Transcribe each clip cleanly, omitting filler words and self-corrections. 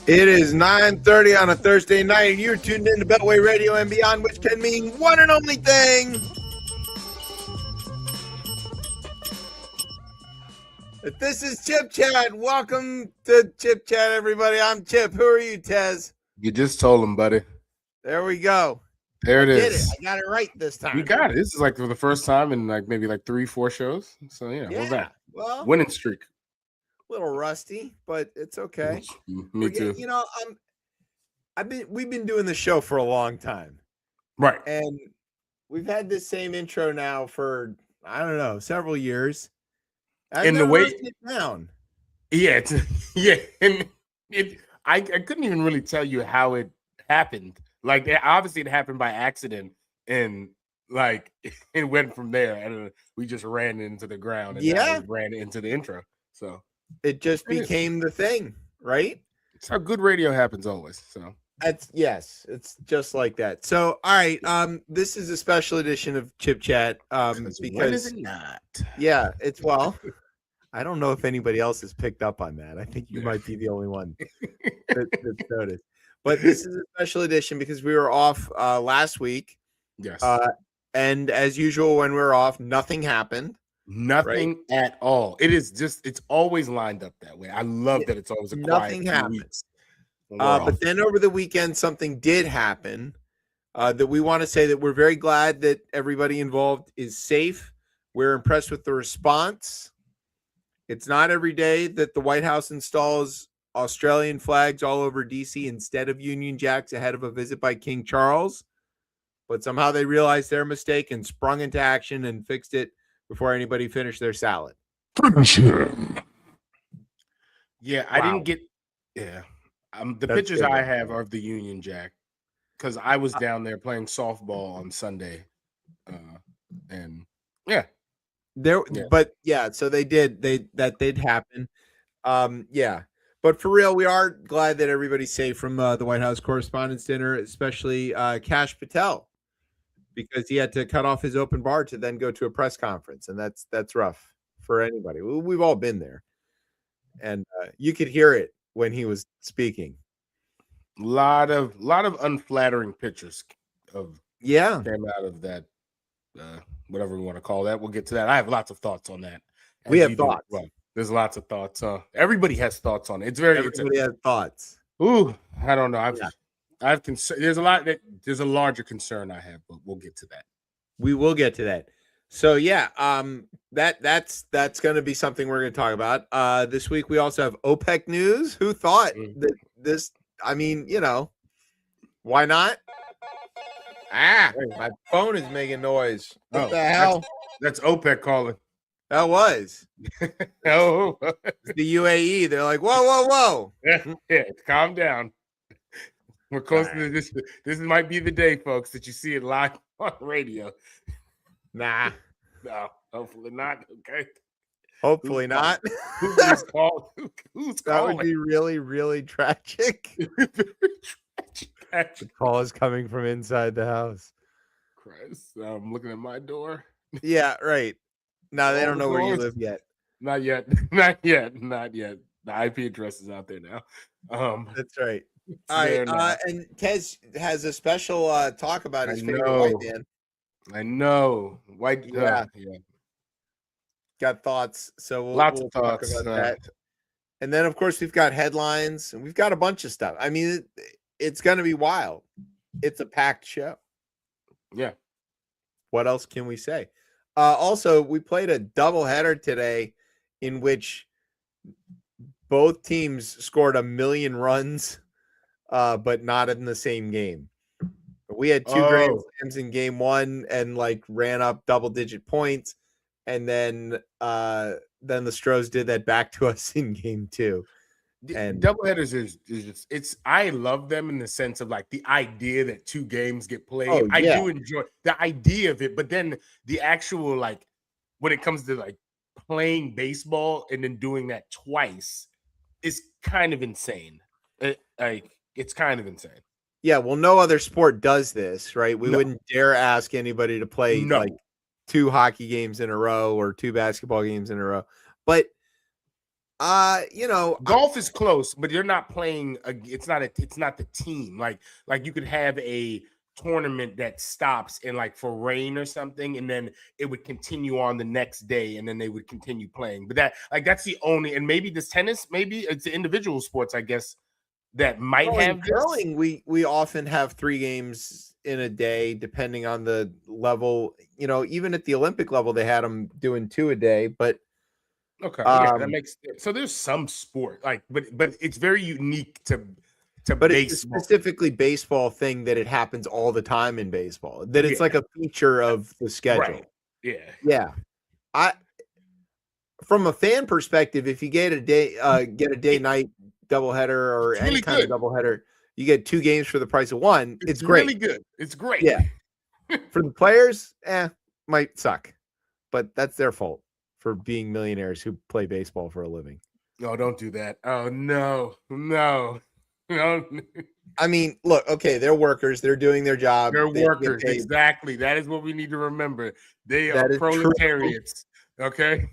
It is 9:30 on a Thursday night, and you're tuned in to Beltway Radio and Beyond, which can mean one and only thing. This is Chip Chat. Welcome to Chip Chat, everybody. I'm Chip. Who are you, Tez? You just told him, buddy. There we go. There it is. I got it right this time. You got it. This is like for the first time in maybe 3-4 shows. So yeah, we're back. Well, winning streak. A little rusty, but it's okay. Me too. You know, we've been doing the show for a long time, right? And we've had this same intro now for several years. In the way it down. Yeah, and I couldn't even really tell you how it happened. Obviously it happened by accident, and it went from there, and we just ran into the ground, and ran into the intro. So it just became the thing, right? It's how good radio happens always. So it's just like that. So all right, this is a special edition of Chip Chat. Because when is it not? Yeah, I don't know if anybody else has picked up on that. I think you might be the only one that's noticed. But this is a special edition because we were off last week. Yes. And as usual, when we're off, nothing happened. Nothing at all. It's always lined up that way. I love that it's always a nothing quiet happens. But then over the weekend, something did happen that we want to say that we're very glad that everybody involved is safe. We're impressed with the response. It's not every day that the White House installs Australian flags all over DC instead of Union Jacks ahead of a visit by King Charles. But somehow they realized their mistake and sprung into action and fixed it before anybody finished their salad. Finish him. Yeah, I didn't get. Yeah, the pictures I have are of the Union Jack because I was down there playing softball on Sunday, and so they did. That did happen. But for real, we are glad that everybody's safe from the White House Correspondents' Dinner, especially Kash Patel, because he had to cut off his open bar to then go to a press conference, and that's rough for anybody. We've all been there, and you could hear it when he was speaking. A lot of unflattering pictures came out of that, whatever we want to call that. We'll get to that. I have lots of thoughts on that. We have thoughts. Well, there's lots of thoughts. Everybody has thoughts on it. Everybody has thoughts. Ooh, I don't know. I've concern. There's a larger concern I have, but we'll get to that. We will get to that. So that's going to be something we're going to talk about. This week we also have OPEC news. Who thought that this? I mean, why not? My phone is making noise. What the hell? That's OPEC calling. That was. Oh, it's the UAE. They're like, whoa. Yeah, calm down. We're close to this. This might be the day, folks, that you see it live on radio. Nah. No, hopefully not. Okay. Hopefully not. Who's calling? Who's that calling? Would be really, really tragic. The call is coming from inside the house. Christ, I'm looking at my door. Yeah, right. No, they don't know where you live yet. Not yet. The IP address is out there now. That's right. All right. And Tez has a special talk about his favorite white man. I know. White. Yeah. Got thoughts. So we'll of talk thoughts about that. And then, of course, we've got headlines and we've got a bunch of stuff. I mean, it's going to be wild. It's a packed show. Yeah. What else can we say? Also, we played a doubleheader today in which both teams scored 1 million runs, but not in the same game. We had 2 grand slams in game 1 and like ran up double-digit points, and then the Stros did that back to us in game 2. And doubleheaders is just I love them in the sense of like the idea that 2 games get played. Oh, I yeah. do enjoy the idea of it, but then the actual like when it comes to like playing baseball and then doing that twice is kind of insane. It's kind of insane. Yeah, well, no other sport does this, right? We wouldn't dare ask anybody to play like 2 hockey games in a row or 2 basketball games in a row. But golf is close, but you're not playing it's not the team. Like you could have a tournament that stops in like for rain or something, and then it would continue on the next day, and then they would continue playing. But that's the only, and maybe this tennis, maybe it's the individual sports, I guess, that might have curling. We often have 3 games in a day, depending on the level. Even at the Olympic level, they had them doing 2 a day, but okay, yeah, that makes so. There's some sport but it's very unique to but baseball. It's a specifically baseball thing that it happens all the time in baseball. That it's like a feature of the schedule. Right. Yeah. From a fan perspective, if you get a day night doubleheader or any really kind of doubleheader, you get 2 games for the price of 1. It's great. Really good. It's great. Yeah. For the players, might suck, but that's their fault for being millionaires who play baseball for a living. No, don't do that. Oh, no. I mean, look, okay, they're workers. They're doing their job. They're workers. Exactly. That is what we need to remember. They are proletariats. True. Okay.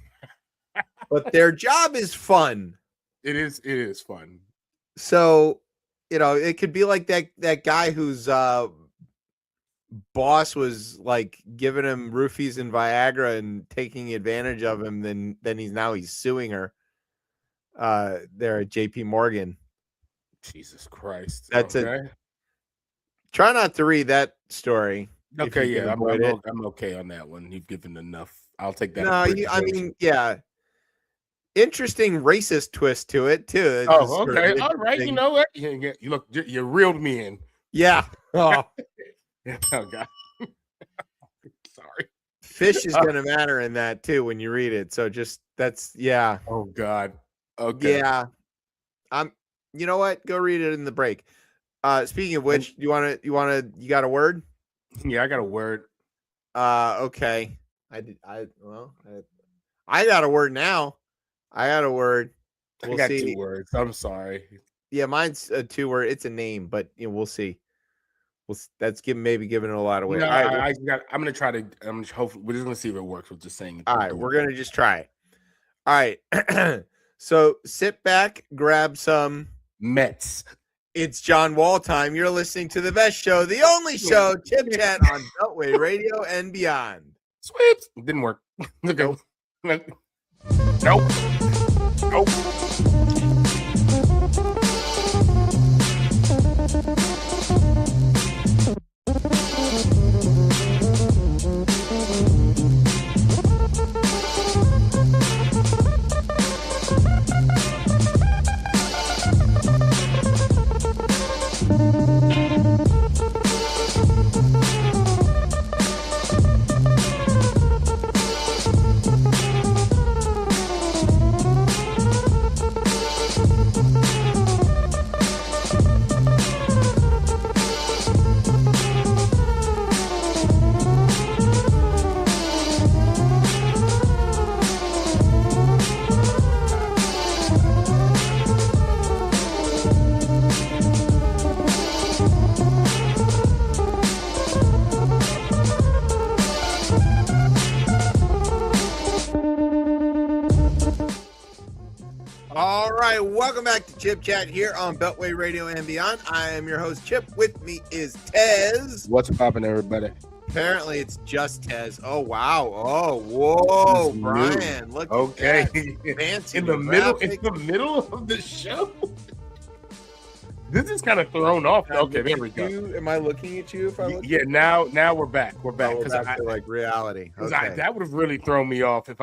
But their job is fun. It is fun. So, it could be like that guy whose boss was like giving him roofies and Viagra and taking advantage of him. Then he's suing her. There at JP Morgan. Jesus Christ. That's try not to read that story. Okay, yeah, I'm okay on that one. You've given enough. I'll take that. No, yeah. Interesting racist twist to it too. Okay, all right. You know what? You reeled me in. Yeah. Oh, oh God. Sorry. Fish is gonna matter in that too when you read it. So yeah. Oh God. Okay. Yeah. You know what? Go read it in the break. Speaking of which, you got a word? Yeah, I got a word. Okay. I got a word now. I got a word. I got 2 words. I'm sorry. Yeah, mine's a 2-word. It's a name, but we'll see. That's maybe giving it a lot away. No, I'm gonna try to. Hopefully, we're just gonna see if it works with just saying it. All right, we're gonna just try it. All right. So sit back, grab some Mets. It's John Wall time. You're listening to the best show, the only show, ChipChat on Beltway Radio and beyond. Sweeps. Didn't work. Nope. Nope. All right, welcome back to Chip Chat here on Beltway Radio and beyond. I am your host, Chip. With me is Tez. What's poppin', everybody? Apparently, it's just Tez. Oh, wow. Oh, whoa, Brian. Look at that. Fancy in the middle of the show. This is kind of thrown off. Okay, there we go. Am I looking at you? Yeah, now we're back. We're back because I like reality. Okay. That would have really thrown me off if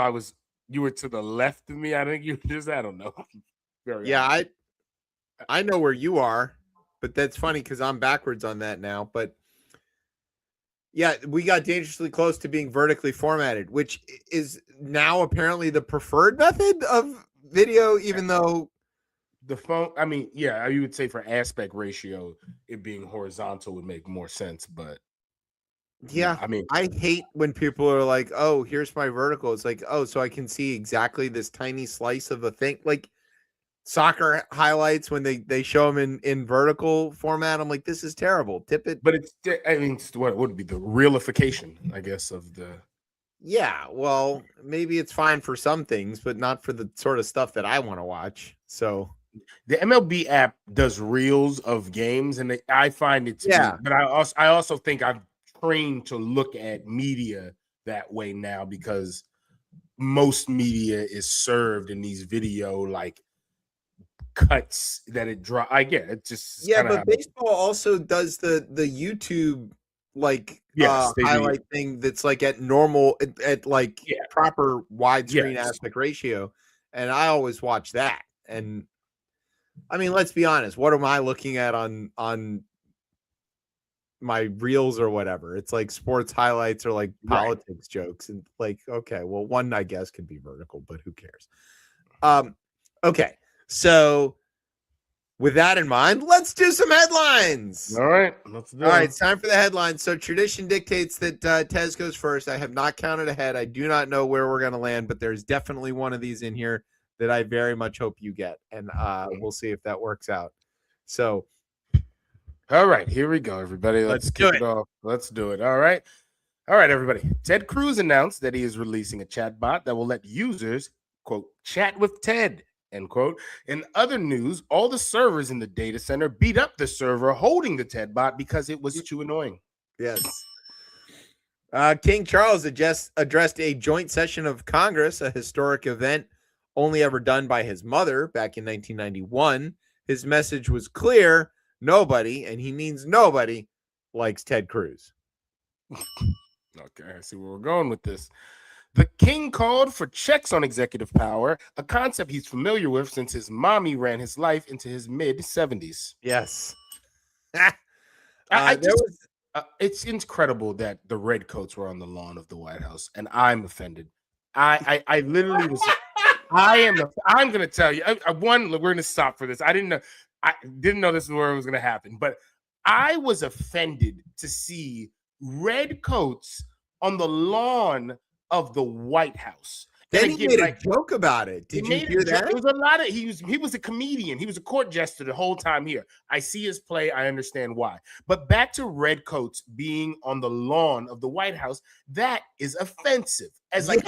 you were to the left of me. I think you just, I don't know. Very Yeah, odd. I know where you are, but that's funny because I'm backwards on that now. But yeah, we got dangerously close to being vertically formatted, which is now apparently the preferred method of video, even though The phone, I mean, yeah, you would say for aspect ratio, it being horizontal would make more sense, but no, yeah, I mean, I hate when people are like, "Oh, here's my vertical." It's like, "Oh, so I can see exactly this tiny slice of a thing." Like soccer highlights when they show them in vertical format. I'm like, "This is terrible. Tip it." but I mean, it's what would be the realification, I guess, of the Yeah, well, maybe it's fine for some things, but not for the sort of stuff that I want to watch. So, MLB app does reels of games, and I find it to be. yeah. But I also think I've trained to look at media that way now because most media is served in these video like cuts that it draw. I get it. Just Yeah, kind of how. but baseball also does the YouTube like Yes, they do. highlight thing that's like at normal at like Yeah. proper widescreen Yes. aspect ratio. And I always watch that. And I mean, let's be honest, what am I looking at on my reels or whatever? It's like sports highlights or like Right. politics jokes. And like, okay, well, one I guess could be vertical, but who cares? Okay. So with that in mind, let's do some headlines. All right. Let's do All right, it. it's time for the headlines. So tradition dictates that Tez goes first. I have not counted ahead. I do not know where we're going to land, but there's definitely one of these in here that I very much hope you get, and we'll see if that works out. So, All right, here we go, everybody. Let's do kick it. it off. Let's do it. All right. All right, everybody. Ted Cruz announced that he is releasing a chatbot that will let users, quote, chat with Ted, end quote. In other news, all the servers in the data center beat up the server holding the Ted bot because it was too annoying. Yes. King Charles addressed a joint session of Congress, a historic event only ever done by his mother back in 1991. His message was clear. Nobody, and he means nobody, likes Ted Cruz. Okay, I see where we're going with this. The king called for checks on executive power, a concept he's familiar with since his mommy ran his life into his mid 70s. Yes. It's incredible that the redcoats were on the lawn of the White House, and I'm offended. I literally was. I'm going to tell you. We're going to stop for this. I didn't know this is where it was going to happen, but I was offended to see redcoats on the lawn of the White House. Then he made a joke about it. Did you hear that? It was a lot of he was a comedian. He was a court jester the whole time here. I see his play. I understand why. But back to redcoats being on the lawn of the White House, that is offensive. As like,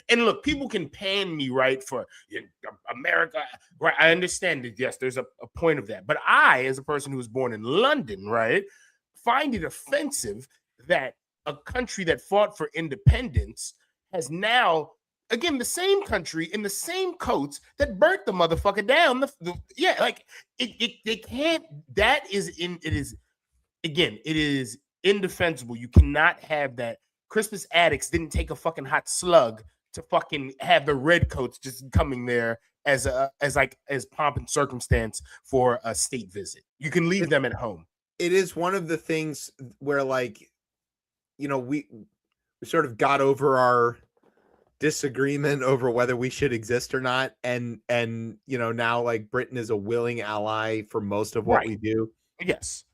and look, people can pan me right for America. Right, I understand that. Yes, there's a point of that. But I, as a person who was born in London, right, find it offensive that a country that fought for independence has now. Again, the same country in the same coats that burnt the motherfucker down. Like it can't. It is indefensible. You cannot have that. Crispus Attucks didn't take a fucking hot slug to fucking have the redcoats just coming there as pomp and circumstance for a state visit. You can leave them at home. It is one of the things where, like, we sort of got over our disagreement over whether we should exist or not, and now like Britain is a willing ally for most of what we do. Yes.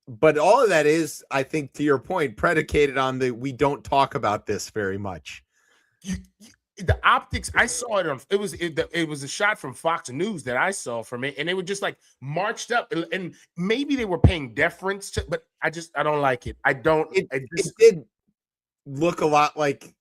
But all of that is, I think, to your point, predicated on we don't talk about this very much. The optics, I saw it on. It was a shot from Fox News that I saw from it, and they were just like marched up, and maybe they were paying deference to, but I don't like it. It did look a lot like,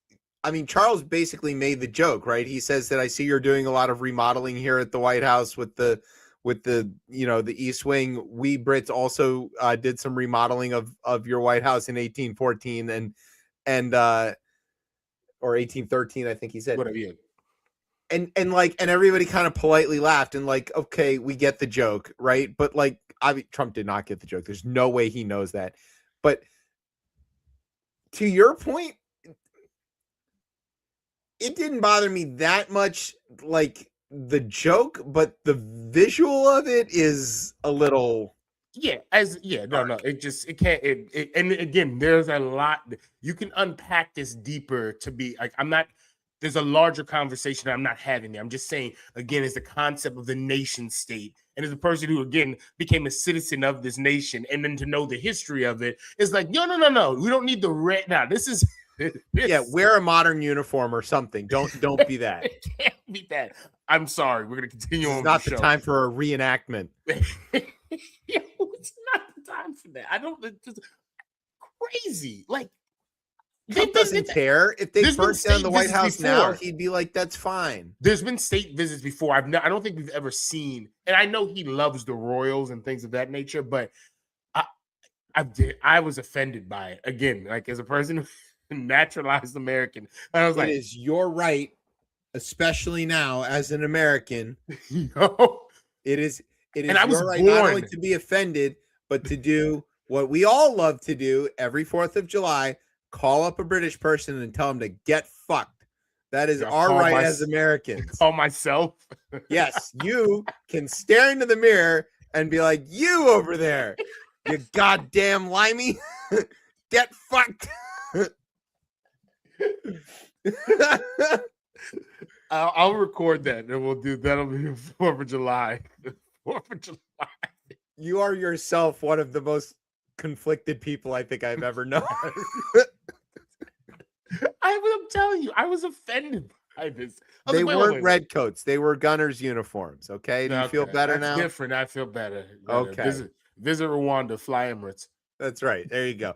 I mean, Charles basically made the joke, right? He says that I see you're doing a lot of remodeling here at the White House with the the East Wing. We Brits also did some remodeling of your White House in 1814 and or 1813, I think he said. Whatever. Yeah. And everybody kind of politely laughed and like, okay, we get the joke, right? But like, Trump did not get the joke. There's no way he knows that. But to your point, it didn't bother me that much, like the joke, but the visual of it is a little. Yeah, no, it can't. And again, there's a lot you can unpack this deeper to be like. I'm not. There's a larger conversation I'm not having there. I'm just saying again, is the concept of the nation state, and as a person who again became a citizen of this nation, and then to know the history of it, it's like no. We don't need the red. Now this is. Yeah, wear a modern uniform or something. Don't be that. It can't be that. I'm sorry. We're gonna continue on. It's not the time for a reenactment. Yeah, it's not the time for that. I don't. It's just crazy. Like Trump doesn't care if they burnt down the White House now. He'd be like, "That's fine." There's been state visits before. I don't think we've ever seen. And I know he loves the royals and things of that nature, but I was offended by it again. Like as a person who naturalized American, I was like, "It is your right, especially now as an American." It is. It is and I was your right not only to be offended, but to do what we all love to do every 4th of July: call up a British person and tell them to get fucked. That is our right as Americans. Call myself. Yes, you can stare into the mirror and be like, "You over there, you goddamn limey, get fucked." I'll record that and we'll do that'll be 4th of July. 4th of July. You are yourself one of the most conflicted people I think I've ever known. I'm telling you, I was offended by this. They weren't red coats; they were gunners' uniforms. Okay, do you feel better now? Different. I feel better. Okay. Visit Rwanda. Fly Emirates. That's right. There you go.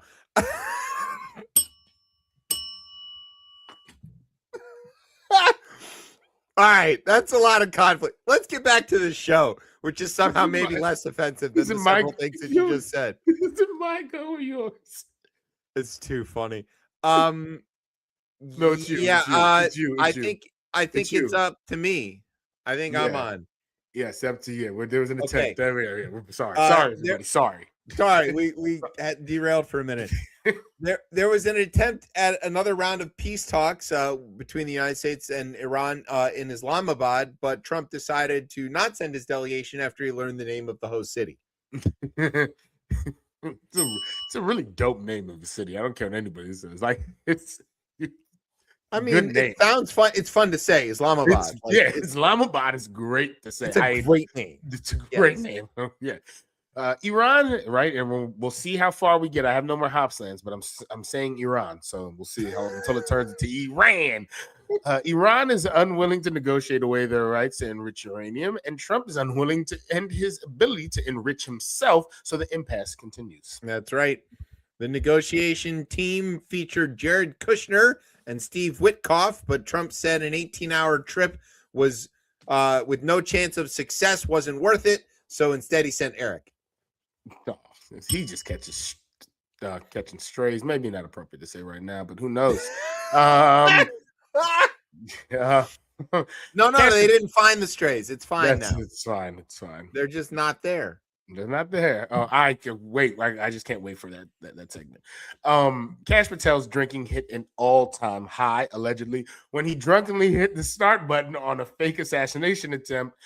All right, that's a lot of conflict. Let's get back to the show, which is somehow maybe less offensive than the several things that you just said. Is it my go or yours? It's too funny. No, it's you. Yeah, it's you. I think it's up to me. I think I'm on. Yes, up to you. There was an attempt. Okay. We're sorry. Sorry. We had derailed for a minute. There was an attempt at another round of peace talks between the United States and Iran in Islamabad, but Trump decided to not send his delegation after he learned the name of the host city. It's a really dope name of the city. I don't care what anybody says. Like it's. I mean, it sounds fun. It's fun to say Islamabad. Islamabad is great to say. It's a great name. It's a great name. Yeah. Iran, right? And we'll see how far we get. I have no more Hopslands, but I'm saying Iran, so we'll see until it turns into Iran. Iran is unwilling to negotiate away their rights to enrich uranium, and Trump is unwilling to end his ability to enrich himself. So the impasse continues. That's right. The negotiation team featured Jared Kushner and Steve Witkoff, but Trump said an 18-hour trip was with no chance of success wasn't worth it. So instead, he sent Eric. No, he just catches catching strays. Maybe not appropriate to say right now, but who knows? No, they didn't find the strays. It's fine now. It's fine. They're just not there. They're not there. Oh, I can wait. I just can't wait for that segment. Kash Patel's drinking hit an all-time high, allegedly, when he drunkenly hit the start button on a fake assassination attempt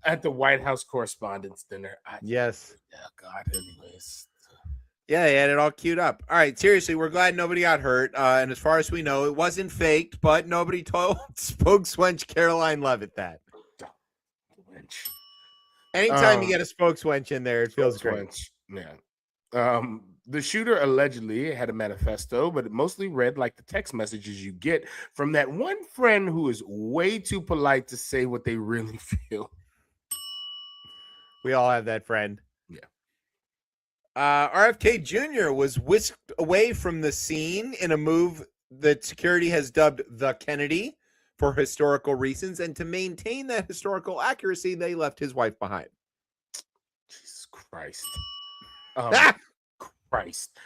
at the White House Correspondents' Dinner. Yes. Yeah, God, anyways. Yeah, he had it all queued up. All right, seriously, we're glad nobody got hurt. And as far as we know, it wasn't faked, but nobody told spokeswench Caroline Leavitt that. Anytime you get a spokeswench in there, it feels great. Yeah. The shooter allegedly had a manifesto, but it mostly read like the text messages you get from that one friend who is way too polite to say what they really feel. We all have that friend. Yeah. RFK Jr. was whisked away from the scene in a move that security has dubbed the Kennedy for historical reasons, and to maintain that historical accuracy, they left his wife behind. Jesus Christ. Christ.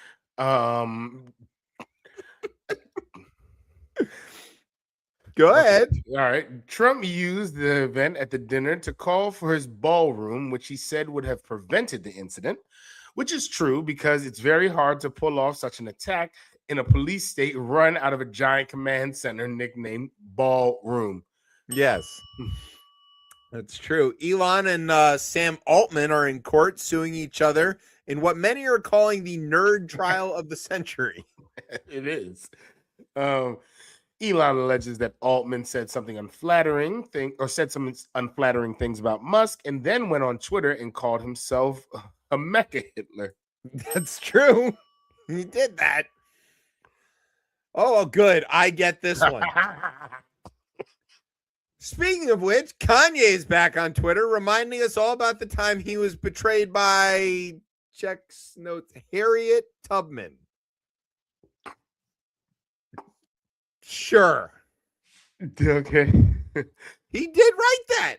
Go ahead. All right. Trump used the event at the dinner to call for his ballroom, which he said would have prevented the incident, which is true because it's very hard to pull off such an attack in a police state run out of a giant command center nicknamed Ballroom. Yes. That's true. Elon and Sam Altman are in court suing each other in what many are calling the nerd trial of the century. It is. Um, Elon alleges that Altman said something unflattering said some unflattering things about Musk, and then went on Twitter and called himself a mecha Hitler. That's true. He did that. Oh, well, good. I get this one. Speaking of which, Kanye is back on Twitter, reminding us all about the time he was betrayed by, checks notes, Harriet Tubman. Sure. Okay. He did write that.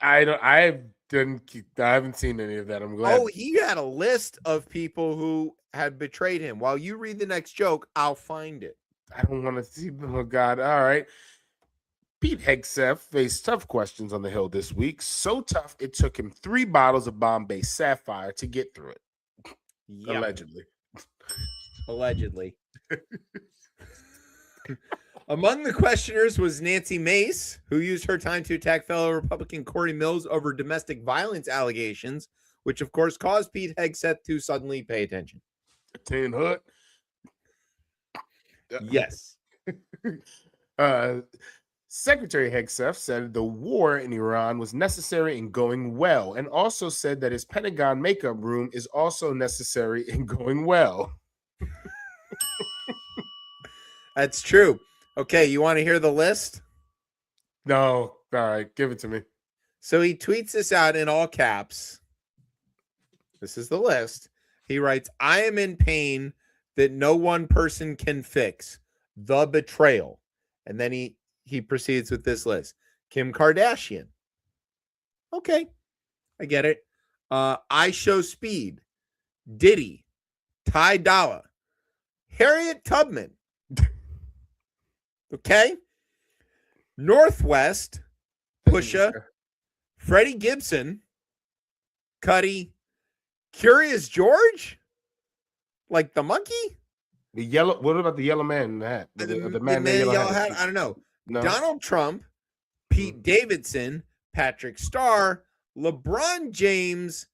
I haven't seen any of that. I'm glad. Oh, he had a list of people who had betrayed him. While you read the next joke, I'll find it. I don't want to see. Oh God! All right. Pete Hegseth faced tough questions on the Hill this week. So tough, it took him 3 bottles of Bombay Sapphire to get through it. Yep. Allegedly. Allegedly. Among the questioners was Nancy Mace, who used her time to attack fellow Republican Corey Mills over domestic violence allegations, which of course caused Pete Hegseth to suddenly pay attention. Teen Hood. Yes. Secretary Hegseth said the war in Iran was necessary and going well, and also said that his Pentagon makeup room is also necessary and going well. That's true. Okay, you want to hear the list? No. All right, give it to me. So he tweets this out in all caps. This is the list. He writes, I am in pain that no one person can fix. The betrayal. And then he proceeds with this list. Kim Kardashian. Okay, I get it. I Show Speed. Diddy. Ty Dolla. Harriet Tubman. Okay. Northwest. Pusha. Freddie Gibson. Cuddy. Curious George? Like the monkey? The yellow. What about the yellow man in the hat? The man in the yellow hat. I don't know. No. Donald Trump, Pete Davidson, Patrick Starr, LeBron James,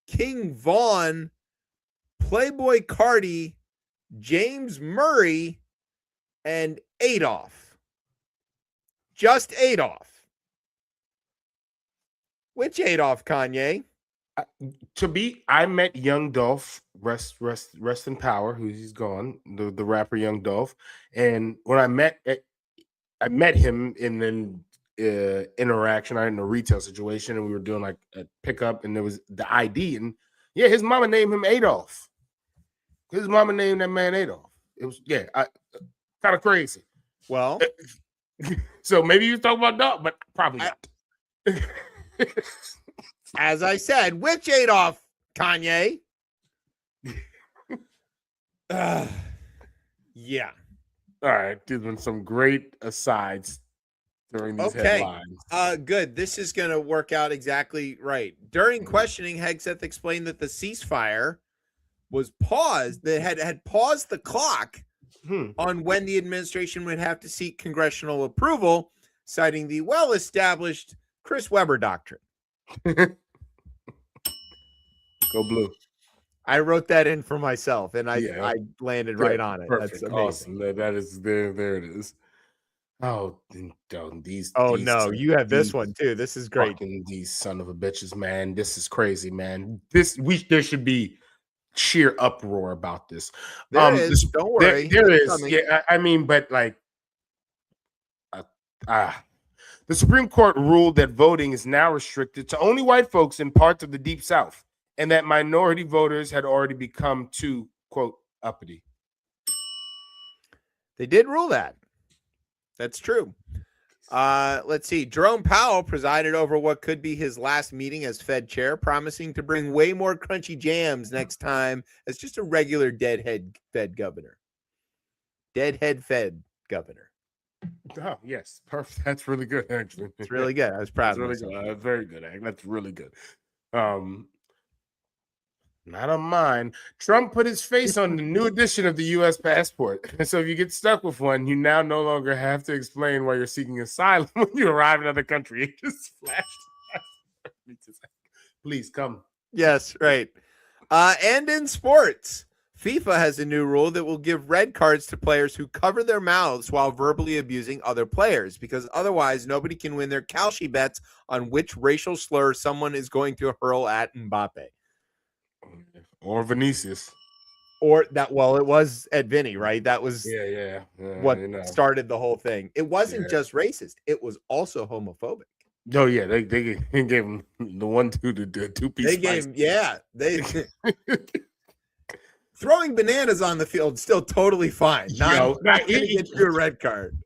King Vaughn, Playboy Cardi, James Murray, and Adolf. Just Adolf. Which Adolf, Kanye? I met Young Dolph, rest in power, he's gone, the rapper Young Dolph, and when I met him in an interaction, in a retail situation, and we were doing like a pickup, and there was the ID, and yeah, his mama named him Adolf. His mama named that man Adolf. It was kind of crazy. Well, so maybe you talk about dog, but probably not. As I said, which Adolf, Kanye? Yeah. All right. There's been some great asides during these headlines. Good. This is going to work out exactly right. During questioning, Hegseth explained that the ceasefire was paused, that had paused the clock on when the administration would have to seek congressional approval, citing the well-established Chris Webber doctrine. Go blue. I wrote that in for myself, and I landed right on it. Perfect. That's amazing. Awesome. That is there. There it is. These. You have this one too. This is great. These son of a bitches, man. This is crazy, man. There should be sheer uproar about this. There is. Don't worry. There is. Coming. Yeah, I mean, but like, the Supreme Court ruled that voting is now restricted to only white folks in parts of the Deep South, and that minority voters had already become too, quote, uppity. They did rule that. That's true. Let's see. Jerome Powell presided over what could be his last meeting as Fed chair, promising to bring way more crunchy jams next time as just a regular deadhead Fed governor. Deadhead Fed governor. Oh, yes. Perfect. That's really good, actually. It's really good. I was proud of myself. Good. Very good. That's really good. Not on mine. Trump put his face on the new edition of the U.S. passport. So if you get stuck with one, you now no longer have to explain why you're seeking asylum when you arrive in another country. It just flashed. Please come. Yes, right. And in sports, FIFA has a new rule that will give red cards to players who cover their mouths while verbally abusing other players, because otherwise nobody can win their Kalshi bets on which racial slur someone is going to hurl at Mbappe. Or Vinicius. Or that, well, it was at Vinny, right? That was what started the whole thing. It wasn't just racist. It was also homophobic. Oh, yeah. They gave him the 1-2 to 2-piece. They gave him, they throwing bananas on the field still totally fine. Not going to get you a red card.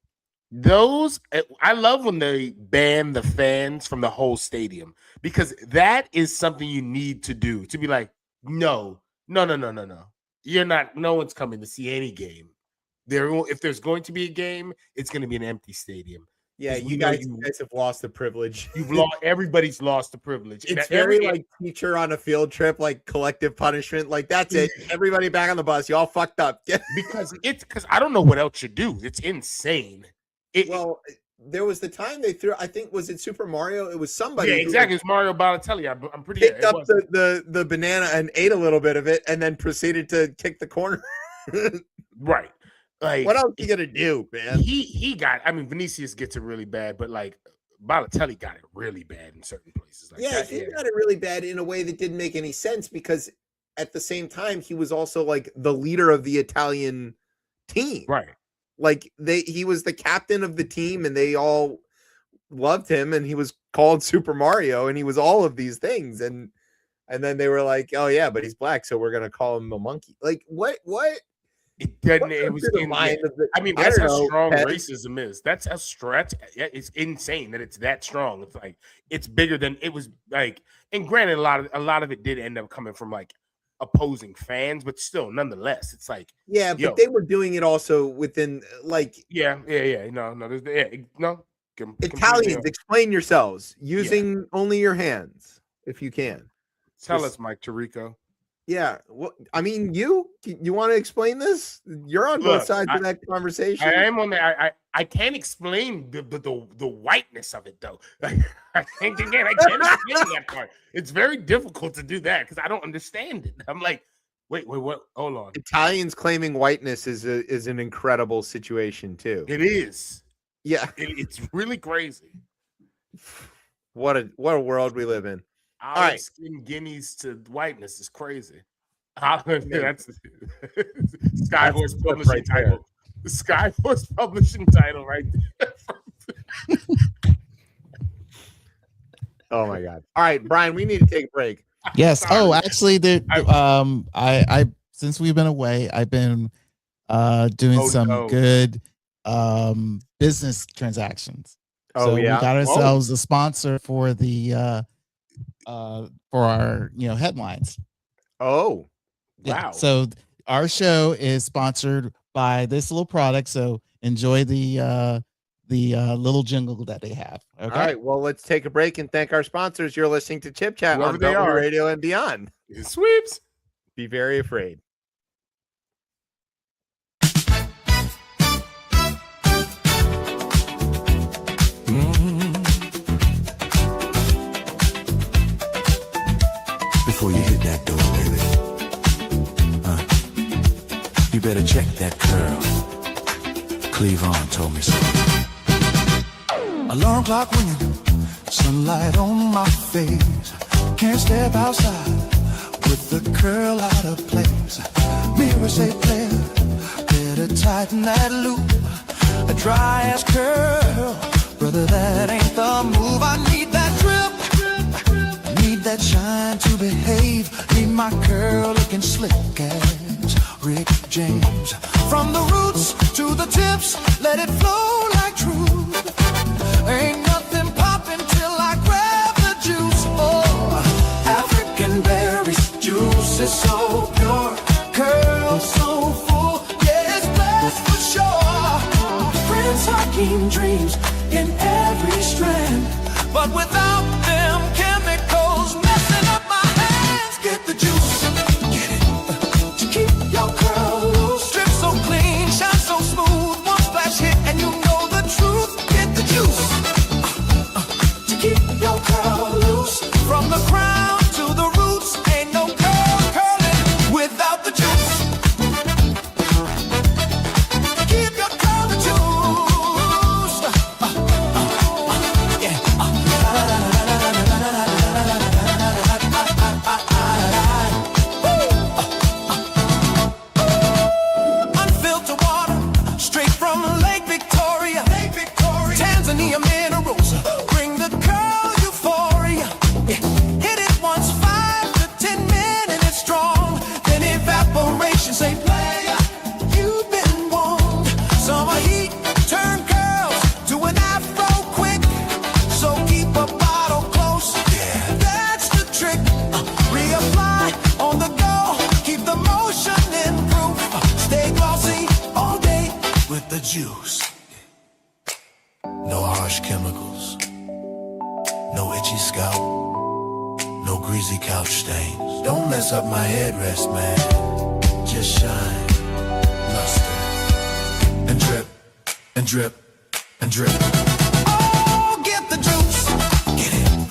I love when they ban the fans from the whole stadium, because that is something you need to do, to be like, no. You're not. No one's coming to see any game. If there's going to be a game, it's going to be an empty stadium. Yeah, you guys have lost the privilege. Everybody's lost the privilege. It's very like teacher on a field trip, like collective punishment. Like, that's it. Everybody back on the bus. You all fucked up. because I don't know what else you do. It's insane. There was the time they threw, I think, was it Super Mario? It was somebody. Yeah, exactly. It was Mario Balotelli. I'm pretty picked up the banana and ate a little bit of it and then proceeded to kick the corner. Right. Like, what else are you gonna do, man? He got, I mean, Vinicius gets it really bad, but like Balotelli got it really bad in certain places. Like he got it really bad in a way that didn't make any sense, because at the same time he was also like the leader of the Italian team. Right. Like he was the captain of the team and they all loved him, and he was called Super Mario and he was all of these things. And then they were like, oh yeah, but he's black, so we're going to call him a monkey. Like what? It doesn't. It was in mind. I mean, that's how strong racism is. That's a stretch. It's insane that it's that strong. It's like, it's bigger than it was. Like, and granted, a lot of it did end up coming from like opposing fans, but still, nonetheless, it's like, but they were doing it also within like Italians, explain yourselves using only your hands if you can. Tell us, Mike Tirico. Yeah, well, I mean, you want to explain this? You're on both sides of that conversation. I am on that. I can't explain the whiteness of it though. Like, I can't explain that part. It's very difficult to do that because I don't understand it. I'm like, wait, what? Hold on. Italians claiming whiteness is an incredible situation too. It is. Yeah, it's really crazy. What a world we live in. Olive skin guineas to whiteness is crazy. That's Skyhorse publishing title. The Skyhorse publishing title right there. Oh my God! All right, Brian, we need to take a break. Yes. Actually, I since we've been away, I've been doing some good business transactions. So we got ourselves a sponsor for the for our headlines. Oh, wow. So our show is sponsored by this little product, so enjoy the little jingle that they have. Okay. All right, well, let's take a break and thank our sponsors. You're listening to Chip Chat on Beltway Radio and beyond. It sweeps. Be very afraid. Before you hit that door, baby, you better check that curl. Cleavon told me so. Alarm clock ringing, sunlight on my face. Can't step outside with the curl out of place. Mirror say, player, better tighten that loop. A dry ass curl, brother, that ain't the move. I need that drip. Need that shine to behave. Need my curl looking slick as Rick James. From the roots to the tips, let it flow like truth. Ain't nothing popping till I grab the juice. Oh, African berries, juice is so pure, curl so full, yeah, it's blessed for sure. Prince Hakeem dreams in every strand, but without them chemicals messing up my hands. Get the juice, get it, to keep your curl loose. Strip so clean, shine so smooth. One splash hit and you know the truth. Get the juice, to keep your curl loose. rules. Bring the curl euphoria. Hit it once, 5 to 10 minutes strong. Then evaporation, say player, you've been warned. Summer heat, turn curls to an afro quick. So keep a bottle close, yeah, that's the trick. Reapply on the go, keep the motion improved. Stay glossy all day with the juice. No harsh chemicals, no itchy scalp, no greasy couch stains. Don't mess up my headrest, man. Just shine, luster, and drip, and drip, and drip. Oh, get the juice, get it,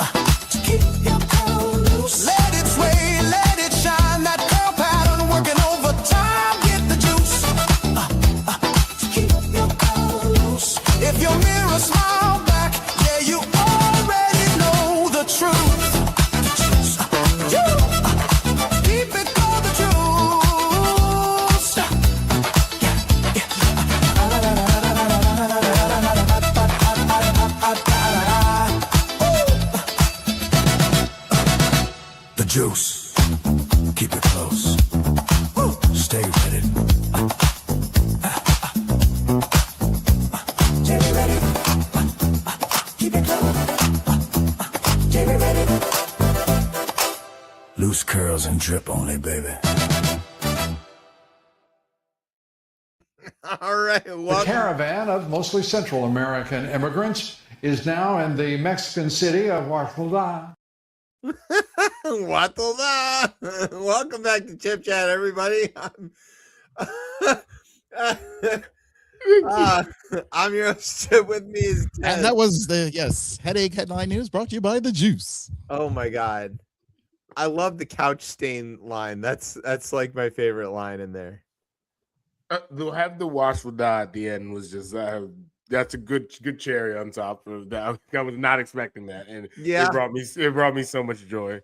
to keep your curl loose. Let it sway, let it shine, that curl pattern working overtime. Get the juice, to keep your curl loose. If your mirror smile back, yeah, you already know the truth. The juice, keep it for the juice. The juice, keep it close. Stay ready. Stay ready. Keep it close. Stay ready. Loose curls and drip only, baby. All right. The caravan of mostly Central American immigrants is now in the Mexican city of Oaxaca. Welcome back to Chip Chat, everybody. I'm your host. With me is Ted. And that was the headache headline news brought to you by the juice. Oh my god, I love the couch stain line. That's like my favorite line in there. They'll have the wash with that at the end was just that's a good cherry on top of that. I was not expecting that, and yeah, it brought me so much joy.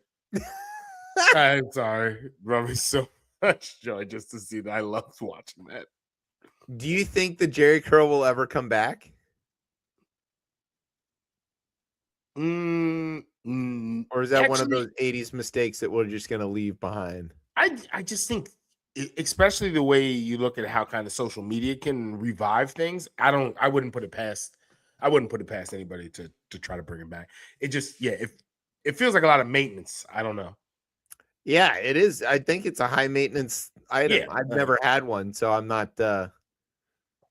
I'm sorry, it brought me so much joy just to see that. I loved watching that. Do you think the Jerry curl will ever come back? Or is that one of those 80s mistakes that we're just going to leave behind? I just think, especially the way you look at how kind of social media can revive things, I wouldn't put it past anybody to try to bring it back. It just, it feels like a lot of maintenance. I don't know. Yeah, it is. I think it's a high maintenance item. Yeah, I've never had one, so I'm not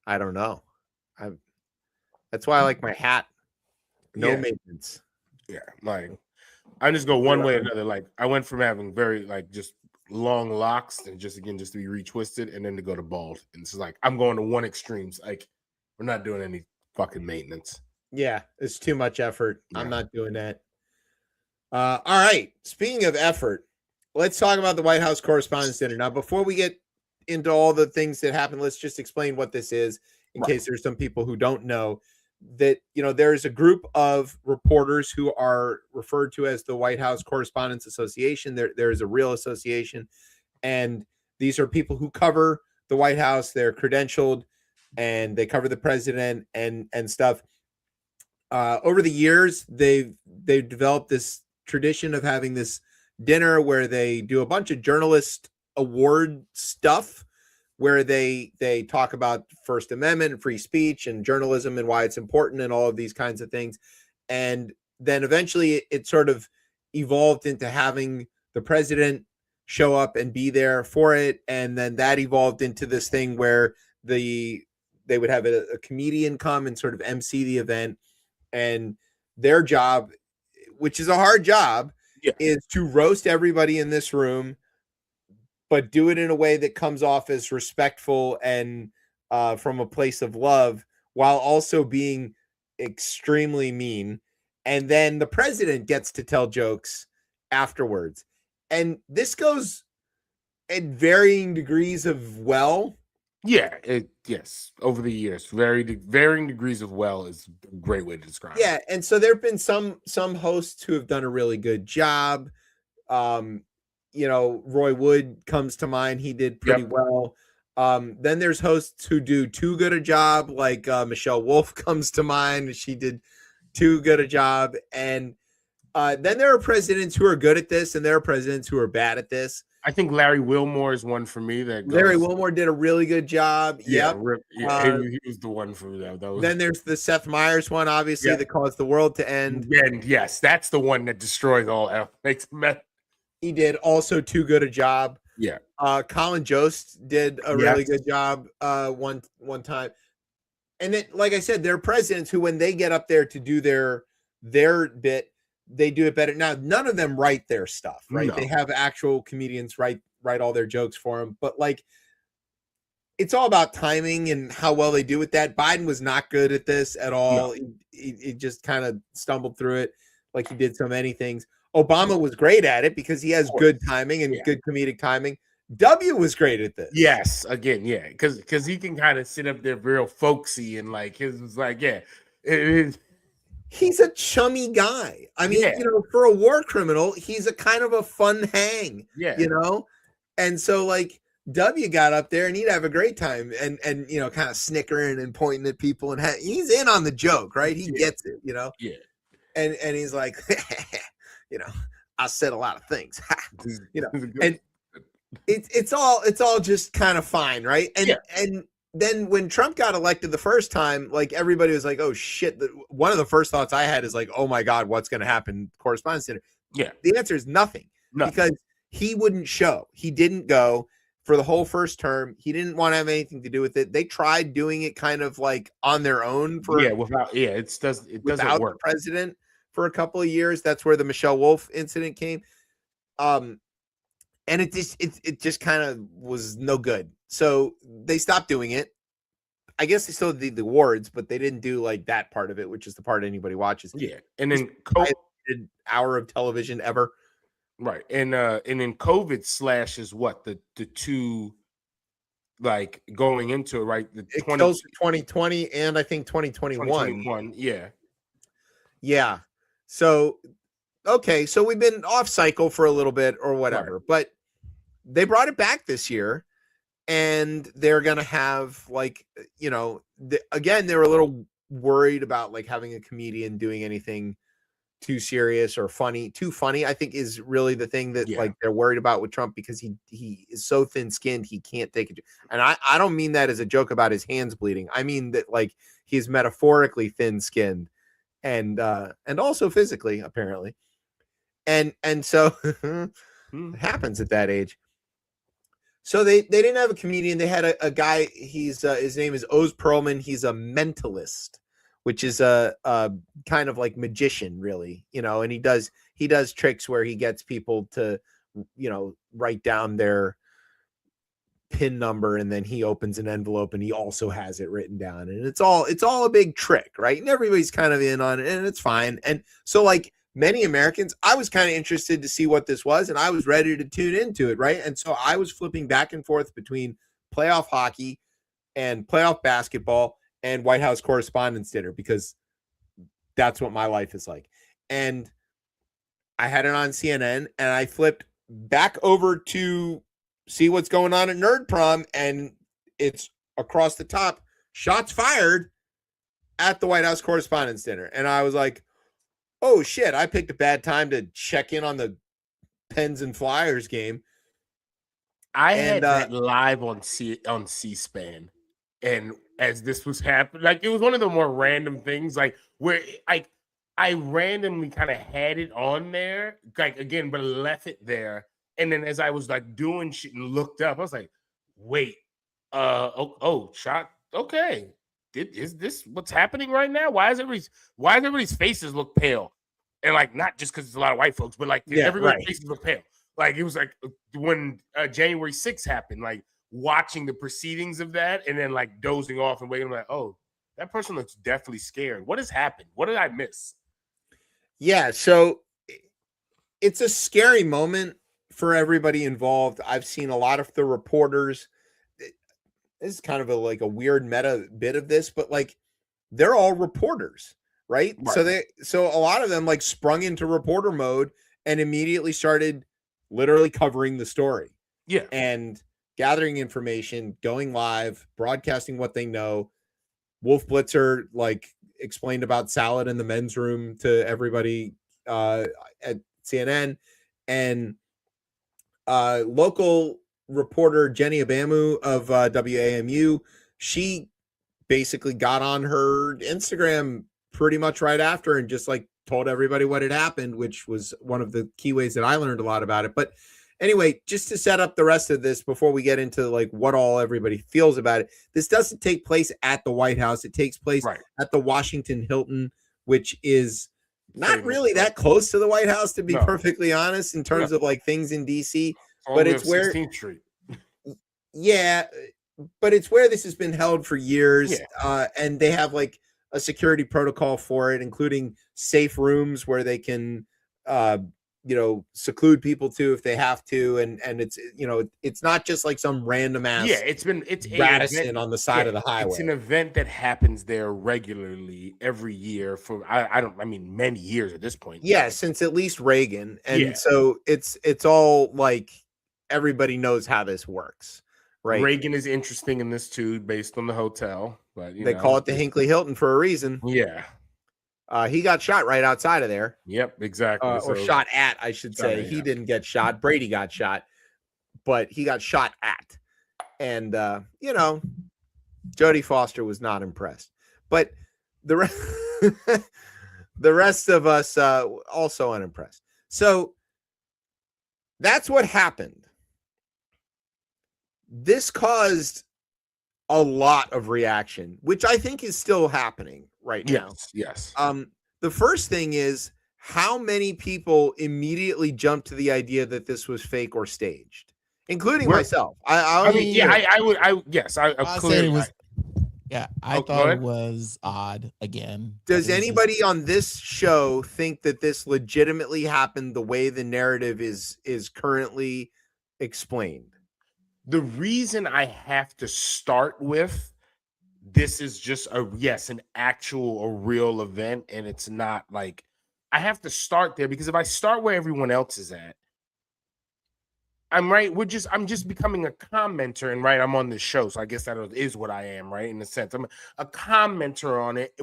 I don't know. That's why I like my hat. No maintenance. Yeah, like I just go one way or another. Like I went from having very just long locks and just to be retwisted and then to go to bald. And it's like I'm going to one extremes. Like we're not doing any fucking maintenance. Yeah, it's too much effort. Yeah. I'm not doing that. All right. Speaking of effort, let's talk about the White House Correspondents' Dinner. Now, before we get into all the things that happened, let's just explain what this is in case there's some people who don't know that, there's a group of reporters who are referred to as the White House Correspondents Association. There is a real association, and these are people who cover the White House. They're credentialed and they cover the president and stuff. Over the years, they've developed this tradition of having this dinner where they do a bunch of journalist award stuff, where they talk about First Amendment and free speech and journalism and why it's important and all of these kinds of things. And then eventually it sort of evolved into having the president show up and be there for it. And then that evolved into this thing where they would have a comedian come and sort of MC the event. And their job, which is a hard job, is to roast everybody in this room, but do it in a way that comes off as respectful and from a place of love, while also being extremely mean. And then the president gets to tell jokes afterwards. And this goes at varying degrees of well. Yeah, yes. Over the years, varying degrees of well is a great way to describe it. Yeah, and so there have been some hosts who have done a really good job. Roy Wood comes to mind. He did pretty well. Then there's hosts who do too good a job, like Michelle Wolf comes to mind. She did too good a job. And then there are presidents who are good at this, and there are presidents who are bad at this. I think Larry Wilmore is one for me. Larry Wilmore did a really good job. Yeah, yep. He was the one for that. Then there's the Seth Meyers one, obviously, that caused the world to end. And yes, that's the one that destroys all. He did also too good a job. Yeah. Colin Jost did a really good job one time. And then, like I said, there are presidents who, when they get up there to do their bit, they do it better. Now, none of them write their stuff, right? No. They have actual comedians write all their jokes for them. But, like, it's all about timing and how well they do with that. Biden was not good at this at all. No. He just kind of stumbled through it like he did so many things. Obama was great at it because he has good timing and good comedic timing. W was great at this. Yes, again, because he can kind of sit up there real folksy and like his was like, he's a chummy guy. I mean, for a war criminal, he's a kind of a fun hang. And so like W got up there and he'd have a great time and kind of snickering and pointing at people and he's in on the joke, right? He gets it, and he's like, I said a lot of things, and it's all just kind of fine, right? And then when Trump got elected the first time, like everybody was like, oh shit. One of the first thoughts I had is like, oh my God, what's going to happen? Correspondence Center. Yeah. The answer is nothing. Because he wouldn't show. He didn't go for the whole first term. He didn't want to have anything to do with it. They tried doing it kind of like on their own without doesn't work. The president for a couple of years. That's where the Michelle Wolf incident came. And it just kind of was no good. So they stopped doing it. I guess they still did the awards, but they didn't do like that part of it, which is the part anybody watches. Yeah. And then hour of television ever. Right. And then COVID slashes what the two like going into it, right? It kills 2020 and I think 2021. Yeah. So okay, so we've been off cycle for a little bit or whatever, but they brought it back this year and they're going to have like, again, they were a little worried about like having a comedian doing anything too serious or too funny, I think is really the thing that like they're worried about with Trump because he is so thin skinned. He can't take it. And I don't mean that as a joke about his hands bleeding. I mean that like he's metaphorically thin skinned and also physically apparently. And so it happens at that age. So they didn't have a comedian. They had a guy. He's his name is Oz Perlman. He's a mentalist, which is a kind of like magician, really, and he does tricks where he gets people to, write down their PIN number and then he opens an envelope and he also has it written down. And it's all a big trick, right? And everybody's kind of in on it and it's fine. And so like many Americans, I was kind of interested to see what this was and I was ready to tune into it, right? And so I was flipping back and forth between playoff hockey and playoff basketball and White House Correspondents' Dinner because that's what my life is like. And I had it on CNN and I flipped back over to see what's going on at Nerd Prom and it's across the top, shots fired at the White House Correspondents' Dinner. And I was like, oh shit, I picked a bad time to check in on the Pens and Flyers game. I had that live on C-SPAN. And as this was happening, like it was one of the more random things, like where I randomly kind of had it on there, like again, but left it there. And then as I was like doing shit and looked up, I was like, wait, shot. Okay. Is this what's happening right now? Why is everybody's faces look pale? And like, not just because it's a lot of white folks, but like everybody's faces look pale. Like it was like when January 6th happened, like watching the proceedings of that and then like dozing off and waiting. I'm like, oh, that person looks definitely scared. What has happened? What did I miss? Yeah, so it's a scary moment for everybody involved. I've seen a lot of the reporters. This is kind of a weird meta bit of this, but like they're all reporters, right? So a lot of them like sprung into reporter mode and immediately started literally covering the story. Yeah. And gathering information, going live, broadcasting what they know. Wolf Blitzer like explained about salad in the men's room to everybody at CNN, and local reporter Jenny Abamu of WAMU, she basically got on her Instagram pretty much right after and just like told everybody what had happened, which was one of the key ways that I learned a lot about it. But anyway, just to set up the rest of this before we get into like what all everybody feels about it, this doesn't take place at the White House. It takes place at the Washington Hilton, which is not really that close to the White House, to be perfectly honest, in terms of like things in DC. But it's where 16th Street. Yeah, but it's where this has been held for years. And they have like a security protocol for it, including safe rooms where they can seclude people to if they have to, and it's it's not just like some random ass it's Radisson on the side of the highway. It's an event that happens there regularly every year for I mean many years at this point. Since at least Reagan. And so it's all like everybody knows how this works, right? Reagan is interesting in this too, based on the hotel, but they call it the Hinckley Hilton for a reason. He got shot right outside of there. Yep, exactly. Or shot at, I should say. He didn't get shot. Brady got shot, but he got shot at. And, Jodie Foster was not impressed. But the rest of us also unimpressed. So that's what happened. This caused a lot of reaction, which I think is still happening right now. Yes. The first thing is how many people immediately jumped to the idea that this was fake or staged, including myself. I thought it was odd again. Does anybody on this show think that this legitimately happened the way the narrative is currently explained? The reason I have to start with this is just a real event, and it's not like I have to start there, because if I start where everyone else is at, I'm just becoming a commenter, and I'm on this show, so I guess that is what I am, right? In a sense, I'm a commenter on it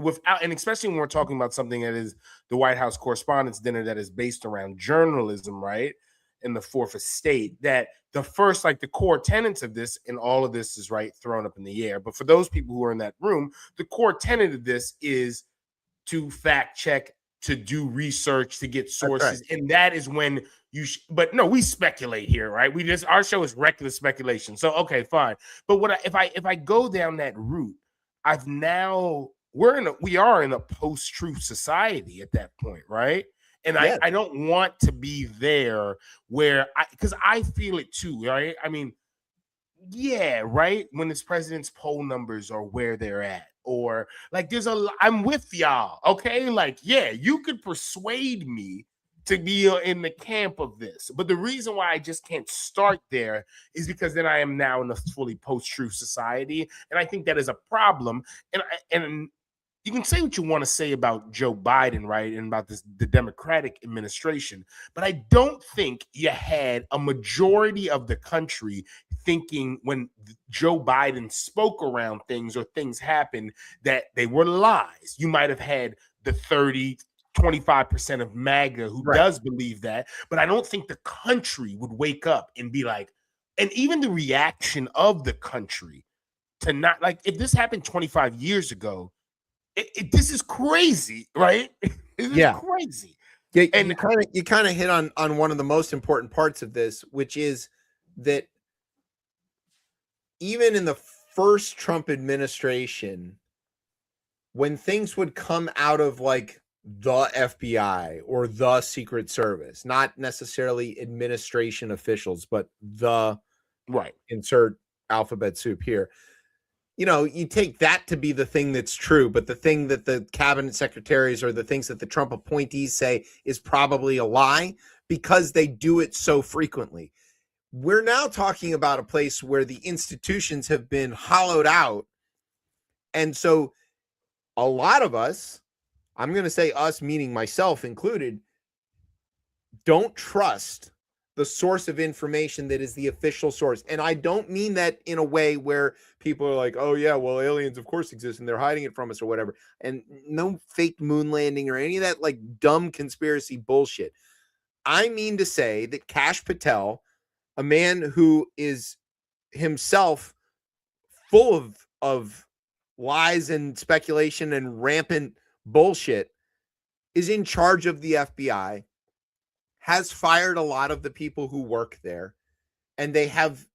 and especially when we're talking about something that is the White House Correspondents' Dinner that is based around journalism, right? In the fourth estate, that the first, like the core tenets of this, and all of this is thrown up in the air. But for those people who are in that room, the core tenet of this is to fact check, to do research, to get sources. And that is when but no, we speculate here, right? Our show is reckless speculation. So, okay, fine. But if I go down that route, we are in a post-truth society at that point, right? And I don't want to be there because I feel it too, right? I mean, right? When this president's poll numbers are where they're at, or like I'm with y'all, okay? Like, you could persuade me to be in the camp of this. But the reason why I just can't start there is because then I am now in a fully post-truth society. And I think that is a problem. And you can say what you want to say about Joe Biden, right? And about the Democratic administration. But I don't think you had a majority of the country thinking when Joe Biden spoke around things or things happened that they were lies. You might have had the 25% of MAGA who does believe that. But I don't think the country would wake up and be like, and even the reaction of the country to not, like, if this happened 25 years ago, this is crazy, right? Crazy. Yeah, and you kind of hit on one of the most important parts of this, which is that even in the first Trump administration, when things would come out of like the FBI or the Secret Service, not necessarily administration officials, but the insert alphabet soup here. You take that to be the thing that's true, but the thing that the cabinet secretaries or the things that the Trump appointees say is probably a lie because they do it so frequently. We're now talking about a place where the institutions have been hollowed out. And so a lot of us, I'm going to say us, meaning myself included, don't trust the source of information that is the official source. And I don't mean that in a way where people are like, oh yeah, well, aliens of course exist and they're hiding it from us or whatever. And no fake moon landing or any of that like dumb conspiracy bullshit. I mean to say that Kash Patel, a man who is himself full of lies and speculation and rampant bullshit, is in charge of the FBI, has fired a lot of the people who work there, and they have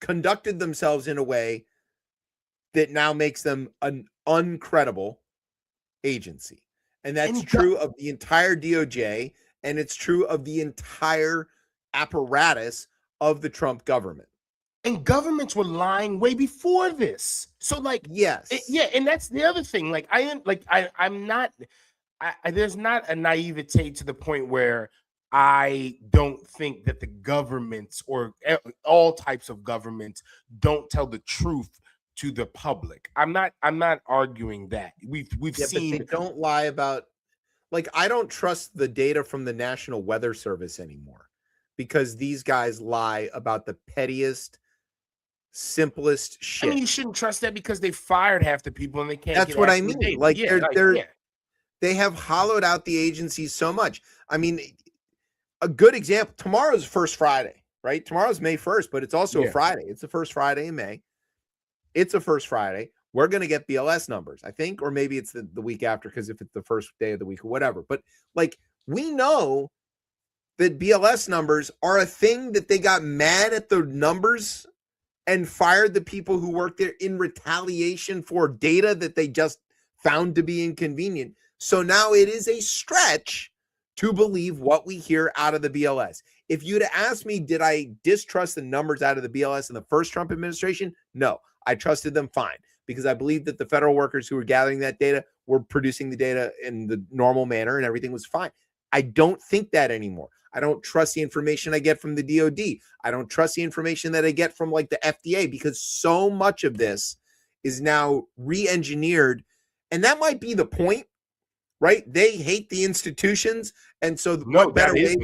conducted themselves in a way that now makes them an uncredible agency. And that's true of the entire DOJ, and it's true of the entire apparatus of the Trump government. And governments were lying way before this. So like, yes. And that's the other thing. Like, I'm not, there's not a naivete to the point where I don't think that the governments or all types of governments don't tell the truth to the public. I'm not arguing that. We've seen, but they don't lie about, like, I don't trust the data from the National Weather Service anymore because these guys lie about the pettiest, simplest shit. I mean, you shouldn't trust that because they fired half the people and they can't. That's what I mean. Like, they have hollowed out the agencies so much. I mean, a good example, tomorrow's first Friday, right? Tomorrow's May 1st, but it's also a Friday. It's the first Friday in May. It's a first Friday. We're going to get BLS numbers, I think, or maybe it's the week after, because if it's the first day of the week or whatever. But like, we know that BLS numbers are a thing that they got mad at the numbers and fired the people who worked there in retaliation for data that they just found to be inconvenient. So now it is a stretch to believe what we hear out of the BLS. If you'd asked me, did I distrust the numbers out of the BLS in the first Trump administration? No, I trusted them fine, because I believe that the federal workers who were gathering that data were producing the data in the normal manner and everything was fine. I don't think that anymore. I don't trust the information I get from the DOD. I don't trust the information that I get from like the FDA, because so much of this is now re-engineered. And that might be the point, right? They hate the institutions. And so what better way?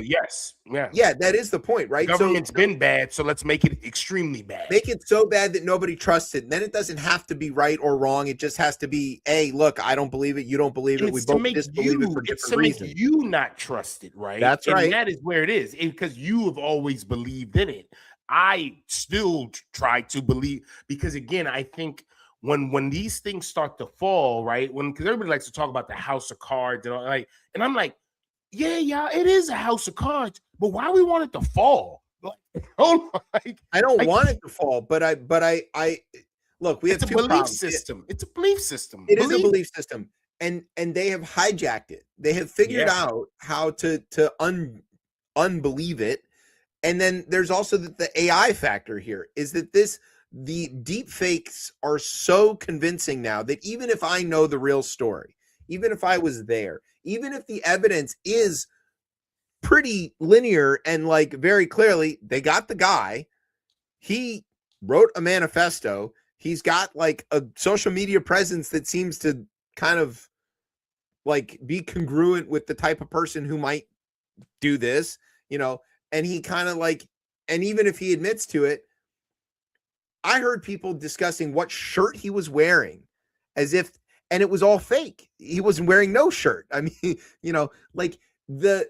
Yeah, that is the point, right? The government's been bad, so let's make it extremely bad. Make it so bad that nobody trusts it. And then it doesn't have to be right or wrong. It just has to be, hey, look, I don't believe it. You don't believe it. We both disbelieve it for different reasons. Make you not trust it, right? That's right. And that is where it is, because you have always believed in it. I still try to believe, because again, I think when these things start to fall, right? Because everybody likes to talk about the house of cards and all, like, and I'm like, yeah, it is a house of cards, but why we want it to fall? Like, I don't want it to fall, but I look, we have two problems. System. It's a belief system. It is a belief system, and they have hijacked it. They have figured out how to unbelieve it, and then there's also the AI factor here. Is that the deep fakes are so convincing now that even if I know the real story, even if I was there, even if the evidence is pretty linear and like very clearly they got the guy, he wrote a manifesto, he's got like a social media presence that seems to kind of like be congruent with the type of person who might do this, you know, and he kind of like, and even if he admits to it, I heard people discussing what shirt he was wearing as if, and it was all fake. He wasn't wearing no shirt. I mean, you know, like the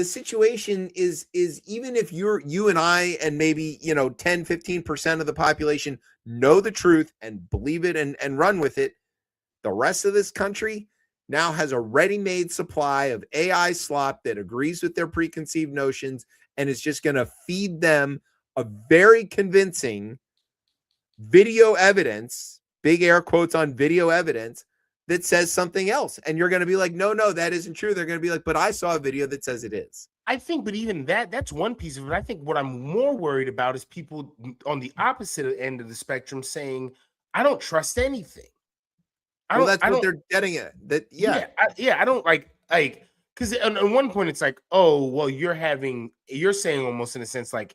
situation is even if you and I and maybe, you know, 10, 15% of the population know the truth and believe it and run with it, the rest of this country now has a ready-made supply of AI slop that agrees with their preconceived notions and is just going to feed them a very convincing video evidence, big air quotes on video evidence, that says something else. And you're going to be like, no, that isn't true. They're going to be like, but I saw a video that says it is. I think, but even that's one piece of it. I think what I'm more worried about is people on the opposite end of the spectrum saying, I don't trust anything. That's what they're getting at. That, I don't like, because at one point it's like, oh, well, you're saying almost in a sense like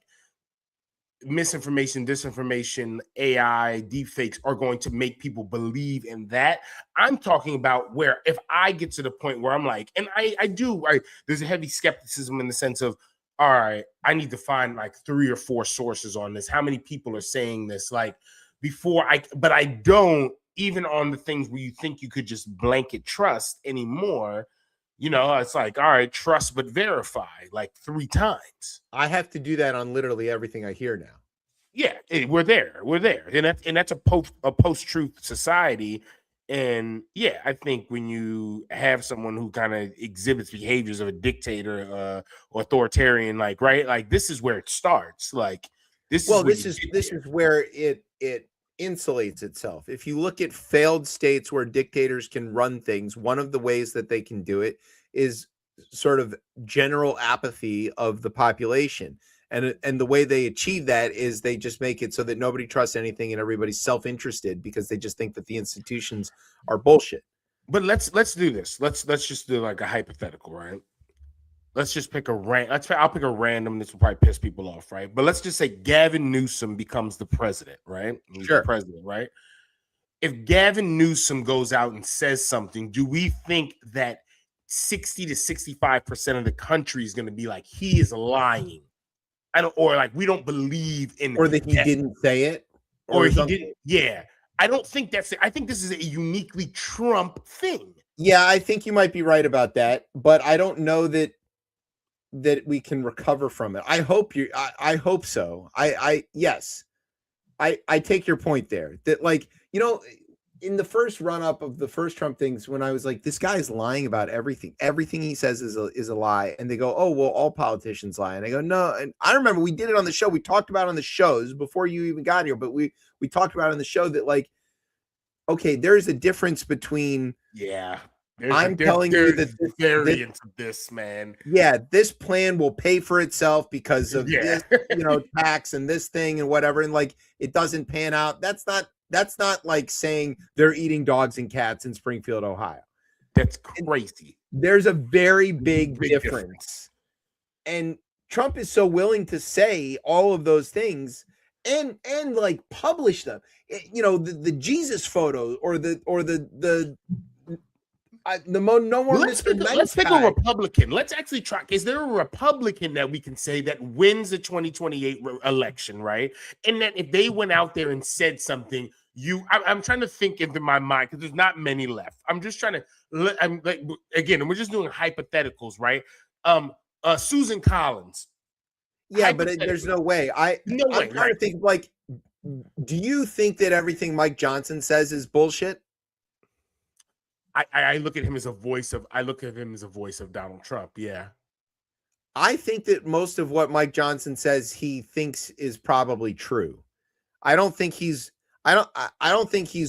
misinformation, disinformation, AI, deepfakes are going to make people believe in that. I'm talking about where if I get to the point where I'm like, and I do, there's a heavy skepticism in the sense of, all right, I need to find like 3 or 4 sources on this. How many people are saying this? Like before but I don't, even on the things where you think you could just blanket trust anymore. You know, it's like, all right, trust but verify like 3 times. I have to do that on literally everything I hear now. Yeah, we're there, and that's a post-truth society. And yeah, I think when you have someone who kind of exhibits behaviors of a dictator, authoritarian, like, right, like this is where it starts. Like this is where it insulates itself. If you look at failed states where dictators can run things, one of the ways that they can do it is sort of general apathy of the population. And the way they achieve that is they just make it so that nobody trusts anything and everybody's self-interested because they just think that the institutions are bullshit. But let's do this. Let's just do like a hypothetical, right? Let's just pick I'll pick a random. This will probably piss people off, right? But let's just say Gavin Newsom becomes the president, right? He's sure. The president, right? If Gavin Newsom goes out and says something, do we think that 60 to 65% of the country is going to be like, he is lying? Or like, we don't believe in, or that he didn't say it, or he didn't. Yeah, I don't think that's it. I think this is a uniquely Trump thing. Yeah, I think you might be right about that, but I don't know that we can recover from it. I hope I hope so. Yes. I take your point there. That, like, you know, in the first run up of the first Trump things, when I was like, this guy's lying about everything he says is a lie, and they go, oh well, all politicians lie, and I go, no. And I remember we did it on the show. We talked about it on the shows before you even got here, but we talked about it on the show that, like, okay, there's a difference between I'm telling you that variants of this, man. Yeah, this plan will pay for itself because of this, you know, tax and this thing and whatever, and like it doesn't pan out. That's not like saying they're eating dogs and cats in Springfield, Ohio. That's crazy. There's a very big difference. And Trump is so willing to say all of those things and like publish them. You know, the Jesus photo or the no more. Let's pick a Republican. Let's actually try. Is there a Republican that we can say that wins the 2028 election, right? And that if they went out there and said something, I'm trying to think into my mind because there's not many left. I'm just trying to. I'm like, again, we're just doing hypotheticals, right? Susan Collins. Yeah, but there's no way. I'm trying to think. Like, do you think that everything Mike Johnson says is bullshit? I look at him as a voice of Donald Trump. Yeah. I think that most of what Mike Johnson says he thinks is probably true. I don't think he's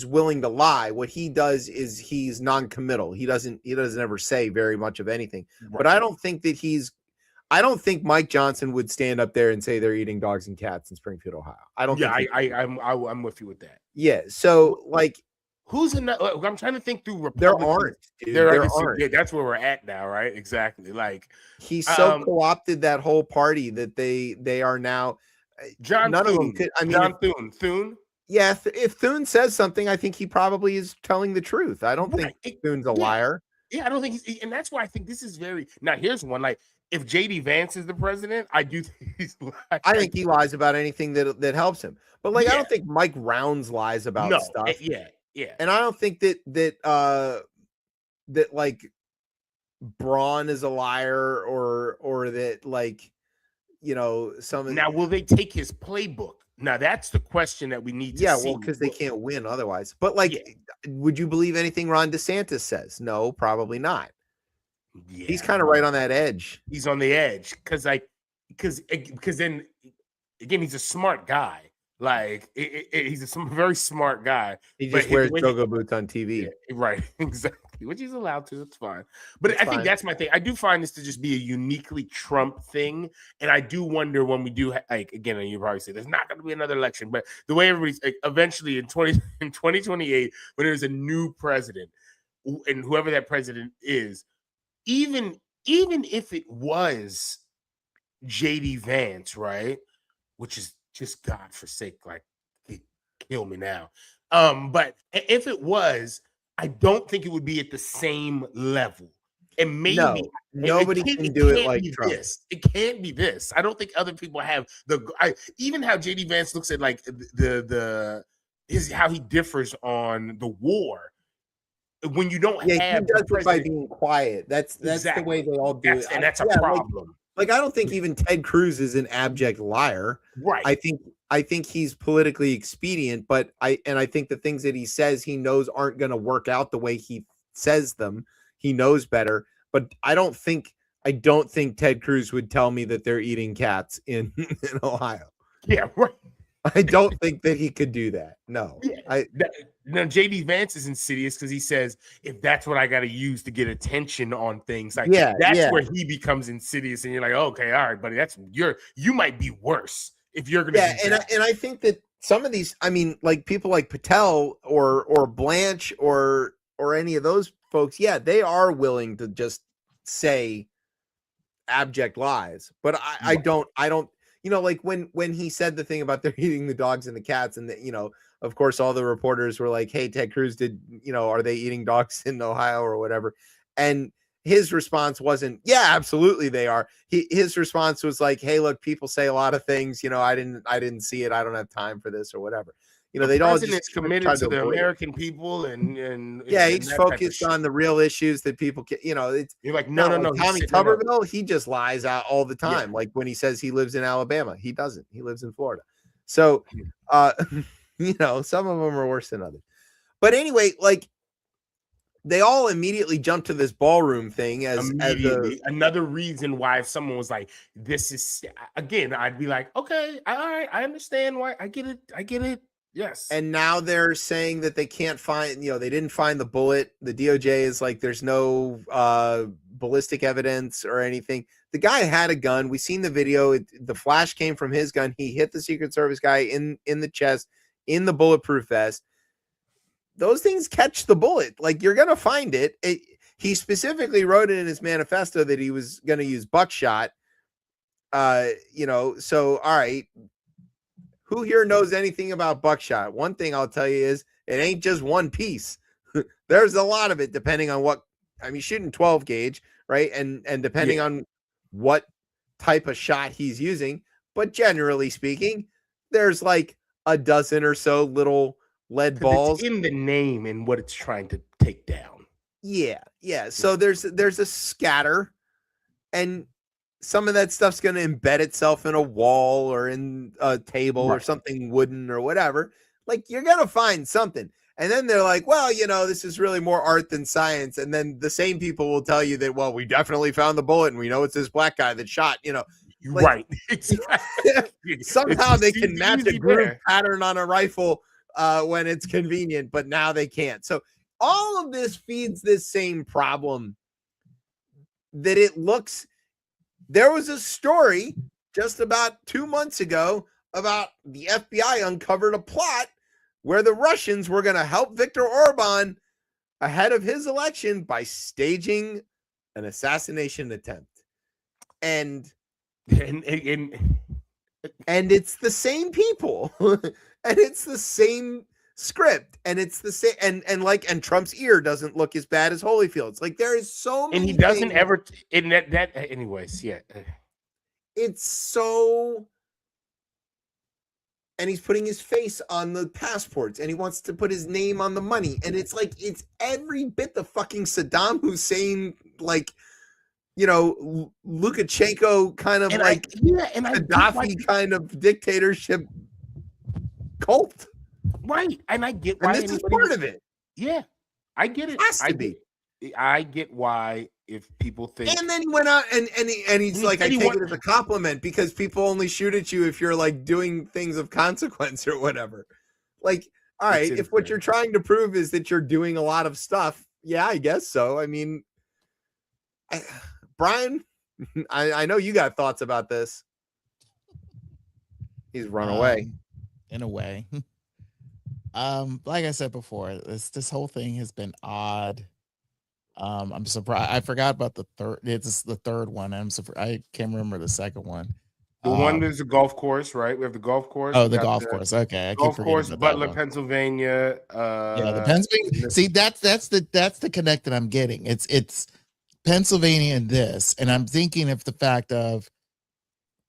willing to lie. What he does is he's non-committal. He doesn't ever say very much of anything. Right. But I don't think Mike Johnson would stand up there and say they're eating dogs and cats in Springfield, Ohio. I don't think I'm with you with that. Yeah. So, like, who's in that? I'm trying to think through Republicans. There aren't. Dude. There aren't. Yeah, that's where we're at now, right? Exactly. Like, he's so co-opted that whole party that they are now. John Thune. John Thune. Yeah, if Thune says something, I think he probably is telling the truth. I don't think Thune's a liar. Yeah, I don't think he's, and that's why I think this is very. Now, here's one. Like, if JD Vance is the president, I do think he's lying. I think he lies about anything that helps him. But like, I don't think Mike Rounds lies about stuff. Yeah. And I don't think that like Braun is a liar or that, like, you know, now will they take his playbook? Now that's the question that we need to see. Yeah, well, because they can't win otherwise. But like, would you believe anything Ron DeSantis says? No, probably not. Yeah, he's kind of right on that edge. He's on the edge because then again, he's a smart guy. Like, he's a very smart guy. He just wears go-go boots on TV. Yeah, right, exactly. Which he's allowed to. It's fine. But I think that's my thing. I do find this to just be a uniquely Trump thing. And I do wonder when we do, like, again, and you probably say there's not going to be another election. But the way everybody's, like, eventually in 2028, when there's a new president, and whoever that president is, even if it was JD Vance, right, which is just God forsake, like, kill me now. But if it was, I don't think it would be at the same level. And maybe nobody can do it like Trump. It can't be this. I don't think other people have even how JD Vance looks at like how he differs on the war. When you don't have he does it by being quiet. That's exactly the way they all do it. And that's a problem. Like I don't think even Ted Cruz is an abject liar. Right. I think he's politically expedient, but I think the things that he says he knows aren't going to work out the way he says them. He knows better, but I don't think Ted Cruz would tell me that they're eating cats in Ohio. Yeah, right. I don't think that he could do that. No. Yeah. Now JD Vance is insidious because he says, if that's what I got to use to get attention on things, like that's where he becomes insidious, and you're like, okay, all right, buddy, you might be worse if you're gonna. Yeah, and I think that some of these, I mean, like people like Patel or Blanche or any of those folks, yeah, they are willing to just say abject lies, but I don't. You know, like when he said the thing about they're eating the dogs and the cats, and of course, all the reporters were like, "Hey, Ted Cruz, are they eating dogs in Ohio or whatever?" And his response wasn't, "Yeah, absolutely they are." His response was like, "Hey, look, people say a lot of things. I didn't see it. I don't have time for this or whatever." They'd all just committed to the American people, and he's focused on the real issues that people can. It's you're like, no. Tommy Tuberville, he just lies out all the time. Yeah. Like when he says he lives in Alabama, he doesn't. He lives in Florida. So, some of them are worse than others. But anyway, like they all immediately jump to this ballroom thing as another reason why if someone was like, "This is," again, I'd be like, "Okay, all right, I understand why. I get it." Yes. And now they're saying that they can't find, they didn't find the bullet. The DOJ is like, there's no ballistic evidence or anything. The guy had a gun. We seen the video. The flash came from his gun. He hit the Secret Service guy in the chest, in the bulletproof vest. Those things catch the bullet. Like you're going to find it. He specifically wrote it in his manifesto that he was going to use buckshot. So, all right. Who here knows anything about buckshot? One thing I'll tell you is it ain't just one piece. There's a lot of it depending on shooting 12 gauge, right? And depending on what type of shot he's using. But generally speaking, there's like a dozen or so little lead balls in the name and what it's trying to take down. Yeah. So there's a scatter, and some of that stuff's going to embed itself in a wall or in a table or something wooden or whatever. Like you're going to find something. And then they're like, well, this is really more art than science. And then the same people will tell you that, well, we definitely found the bullet and we know it's this black guy that shot, right. Somehow they can match a groove pattern on a rifle when it's convenient, but now they can't. So all of this feeds this same problem that it looks. There was a story just about 2 months ago about the FBI uncovered a plot where the Russians were going to help Viktor Orban ahead of his election by staging an assassination attempt. And it's the same people and it's the same script and it's the same and Trump's ear doesn't look as bad as Holyfield's. Like there is so many, and he doesn't ever in that anyways. Yeah, it's so. And he's putting his face on the passports and he wants to put his name on the money, and it's like it's every bit the fucking Saddam Hussein, like Lukashenko kind of Gaddafi kind of dictatorship cult. Right, and I get why. And this is part of it. Yeah, I get it. Has to be. I get why if people think. And then he went out and he's like, I take it as a compliment because people only shoot at you if you're like doing things of consequence or whatever. Like, all right, if what you're trying to prove is that you're doing a lot of stuff, yeah, I guess so. I mean, Brian, I know you got thoughts about this. He's run away. In a way. Like I said before, this whole thing has been odd. I'm surprised. I forgot about the third. It's the third one. I'm surprised. I can't remember the second one. The one is the golf course, right? We have the golf course. Oh, the golf course. Okay, golf course, Butler, Pennsylvania. Yeah, the Pennsylvania. See, that's the connect that I'm getting. It's Pennsylvania and this, and I'm thinking of the fact of,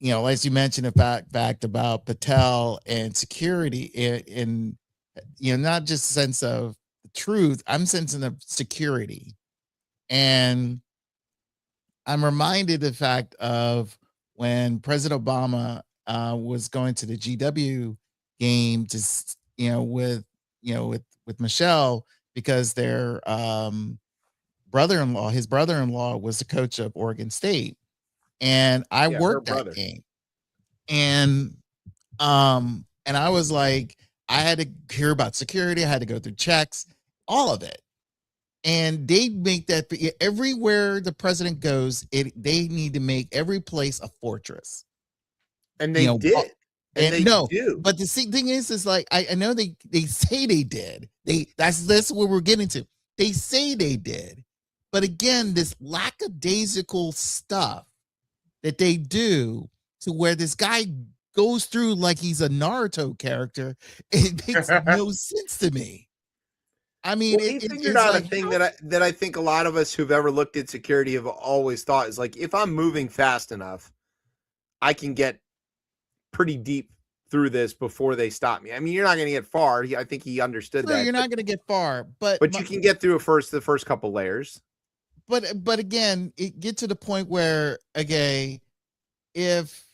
as you mentioned, the fact about Patel and security in not just sense of the truth, I'm sensing of security. And I'm reminded the fact of when President Obama was going to the GW game to, with Michelle, because their his brother-in-law was the coach of Oregon State. And I worked that game. And I was like, I had to hear about security. I had to go through checks, all of it. And they make that everywhere the president goes, they need to make every place a fortress. And they did. And they do. But the thing is like, I know they say they did. That's what we're getting to. They say they did. But again, this lackadaisical stuff that they do, to where this guy goes through like he's a Naruto character, it makes no sense to me. I mean, he figured out a thing that I think a lot of us who've ever looked at security have always thought is like, if I'm moving fast enough, I can get pretty deep through this before they stop me. I mean, you're not going to get far. I think he understood that. You're not going to get far, but you can get through the first couple layers. But again, it get to the point where, okay, if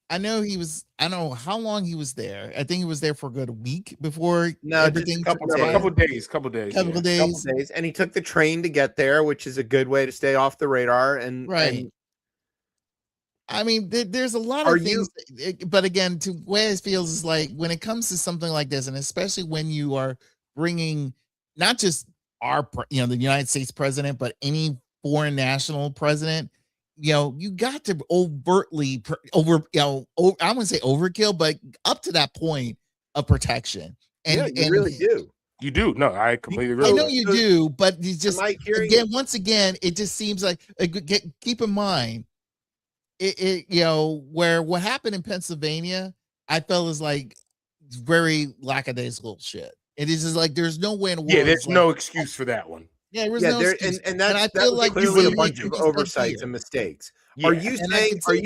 I know how long he was there. I think he was there for a good week before everything. Couple days. And he took the train to get there, which is a good way to stay off the radar. And right. I mean, there's a lot of things, but again, to where it feels is like when it comes to something like this, and especially when you are bringing not just the United States president, but any foreign national president, you got to overtly I wouldn't say overkill, but up to that point of protection. And you really do. You do. No, I completely agree. I know you do, but you just once again, it just seems like keep in mind where what happened in Pennsylvania, I felt is like very lackadaisical shit. It is just like there's no way in the world. Yeah, there's no excuse for that one. Yeah, there was no excuse. And I feel like clearly a bunch of oversights and mistakes. Yeah. Are you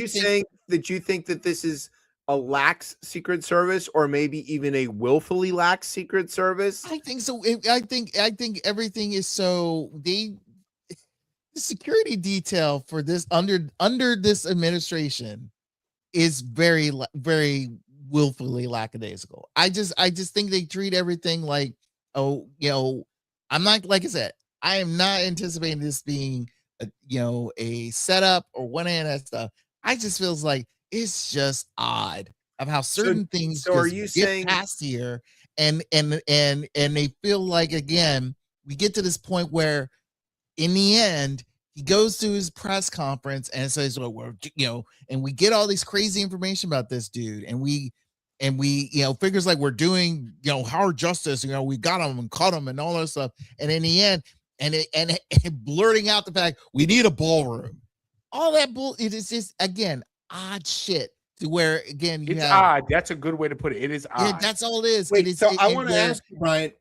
saying that you think that this is a lax Secret Service, or maybe even a willfully lax Secret Service? I think so. I think everything is so the security detail for this under this administration is very, very willfully lackadaisical. I just think they treat everything like, I'm not, like I said, I am not anticipating this being a setup or one of that stuff. I just feels like it's just odd of how certain things are you saying past here, and they feel like, again, we get to this point where in the end he goes to his press conference and says, well, we're and we get all these crazy information about this dude, and we figures like we're doing hard justice, we got him and caught him and all that stuff, and in the end and blurting out the fact we need a ballroom, all that bull. It is just, again, odd shit to where, again, it's odd. That's a good way to put it. It is odd. Yeah, that's all it is. Wait, I want to ask you, Brian,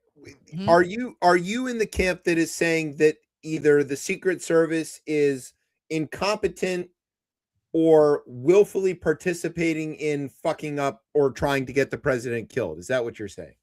are you in the camp that is saying that either the Secret Service is incompetent or willfully participating in fucking up or trying to get the president killed? Is that what you're saying?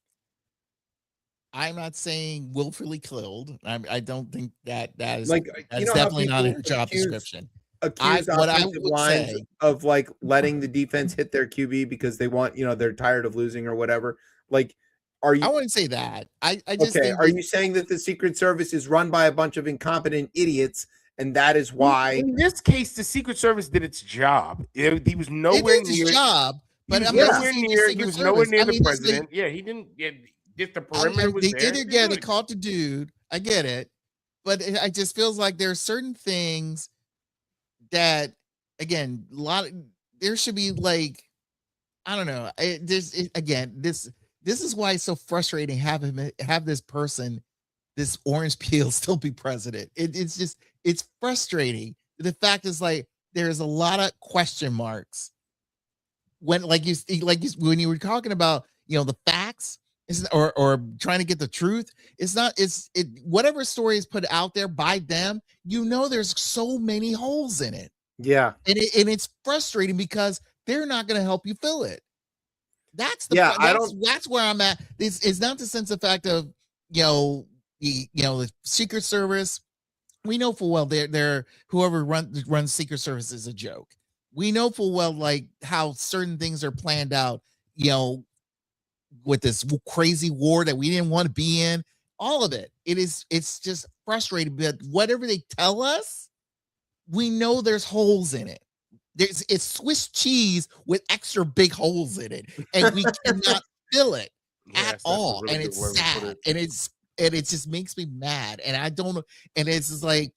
I'm not saying willfully killed. I don't think that's definitely not in her job description. Accused offensive lines of like letting the defense hit their QB because they want, they're tired of losing or whatever. Like, are you? I wouldn't say that. I just think are you saying that the Secret Service is run by a bunch of incompetent idiots, and that is why? In this case, the Secret Service did its job. He was nowhere near his job, but he was nowhere near the president. He didn't. If the perimeter was there, they caught the dude. I get it, but I just feels like there are certain things that, again, there should be, like, I don't know. This is why it's so frustrating have this person, this orange peel, still be president. It's frustrating. The fact is, like, there's a lot of question marks when you were talking about the facts or trying to get the truth. It's not. Whatever story is put out there by them. There's so many holes in it. Yeah, and it's frustrating because they're not going to help you fill it. That's that's where I'm at. It's not the sense of fact of the Secret Service. We know full well they're whoever runs Secret Service is a joke. We know full well like how certain things are planned out, with this crazy war that we didn't want to be in. All of it. It's just frustrating. But whatever they tell us, we know there's holes in it. It's Swiss cheese with extra big holes in it, and we cannot fill it at all. And it's sad, and it just makes me mad. And I don't know. And it's just like,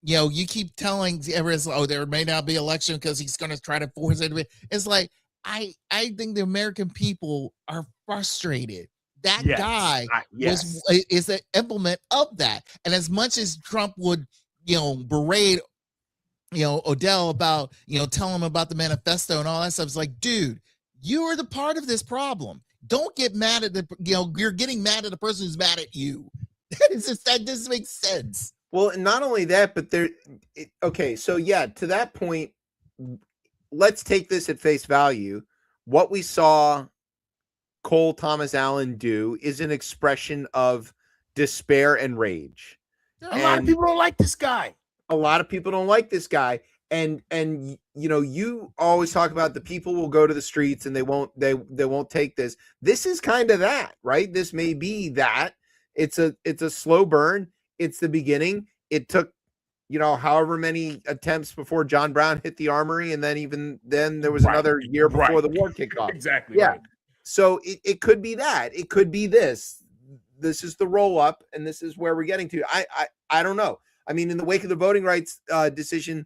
you keep telling everyone, oh, there may not be election because he's going to try to force it. It's like, I think the American people are frustrated. That guy is the implement of that. And as much as Trump would, berate, Odell about, tell him about the manifesto and all that stuff, it's like, dude, you are the part of this problem. Don't get mad at you're getting mad at the person who's mad at you. That doesn't make sense. Well, and not only that, but so yeah, to that point, let's take this at face value. What we saw Cole Thomas Allen do is an expression of despair and rage. A lot of people don't like this guy. And you always talk about the people will go to the streets and they won't take this. This is kind of that, right? This may be that. It's a slow burn. It's the beginning. It took, however many attempts before John Brown hit the armory, and then there was another year before the war kicked off. Exactly. Yeah. Right. So it could be that. It could be this. This is the roll up, and this is where we're getting to. I don't know. I mean, in the wake of the voting rights decision,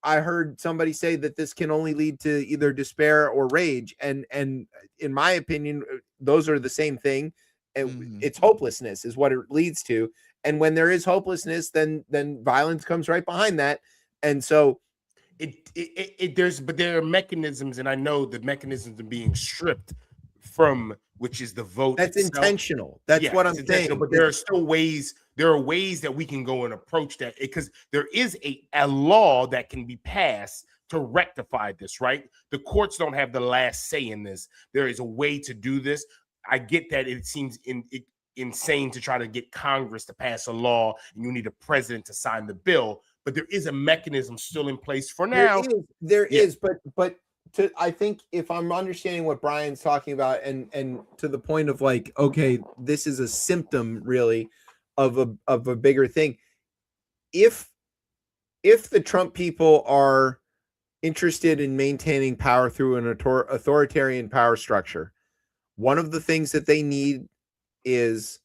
I heard somebody say that this can only lead to either despair or rage, and in my opinion, those are the same thing. It's hopelessness is what it leads to, and when there is hopelessness, then violence comes right behind that, and so there are mechanisms, and I know the mechanisms are being stripped from, which is the vote. That's itself. Intentional. That's what I'm saying. But there are still ways. There are ways that we can go and approach that, because there is a law that can be passed to rectify this, right? The courts don't have the last say in this. There is a way to do this. I get that it seems insane to try to get Congress to pass a law and you need a president to sign the bill, but there is a mechanism still in place for now. There is, but I think if I'm understanding what Brian's talking about, and to the point of like, okay, this is a symptom really of a bigger thing. If the Trump people are interested in maintaining power through an authoritarian power structure, one of the things that they need is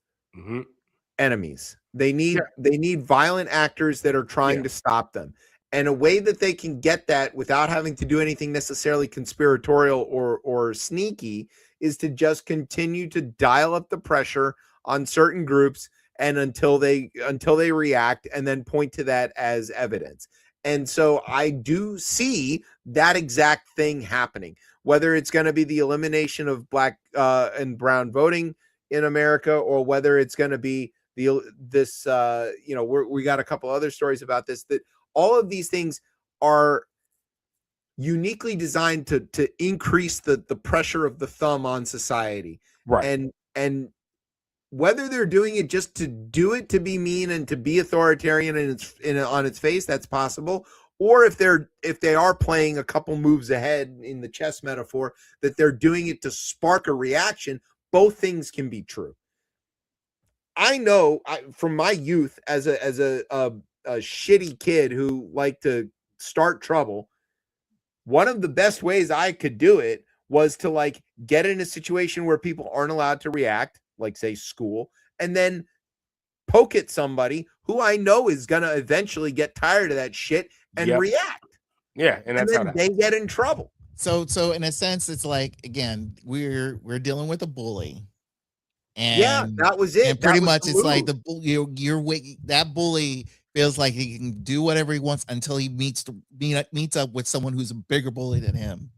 enemies. They need violent actors that are trying to stop them. And a way that they can get that without having to do anything necessarily conspiratorial or sneaky is to just continue to dial up the pressure on certain groups and until they react, and then point to that as evidence. And so I do see that exact thing happening, whether it's going to be the elimination of black and brown voting in America, or whether it's going to be we got a couple other stories about this, that all of these things are uniquely designed to increase the pressure of the thumb on society. Right. And whether they're doing it just to do it, to be mean and to be authoritarian and on its face, that's possible. Or if they are playing a couple moves ahead in the chess metaphor, that they're doing it to spark a reaction, both things can be true. I know from my youth as a shitty kid who liked to start trouble, one of the best ways I could do it was to like get in a situation where people aren't allowed to react, like say school, and then poke at somebody who I know is going to eventually get tired of that shit and react. Yeah. And that's then they get in trouble. So in a sense, it's like, again, we're dealing with a bully. And that was it. And pretty much it's like that bully feels like he can do whatever he wants until he meets up with someone who's a bigger bully than him.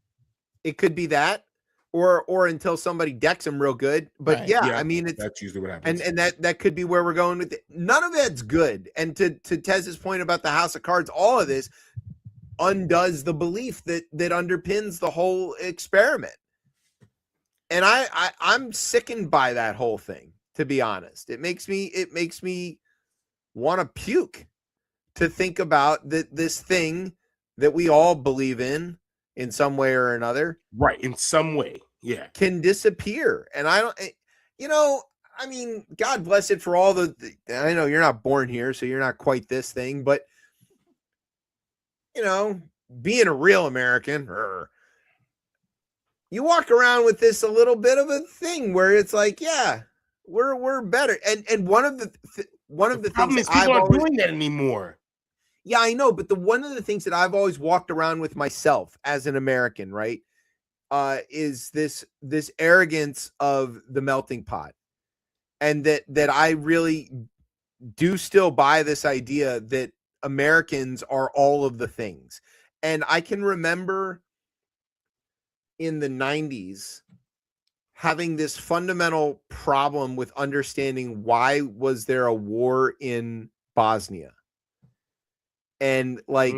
It could be that, or until somebody decks them real good. But Right. yeah, Yeah, I mean, that's usually what happens. and that could be where we're going with it. None of that's good. And to Tez's point about the House of Cards, all of this undoes the belief that underpins the whole experiment. And I'm sickened by that whole thing, to be honest. It makes me want to puke to think about that this thing that we all believe in some way or another, right? In some way, yeah, can disappear. And I don't, I mean, God bless it for all the. I know you're not born here, so you're not quite this thing, but being a real American, you walk around with this a little bit of a thing where it's like, yeah, we're better. And one of the problem things is people aren't doing that anymore. Yeah, I know, but one of the things that I've always walked around with myself as an American, right, is this arrogance of the melting pot, and that I really do still buy this idea that Americans are all of the things. And I can remember in the 90s having this fundamental problem with understanding why was there a war in Bosnia. And like,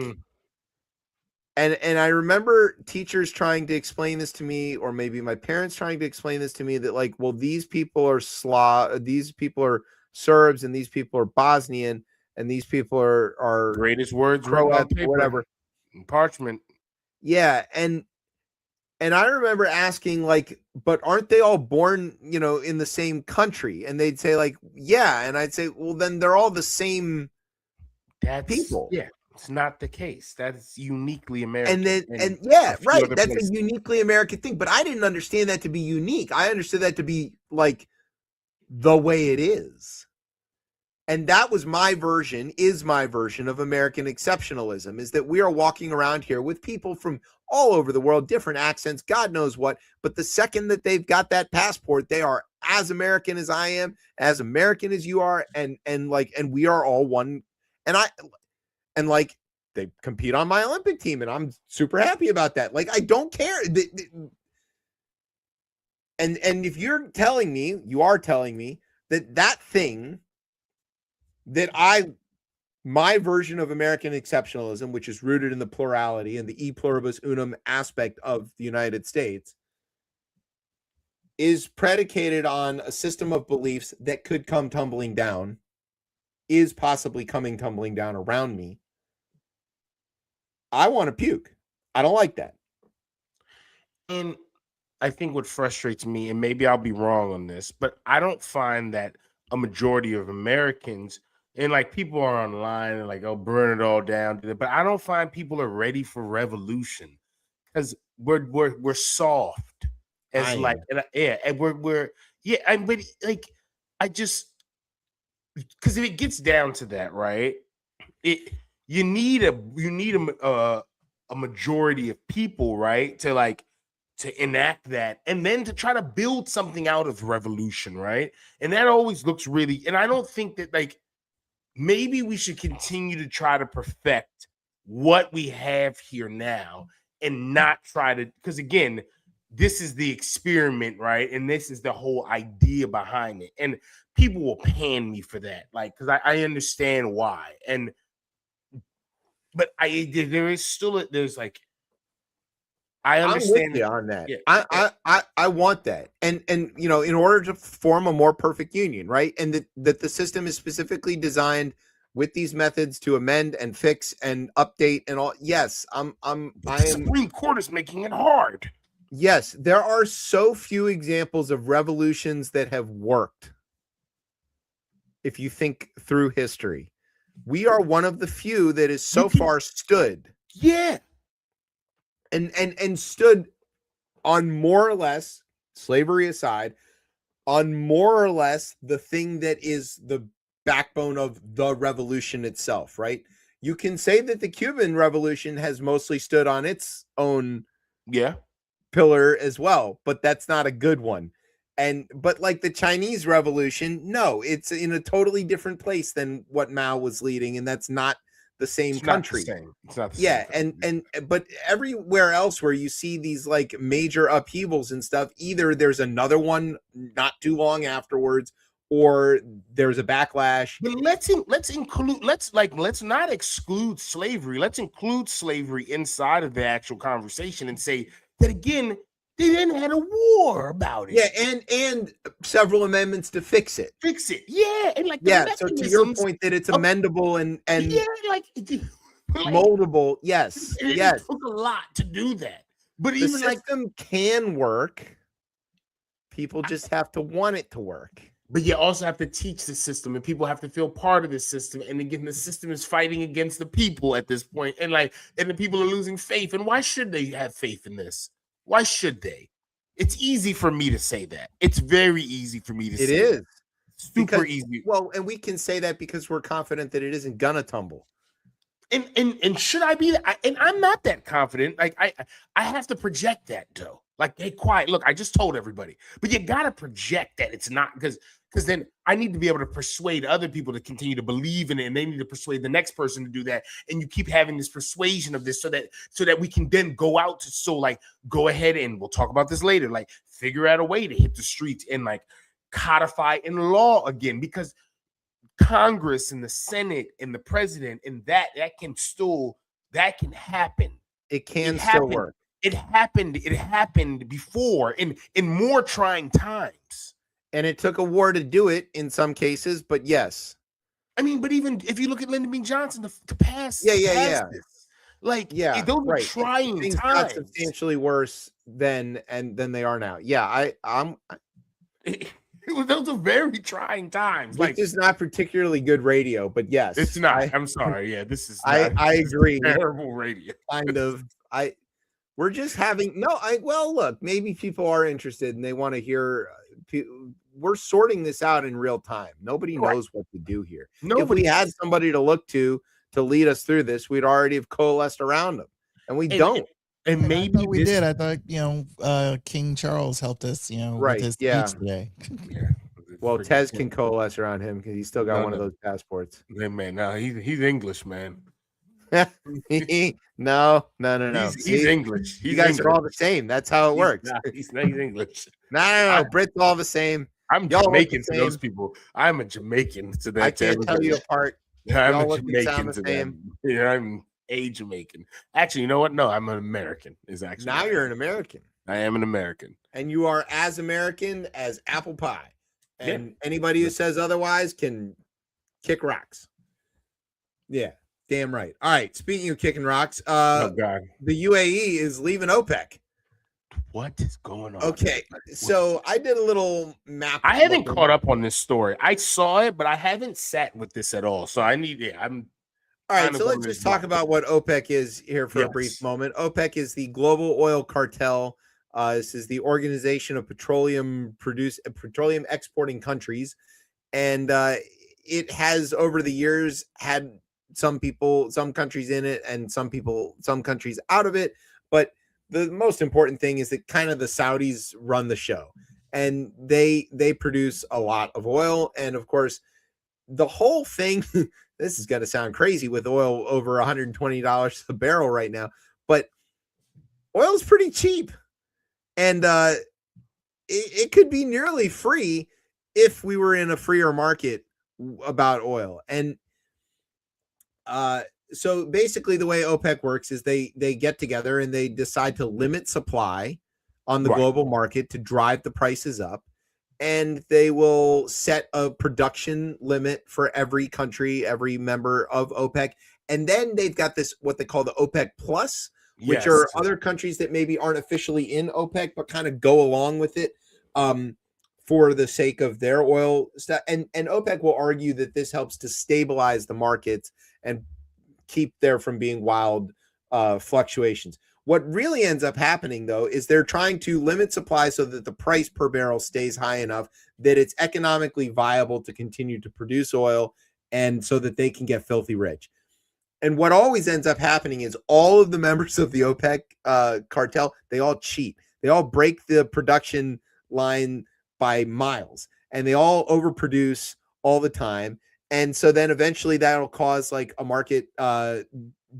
and I remember teachers trying to explain this to me, or maybe my parents trying to explain this to me, that like, well, these people are these people are Serbs, and these people are Bosnian, and these people are greatest words written on paper, whatever, parchment. Yeah, and I remember asking, like, but aren't they all born, in the same country? And they'd say, like, yeah, and I'd say, well, then they're all the same. People. Yeah, it's not the case. That's uniquely American. And then, yeah, right. That's a uniquely American thing. But I didn't understand that to be unique. I understood that to be like the way it is. And that was my version of American exceptionalism, is that we are walking around here with people from all over the world, different accents, God knows what. But the second that they've got that passport, they are as American as I am, as American as you are. And we are all one. And like they compete on my Olympic team, and I'm super happy about that. Like, I don't care. And if you are telling me that thing that my version of American exceptionalism, which is rooted in the plurality and the e pluribus unum aspect of the United States, is predicated on a system of beliefs that could come tumbling down, is possibly coming tumbling down around me, I want to puke. I don't like that. And I think what frustrates me, and maybe I'll be wrong on this, but I don't find that a majority of Americans, and like people are online and like, oh, burn it all down, but I don't find people are ready for revolution, because we're soft as like, and we're but like, I just, because if it gets down to that, right, you need a majority of people, right, to enact that, and then to try to build something out of revolution, right? And that always looks really, and I don't think that, like, maybe we should continue to try to perfect what we have here now and not try to, because again, this is the experiment, right? And this is the whole idea behind it. And people will pan me for that, like, because I understand why. But there's like, I understand. I'm with you on that. Yeah. I want that. And in order to form a more perfect union, right? And that the system is specifically designed with these methods to amend and fix and update and all. Yes, the Supreme Court is making it hard. Yes, there are so few examples of revolutions that have worked. If you think through history, we are one of the few that is so far stood. Yeah. And stood on, more or less, slavery aside, on more or less the thing that is the backbone of the revolution itself, right? You can say that the Cuban Revolution has mostly stood on its own pillar as well, but that's not a good one. But like the Chinese Revolution, no, it's in a totally different place than what Mao was leading, and that's not the same It's country. Not the same. It's not the yeah, same. and but everywhere else where you see these like major upheavals and stuff, either there's another one not too long afterwards, or there's a backlash. But let's not exclude slavery. Let's include slavery inside of the actual conversation and say that again, they then had a war about it. Yeah, and several amendments to fix it. Yeah, and like so to your point that it's amendable and yeah, like moldable. Yes, it took a lot to do that. But the even system can work. People just have to want it to work. But you also have to teach the system, and people have to feel part of the system. And again, the system is fighting against the people at this point, and the people are losing faith. And why should they have faith in this? Why should they? It's easy for me to say that. It's very easy for me to say. It is super easy. Well, and we can say that because we're confident that it isn't gonna tumble. And should I be? And I'm not that confident. Like I have to project that though. Like, hey, quiet. Look, I just told everybody, but you gotta project that it's not because then I need to be able to persuade other people to continue to believe in it, and they need to persuade the next person to do that. And you keep having this persuasion of this so that we can then go out to go ahead, and we'll talk about this later. Like, figure out a way to hit the streets and like codify in law again, because Congress and the Senate and the president and that can happen. It can still work. It happened before in more trying times. And it took a war to do it in some cases, but yes. I mean, but even if you look at Lyndon B. Johnson to pass, this, those are trying things times. Got substantially worse than they are now. Yeah, those are very trying times. This is not particularly good radio, but yes, it's not. I'm sorry. Yeah, this is. I agree. Terrible radio. Kind of. We're just having look, maybe people are interested and they want to hear. We're sorting this out in real time. Nobody knows what to do here. If we had somebody to look to lead us through this, we'd already have coalesced around them, and we don't. And maybe we did. I thought King Charles helped us. With his speech today. Yeah. Well, Tez can coalesce around him because he's still got one of those passports. Yeah, man. No, he's English, man. No. He's English. You guys are all the same. That's how it works. He's English. No. Brits all the same. I'm Jamaican to those people. I'm a Jamaican to that. I can't tell you apart. I'm a Jamaican to them. Yeah, I'm a Jamaican. Actually, you know what? No, I'm an American. Now you're an American. I am an American. And you are as American as apple pie. And anybody who says otherwise can kick rocks. Yeah. Damn right. All right. Speaking of kicking rocks, oh God, the UAE is leaving OPEC. What is going on? Okay, so I did a little map. I haven't caught up on this story. I saw it, but I haven't sat with this at all. So I need it. I'm all right. So let's just talk about what OPEC is here for a brief moment. OPEC is the global oil cartel. This is the Organization of Petroleum Exporting Countries, and it has over the years had some countries in it and some countries out of it. But the most important thing is that kind of the Saudis run the show, and they produce a lot of oil. And of course, the whole thing, this is going to sound crazy with oil over $120 a barrel right now, but oil is pretty cheap. And it could be nearly free if we were in a freer market about oil. And so basically the way OPEC works is they get together and they decide to limit supply on the global market to drive the prices up. And they will set a production limit for every country, every member of OPEC. And then they've got this, what they call the OPEC Plus, which are other countries that maybe aren't officially in OPEC, but kind of go along with it for the sake of their oil stuff. And OPEC will argue that this helps to stabilize the markets and keep there from being wild fluctuations. What really ends up happening, though, is they're trying to limit supply so that the price per barrel stays high enough that it's economically viable to continue to produce oil and so that they can get filthy rich. And what always ends up happening is all of the members of the OPEC cartel, they all cheat. They all break the production line by miles, and they all overproduce all the time. And so then eventually that'll cause like a market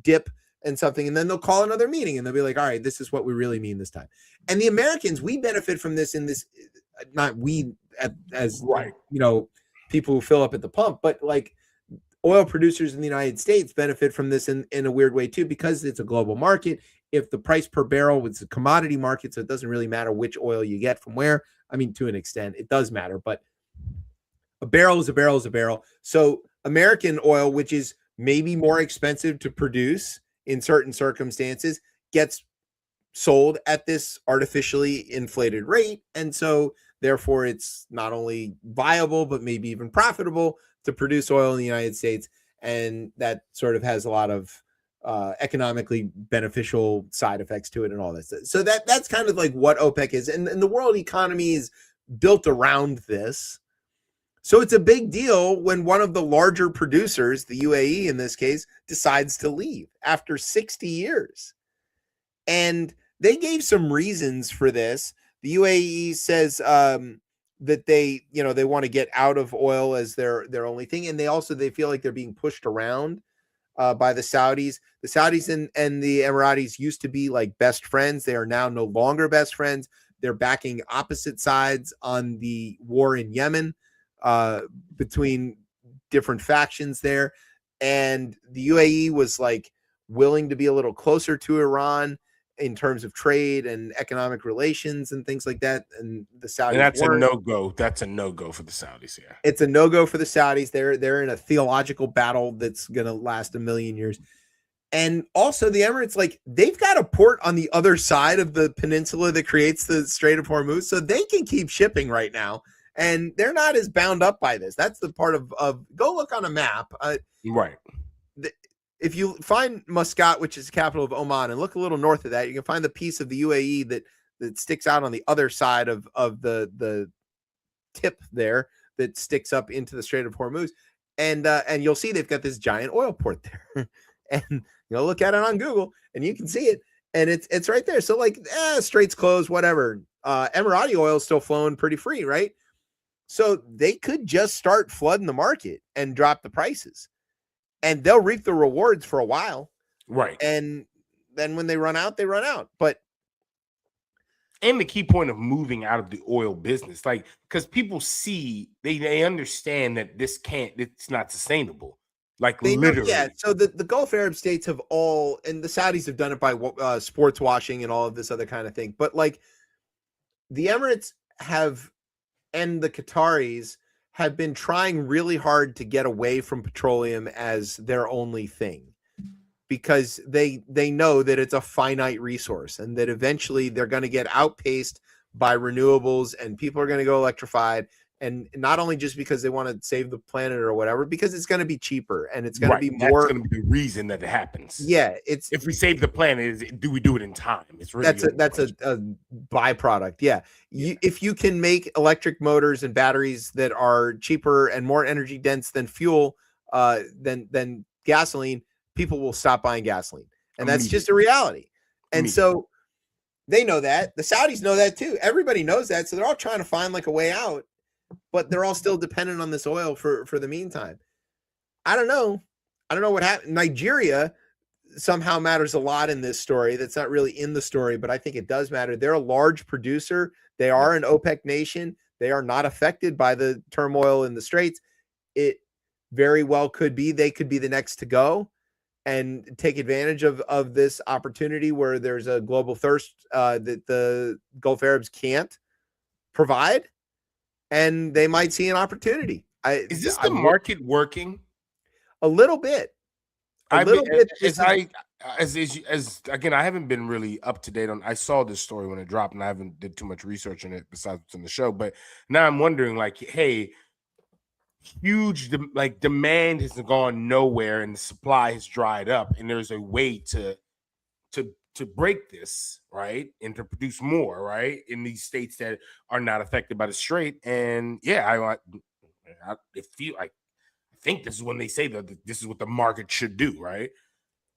dip and something, and then they'll call another meeting and they'll be like, all right, this is what we really mean this time. And the Americans, we benefit from this in this, not we as right, people who fill up at the pump, but like oil producers in the United States benefit from this in a weird way too, because it's a global market. If the price per barrel was a commodity market, so it doesn't really matter which oil you get from where. I mean, to an extent, it does matter, but a barrel is a barrel is a barrel. So American oil, which is maybe more expensive to produce in certain circumstances, gets sold at this artificially inflated rate. And so therefore it's not only viable, but maybe even profitable to produce oil in the United States. And that sort of has a lot of economically beneficial side effects to it and all this. So that's kind of like what OPEC is. And the world economy is built around this. So it's a big deal when one of the larger producers, the UAE in this case, decides to leave after 60 years. And they gave some reasons for this. The UAE says that they want to get out of oil as their only thing. And they feel like they're being pushed around by the Saudis. The Saudis and the Emiratis used to be like best friends. They are now no longer best friends. They're backing opposite sides on the war in Yemen between different factions there. And the UAE was like willing to be a little closer to Iran in terms of trade and economic relations and things like that. And the Saudis, and that's weren't. A no-go. That's a no-go for the Saudis. Yeah, it's a no-go for the Saudis. They're in a theological battle that's going to last a million years. And also the Emirates, like, they've got a port on the other side of the peninsula that creates the Strait of Hormuz, so they can keep shipping right now. And they're not as bound up by this. That's the part of go look on a map. Right. If you find Muscat, which is the capital of Oman, and look a little north of that, you can find the piece of the UAE that sticks out on the other side of the tip there that sticks up into the Strait of Hormuz. And you'll see they've got this giant oil port there. And look at it on Google and you can see it. And it's right there. So like, strait's closed, whatever. Emirati oil is still flowing pretty free, right? So they could just start flooding the market and drop the prices. And they'll reap the rewards for a while. Right. And then when they run out, they run out. And the key point of moving out of the oil business, like, because people see, they understand that it's not sustainable. Like, literally. Yeah. So the Gulf Arab states have all, and the Saudis have done it by sports washing and all of this other kind of thing. But like the Emirates and the Qataris have been trying really hard to get away from petroleum as their only thing, because they know that it's a finite resource and that eventually they're going to get outpaced by renewables and people are going to go electrified. And not only just because they want to save the planet or whatever, because it's going to be cheaper and it's going to be more. That's going to be the reason that it happens. Yeah, it's if we save the planet, do we do it in time? It's really that's a byproduct. Yeah, if you can make electric motors and batteries that are cheaper and more energy dense than fuel, than gasoline, people will stop buying gasoline, and that's just a reality. And so they know that. The Saudis know that too. Everybody knows that. So they're all trying to find like a way out. But they're all still dependent on this oil for the meantime. I don't know what happened. Nigeria somehow matters a lot in this story. That's not really in the story, but I think it does matter. They're a large producer. They are an OPEC nation. They are not affected by the turmoil in the Straits. It very well could be they could be the next to go and take advantage of this opportunity where there's a global thirst that the Gulf Arabs can't provide. And they might see an opportunity. Is this the market working? A little bit. As again, I haven't been really up to date on. I saw this story when it dropped, and I haven't did too much research on it besides what's in the show. But now I'm wondering, like, hey, huge demand has gone nowhere, and the supply has dried up, and there's a way to break this, right, and to produce more, right, in these states that are not affected by the Strait. And I think this is when they say that this is what the market should do, right?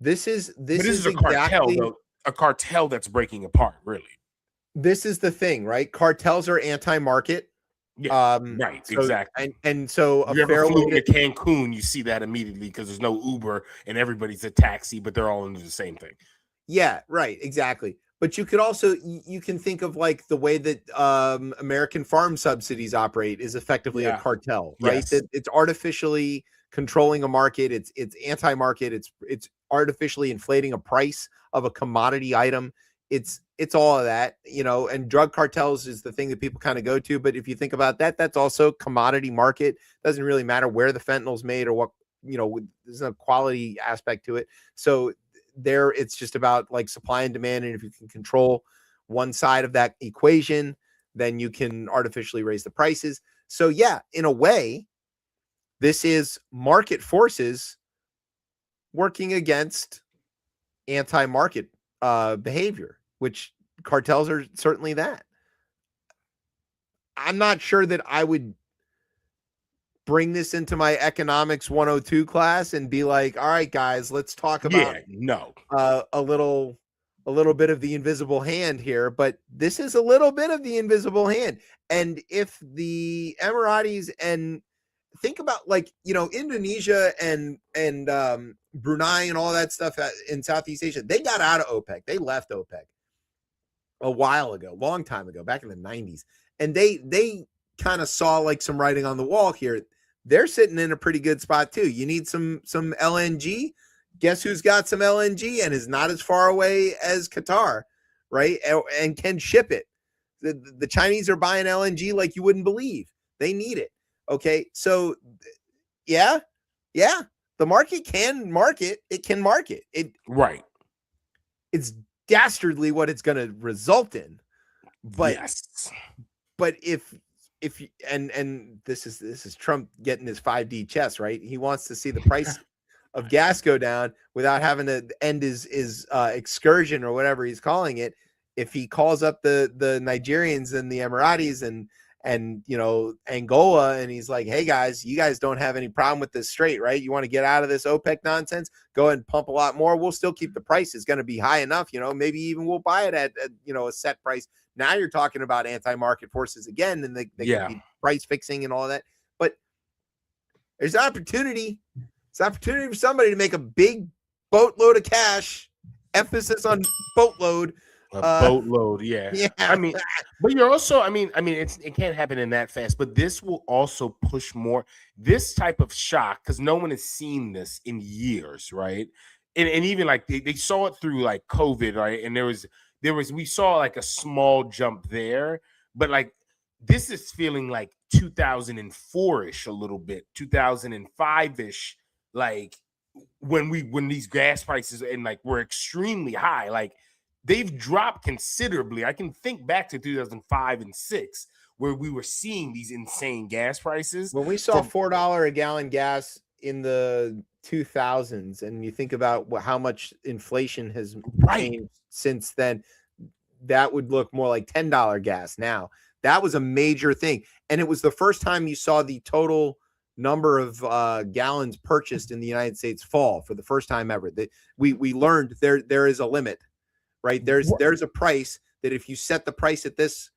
This is a cartel, though, a cartel that's breaking apart, really. This is the thing, right? Cartels are anti-market, Yeah, right, so, exactly. And so if you ever flew into Cancun, you see that immediately because there's no Uber and everybody's a taxi, but they're all into the same thing. Yeah, right, exactly. But you could also you can think of like the way that American farm subsidies operate is effectively a cartel, right? Yes. That it's artificially controlling a market. It's anti-market. It's artificially inflating a price of a commodity item. It's all of that, you know. And drug cartels is the thing that people kind of go to. But if you think about that, that's also commodity market. Doesn't really matter where the fentanyl's made or what, you know. There's no quality aspect to it. So there it's just about like supply and demand, and if you can control one side of that equation, then you can artificially raise the prices. So yeah, in a way, this is market forces working against anti-market behavior, which cartels are certainly that. I'm not sure that I would bring this into my economics 102 class and be like, all right guys, let's talk about a little bit of the invisible hand here. But this is a little bit of the invisible hand. And if the Emiratis, and think about, like, you know, Indonesia and Brunei and all that stuff in Southeast Asia, they got out of OPEC. They left OPEC a while ago, long time ago, back in the 90s. And they kind of saw like some writing on the wall here. They're sitting in a pretty good spot too. You need some LNG. Guess who's got some LNG and is not as far away as Qatar, right? And can ship it. The Chinese are buying LNG like you wouldn't believe. They need it. Okay, so yeah, the market can market. It can market it. Right. It's dastardly what it's going to result in, but but if and this is Trump getting his 5D chess, right? He wants to see the price of gas go down without having to end his excursion or whatever he's calling it. If he calls up the Nigerians and the Emiratis and you know, Angola, and he's like, hey guys, you guys don't have any problem with this strait, right? You want to get out of this OPEC nonsense? Go ahead and pump a lot more. We'll still keep the price. It's going to be high enough, you know, maybe even we'll buy it at you know, a set price. Now you're talking about anti-market forces again, and they can be price fixing and all that. But there's opportunity. It's opportunity for somebody to make a big boatload of cash. Emphasis on boatload. Boatload, yeah. I mean, but you're also, I mean, it can't happen in that fast. But this will also push more this type of shock, because no one has seen this in years, right? And even like they saw it through like COVID, right? And we saw like a small jump there, but like this is feeling like 2004-ish a little bit, 2005-ish, like when these gas prices and like were extremely high, like they've dropped considerably. I can think back to 2005 and 6 where we were seeing these insane gas prices. When we saw $4 a gallon gas in the 2000s, and you think about how much inflation has changed since then, that would look more like $10 gas now. That was a major thing, and it was the first time you saw the total number of gallons purchased in the United States fall for the first time ever. That we learned there is a limit, right? There's a price that if you set the price at this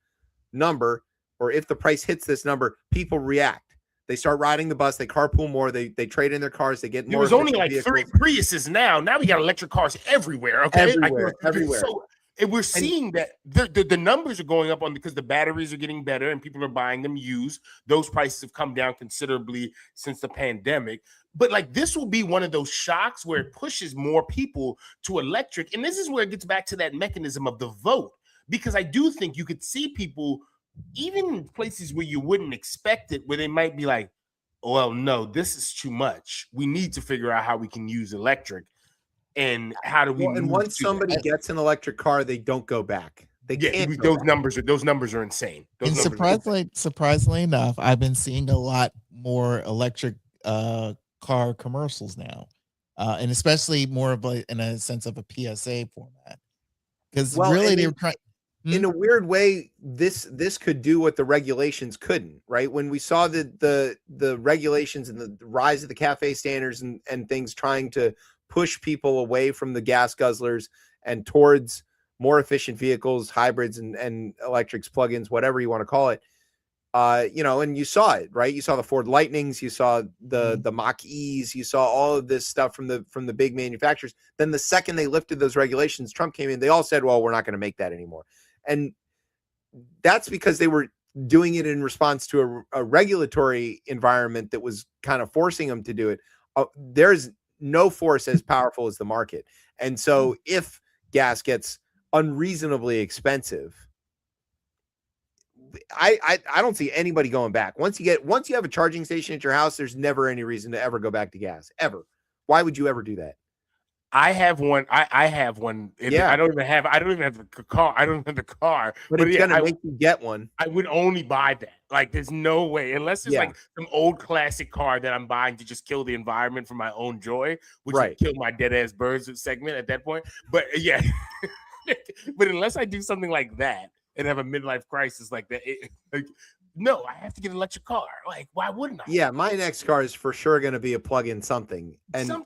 number, or if the price hits this number, people react. They start riding the bus. They carpool more. They trade in their cars. They get more. There's only like vehicles. 3 Priuses now. Now we got electric cars everywhere. Okay, everywhere. So, and we're seeing that the numbers are going up because the batteries are getting better and people are buying them used. Those prices have come down considerably since the pandemic. But like this will be one of those shocks where it pushes more people to electric. And this is where it gets back to that mechanism of the vote, because I do think you could see people, even in places where you wouldn't expect it, where they might be like, well, no, this is too much. We need to figure out how we can use electric. And how do we? And once somebody gets an electric car, they don't go back. They can't. Those numbers are insane. Surprisingly enough, I've been seeing a lot more electric car commercials now, and especially more of in a sense of a PSA format. Because they were trying. In a weird way, this could do what the regulations couldn't, right? When we saw the regulations and the rise of the cafe standards and things trying to push people away from the gas guzzlers and towards more efficient vehicles, hybrids and electrics, plugins, whatever you want to call it, and you saw it, right? You saw the Ford Lightnings, you saw the Mach-E's, you saw all of this stuff from the big manufacturers. Then the second they lifted those regulations, Trump came in, they all said, well, we're not going to make that anymore. And that's because they were doing it in response to a regulatory environment that was kind of forcing them to do it. There's no force as powerful as the market. And so if gas gets unreasonably expensive, I don't see anybody going back. Once you have a charging station at your house, there's never any reason to ever go back to gas, ever. Why would you ever do that? I have one. I have one. Yeah. I don't even have the car. I don't have the car. But it's going to make you get one. I would only buy that. Like, there's no way, unless it's like some old classic car that I'm buying to just kill the environment for my own joy, which would kill my dead ass birds segment at that point. But yeah, but unless I do something like that and have a midlife crisis like that, no, I have to get an electric car. Like, why wouldn't I? Yeah, my next car is for sure going to be a plug-in something. Yeah.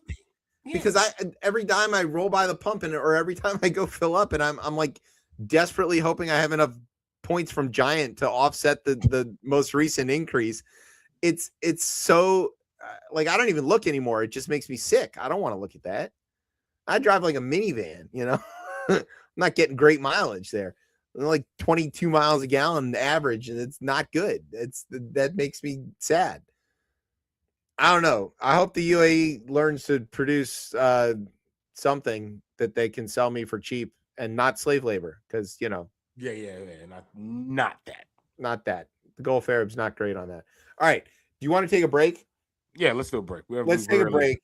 Because every time I roll by the pump or every time I go fill up, and I'm like desperately hoping I have enough points from Giant to offset the most recent increase. It's so like I don't even look anymore. It just makes me sick. I don't want to look at that. I drive like a minivan, I'm not getting great mileage there. Like 22 miles a gallon average, and it's not good. That makes me sad. I don't know. I hope the UAE learns to produce something that they can sell me for cheap and not slave labor, because not that. The Gulf Arab's not great on that. All right, do you want to take a break? Yeah, let's do a break. Let's take a break,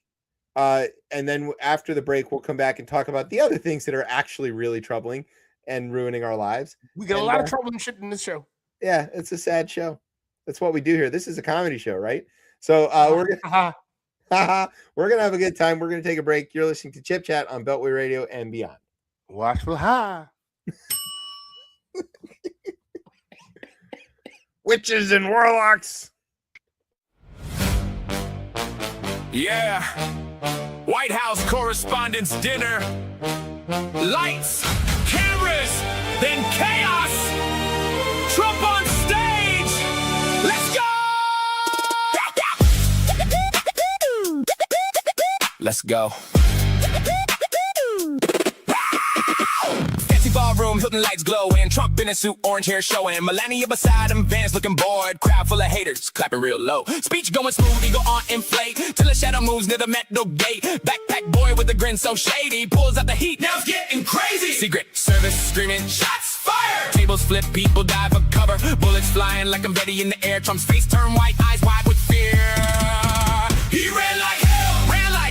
and then after the break, we'll come back and talk about the other things that are actually really troubling and ruining our lives. We got a lot of troubling shit in this show. Yeah, it's a sad show. That's what we do here. This is a comedy show, right? So we're gonna have a good time. We're gonna take a break. You're listening to Chip Chat on Beltway Radio and beyond. Watchful ha. Witches and warlocks. Yeah. White House Correspondents' Dinner. Lights, cameras, then chaos. Trump on stage. Let's go. Let's go. Fancy ballroom, Hilton lights glowing. Trump in a suit, orange hair showing. Melania beside him, Vance looking bored. Crowd full of haters, clapping real low. Speech going smooth, ego on inflate. Till a shadow moves near the metal gate. Backpack boy with a grin so shady. Pulls out the heat, now it's getting crazy. Secret Service screaming, shots fired. Tables flip, people dive for cover. Bullets flying like confetti in the air. Trump's face turned white, eyes wide with fear. He ran like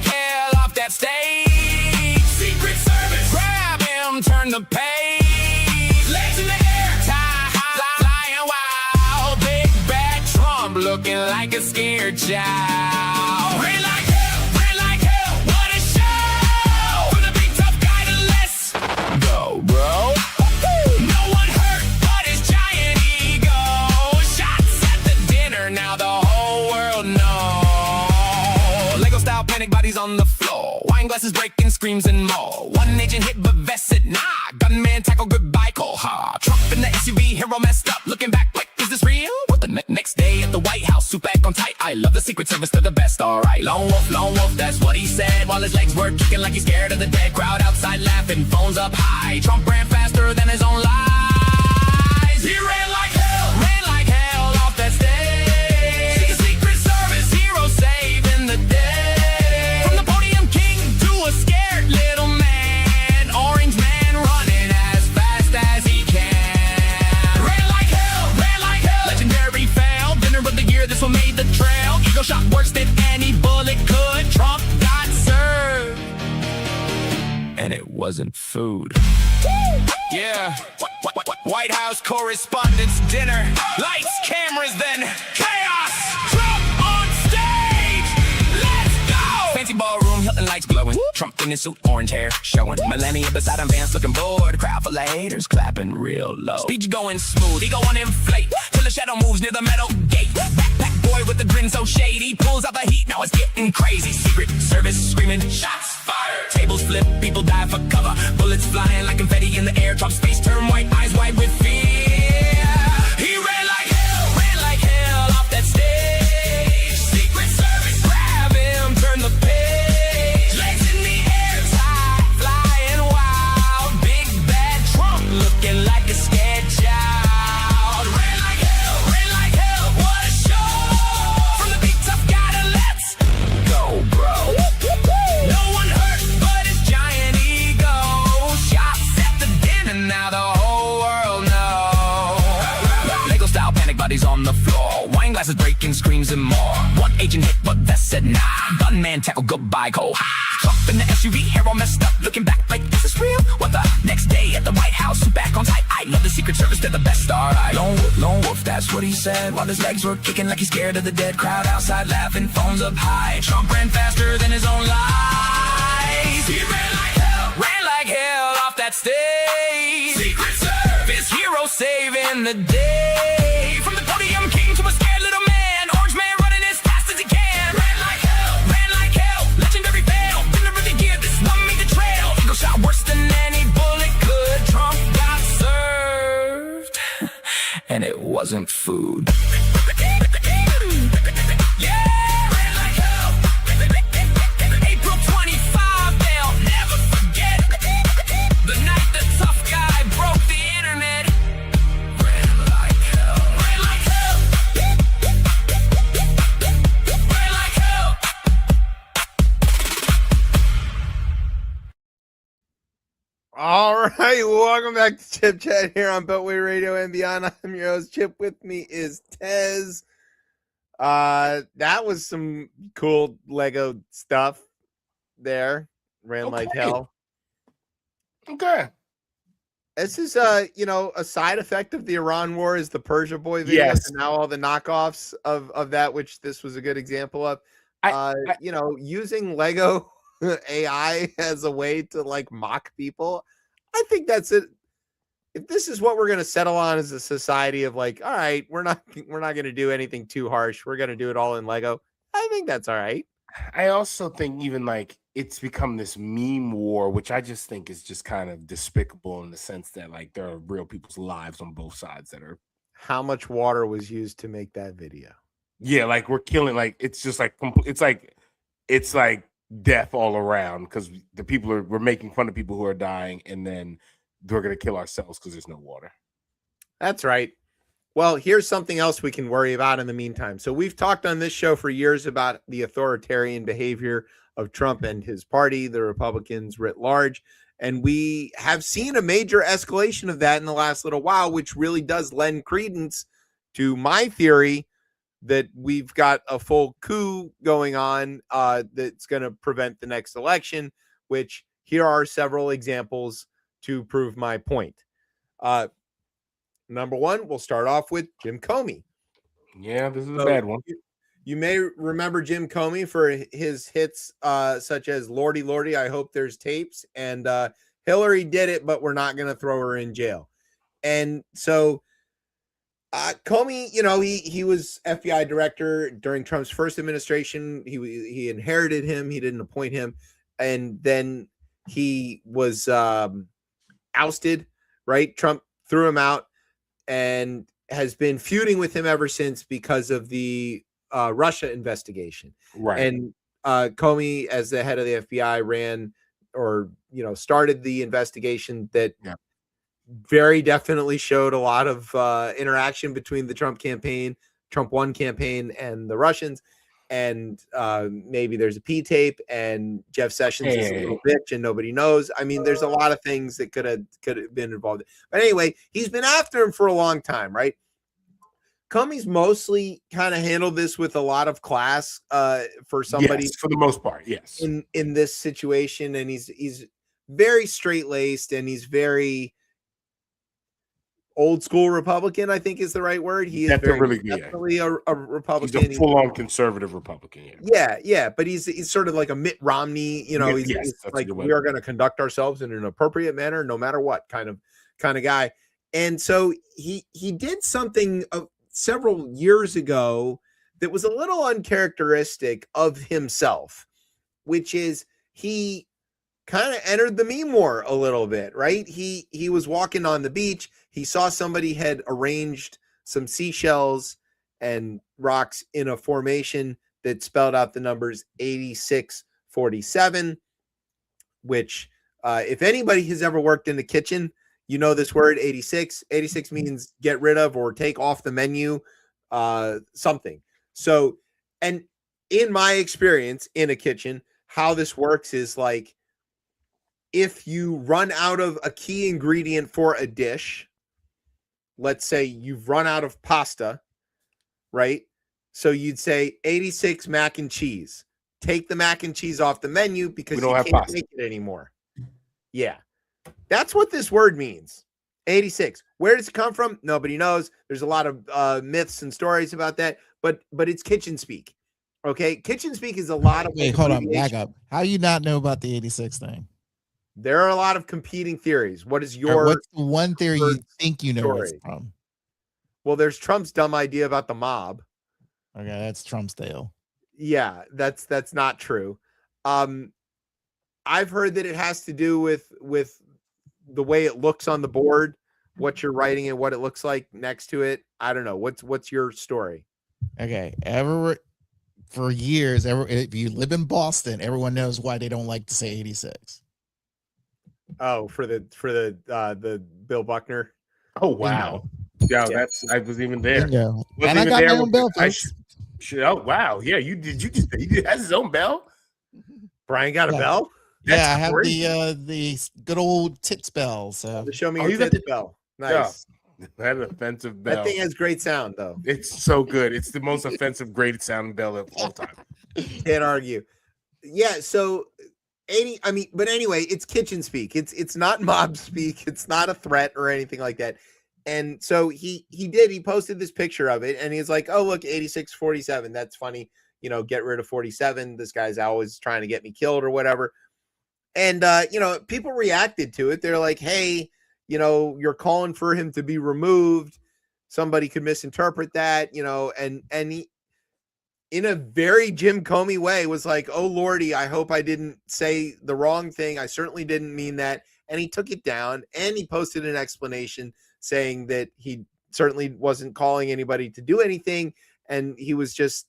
hell off that stage. Secret Service, grab him, turn the page. Legs in the air, tie high, flying wild. Big bad Trump looking like a scared child. Ran like hell, what a show. From the big tough guy to less go, bro. No one hurt but his giant ego. Shots at the dinner, now the whole world knows. Lego style panic bodies on the floor. Wine glasses breaking, screams and more. One agent hit but vested, nah. Gunman tackle, goodbye, call ha. Trump in the SUV, hero messed up. Looking back like, is this real? What the next day at the White House, suit back on tight. I love the Secret Service, they're the best, alright. Lone wolf, that's what he said. While his legs were kicking like he's scared of the dead. Crowd outside laughing, phones up high. Trump ran faster than his own lies. He ran like hell off that stage. Secret Service hero saving the day. From the podium king to a scared little man. Orange man running as fast as he can. Ran like hell. Legendary fail. Dinner of the year, this one made the trail. Ego shot worse than any bullet could. Trump got served. And it wasn't food. Yeah. White House Correspondents' Dinner. Lights, cameras, then chaos. Trump on stage. Let's go. Fancy ballroom, Hilton lights glowing. Trump in his suit, orange hair showing. Melania beside him, Vance looking bored. Crowd full of haters, clapping real low. Speech going smooth, ego on inflate. Till the shadow moves near the metal gate. Backpack boy with a grin so shady. Pulls out the heat, now it's getting crazy. Secret Service screaming, shots fired. Tables flip, people dive for cover. Bullets flying like confetti in the air. Trump's face turned white, eyes wide with fear. He ran like glasses breaking, screams and more. One agent hit, but Vest said nah. Gunman tackle, goodbye, go. Trump in the SUV, hair all messed up, looking back like this is real. What the next day at the White House, suit back on tight. I love the Secret Service, they're the best. Alright, lone wolf, that's what he said. While his legs were kicking like he's scared of the dead. Crowd outside laughing, phones up high. Trump ran faster than his own lies. He ran like hell off that stage. Secret Service hero saving the day. From the podium king to a scared little man. Orange man running as fast as he can. Ran like hell, legendary fail. Deliver the gear, this one made the trail. Eagle shot worse than any bullet could. Trump got served, and it wasn't food. April 25, they'll never forget the night the tough guy broke the internet. Ran like hell. Ran like hell. Ran like hell. All right, welcome back to Chip Chat here on Beltway Radio and Beyond. I'm your host, Chip. With me is Tez. That was some cool Lego stuff there. Ran like hell. Okay. This is a side effect of the Iran war is the Persia Boy video. Yes. And now all the knockoffs of that, which this was a good example of. Using Lego AI as a way to like mock people. I think that's it. If this is what we're going to settle on as a society of like, all right, we're not going to do anything too harsh. We're going to do it all in Lego. I think that's all right. I also think even like it's become this meme war, which I just think is just kind of despicable in the sense that like there are real people's lives on both sides that are. How much water was used to make that video? Yeah, like we're killing. Like it's just like it's like death all around because the people we're making fun of people who are dying, and then we're gonna kill ourselves because there's no water. That's right. Well, here's something else we can worry about in the meantime. So we've talked on this show for years about the authoritarian behavior of Trump and his party, the Republicans writ large. And we have seen a major escalation of that in the last little while, which really does lend credence to my theory that we've got a full coup going on that's going to prevent the next election, which here are several examples to prove my point. Number one, we'll start off with Jim Comey. Yeah, this is a bad one. You may remember Jim Comey for his hits such as Lordy, Lordy, I Hope There's Tapes, and Hillary did it, but we're not going to throw her in jail. And so Comey, he was FBI director during Trump's first administration. He inherited him. He didn't appoint him. And then he was ousted, right? Trump threw him out and has been feuding with him ever since because of the Russia investigation. Right. And Comey, as the head of the FBI, started the investigation that very definitely showed a lot of interaction between the Trump 1 campaign and the Russians. And maybe there's a P tape and Jeff Sessions is a little bitch and nobody knows. I mean, there's a lot of things that could have been involved. But anyway, he's been after him for a long time, right? Comey's mostly kind of handled this with a lot of class for somebody. Yes, for the most part, yes. In this situation, and he's very straight-laced and he's very old school Republican, I think is the right word. He is definitely a Republican. He's a full-on conservative Republican. Yeah. But he's sort of like a Mitt Romney. He's like, we are going to conduct ourselves in an appropriate manner, no matter what kind of guy. And so he did something several years ago that was a little uncharacteristic of himself, which is he kind of entered the meme war a little bit, right? He was walking on the beach. He saw somebody had arranged some seashells and rocks in a formation that spelled out the numbers 8647, which if anybody has ever worked in the kitchen, you know this word 86. 86 means get rid of or take off the menu, something. So, and in my experience in a kitchen, how this works is like, if you run out of a key ingredient for a dish, let's say you've run out of pasta, right? So you'd say 86 mac and cheese. Take the mac and cheese off the menu because you can't make it anymore. Yeah. That's what this word means. 86. Where does it come from? Nobody knows. There's a lot of myths and stories about that, but it's kitchen speak. Okay, kitchen speak is a lot of. Wait, hold on, back up. How do you not know about the 86 thing? There are a lot of competing theories. What is your? What's the one theory you think you know where it's from? Well, there's Trump's dumb idea about the mob. Okay, that's Trump's tale. Yeah, that's not true. I've heard that it has to do with the way it looks on the board, what you're writing and what it looks like next to it. I don't know. What's your story? Okay, for years, if you live in Boston, everyone knows why they don't like to say 86. Oh, for the Bill Buckner. Oh wow. Yeah, I was even there. And I got my own bell. Oh wow. Yeah, you has his own bell? Brian got a bell? Yeah, I have the good old tits bell. So show me your tits bell. Nice. Yeah. That offensive bell. That thing has great sound though. It's so good. It's the most offensive, great sounding bell of all time. Can't argue. Yeah, so but anyway, it's kitchen speak. It's not mob speak. It's not a threat or anything like that. And so he posted this picture of it and he's like, oh, look, 86-47. That's funny. Get rid of 47. This guy's always trying to get me killed or whatever. And, people reacted to it. They're like, hey, you're calling for him to be removed. Somebody could misinterpret that, and he, in a very Jim Comey way, was like, oh, Lordy, I hope I didn't say the wrong thing. I certainly didn't mean that. And he took it down and he posted an explanation saying that he certainly wasn't calling anybody to do anything. And he was just,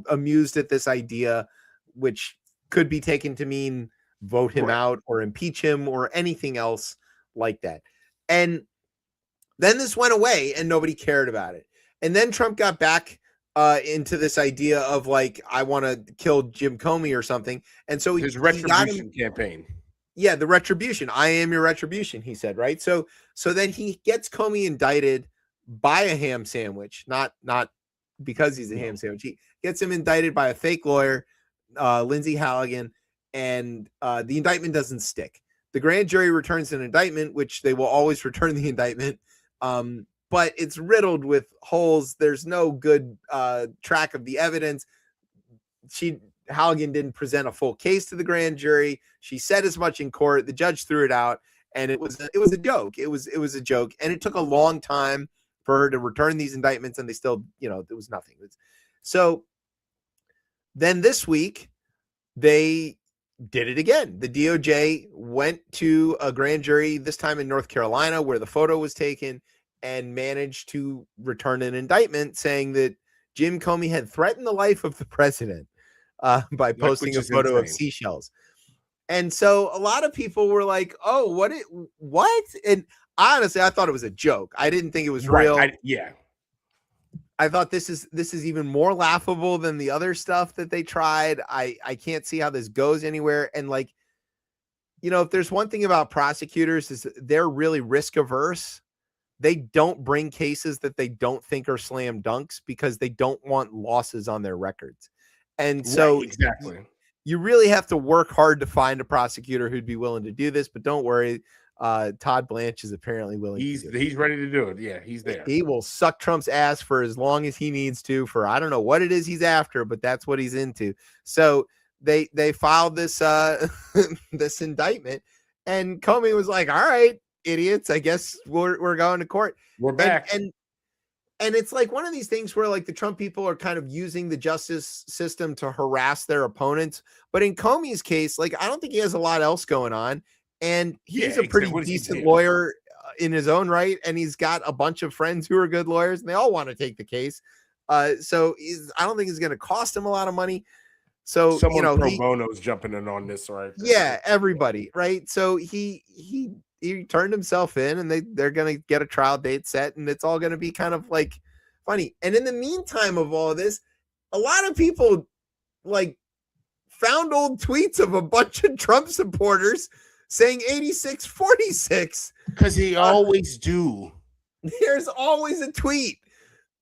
amused at this idea, which could be taken to mean vote him out or impeach him or anything else like that. And then this went away and nobody cared about it. And then Trump got back into this idea of like, I want to kill Jim Comey or something. And so his retribution campaign. Yeah, the retribution. I am your retribution, he said, right? So then he gets Comey indicted by a ham sandwich, not because he's a ham sandwich. He gets him indicted by a fake lawyer, Lindsay Halligan, and the indictment doesn't stick. The grand jury returns an indictment, which they will always return the indictment, but it's riddled with holes. There's no good track of the evidence. Halligan didn't present a full case to the grand jury. She said as much in court. The judge threw it out, and it was a joke. It was a joke, and it took a long time for her to return these indictments, and they still, there was nothing. So then this week, they did it again. The DOJ went to a grand jury, this time in North Carolina, where the photo was taken, and managed to return an indictment saying that Jim Comey had threatened the life of the president by posting a photo of seashells. And so a lot of people were like, oh, what? And honestly, I thought it was a joke. I didn't think it was real. I thought this is even more laughable than the other stuff that they tried. I can't see how this goes anywhere. And like, if there's one thing about prosecutors is they're really risk averse. They don't bring cases that they don't think are slam dunks because they don't want losses on their records. And so exactly, you really have to work hard to find a prosecutor who'd be willing to do this, but don't worry. Todd Blanche is apparently willing. He's ready to do it. Yeah, he's there. He will suck Trump's ass for as long as he needs to. For I don't know what it is he's after, but that's what he's into. So they filed this this indictment, and Comey was like, "All right, idiots. I guess we're going to court. We're back." And it's like one of these things where like the Trump people are kind of using the justice system to harass their opponents. But in Comey's case, like I don't think he has a lot else going on. And he's a pretty decent lawyer in his own right. And he's got a bunch of friends who are good lawyers and they all want to take the case. So I don't think it's going to cost him a lot of money. So, someone pro bono is jumping in on this, right? Yeah, everybody. Right. So he turned himself in and they're going to get a trial date set and it's all going to be kind of like funny. And in the meantime of all of this, a lot of people like found old tweets of a bunch of Trump supporters saying 86-46 because he always do. There's always a tweet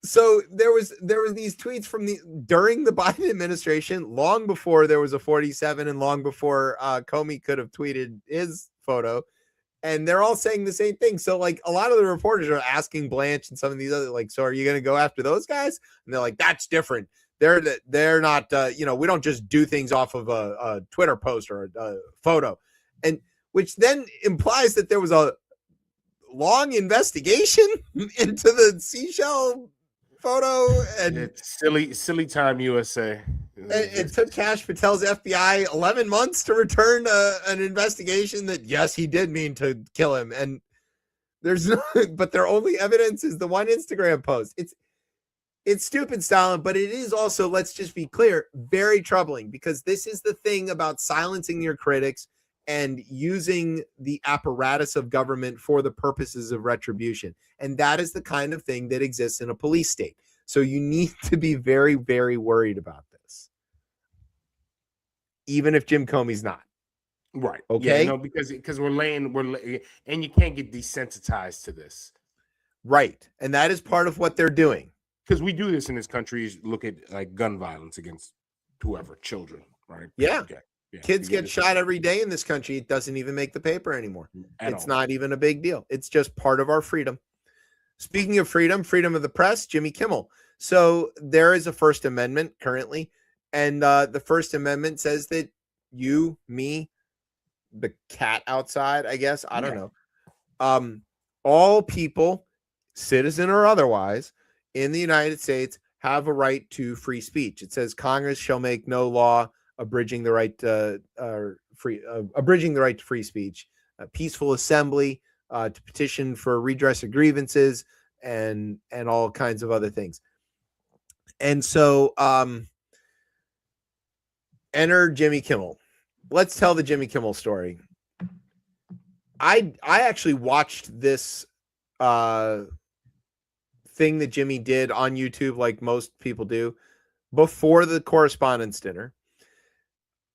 So there was these tweets from during the Biden administration, long before there was a 47 and long before Comey could have tweeted his photo. And they're all saying the same thing. So like a lot of the reporters are asking Blanche and some of these other, like, so are you going to go after those guys? And they're like, that's different. They're not, we don't just do things off of a Twitter post or a photo. And which then implies that there was a long investigation into the seashell photo. And it's silly time USA. It took Kash Patel's FBI 11 months to return an investigation that, yes, he did mean to kill him. And there's no, but their only evidence is the one Instagram post. It's stupid, Stalin, but it is also, let's just be clear, very troubling, because this is the thing about silencing your critics and using the apparatus of government for the purposes of retribution. And that is the kind of thing that exists in a police state. So you need to be very, very worried about this. Even if Jim Comey's not. Right. Okay. Yeah, because we're laying, and you can't get desensitized to this. Right. And that is part of what they're doing. Because we do this in this country. Look at like gun violence against whoever, children, right? Yeah. Okay. Yeah. Kids get shot every day in this country. It doesn't even make the paper anymore. It's not even a big deal. It's just part of our freedom. Speaking of freedom of the press, Jimmy Kimmel. So there is a First Amendment currently. And the First Amendment says that you, me, the cat outside, I guess, I don't know. All people, citizen or otherwise, in the United States have a right to free speech. It says Congress shall make no law abridging the right to free speech, peaceful assembly, to petition for redress of grievances, and all kinds of other things. And so enter Jimmy Kimmel. Let's tell the Jimmy Kimmel story. I actually watched this thing that Jimmy did on YouTube, like most people do, before the Correspondents' Dinner.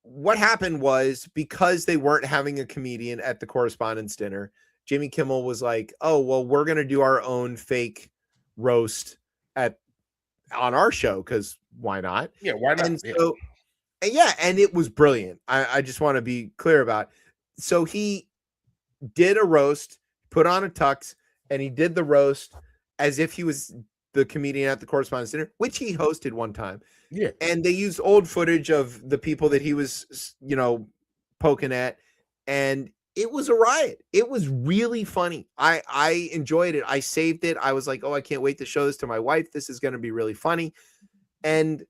What happened was, because they weren't having a comedian at the Correspondents' Dinner, Jimmy Kimmel was like, oh, well, we're going to do our own fake roast on our show, because why not? Yeah, why not? And so, and it was brilliant. I just want to be clear about it. So he did a roast, put on a tux, and he did the roast as if he was the comedian at the Correspondents' Dinner, which he hosted one time. Yeah. And they used old footage of the people that he was, poking at. And it was a riot. It was really funny. I enjoyed it. I saved it. I was like, oh, I can't wait to show this to my wife. This is going to be really funny. And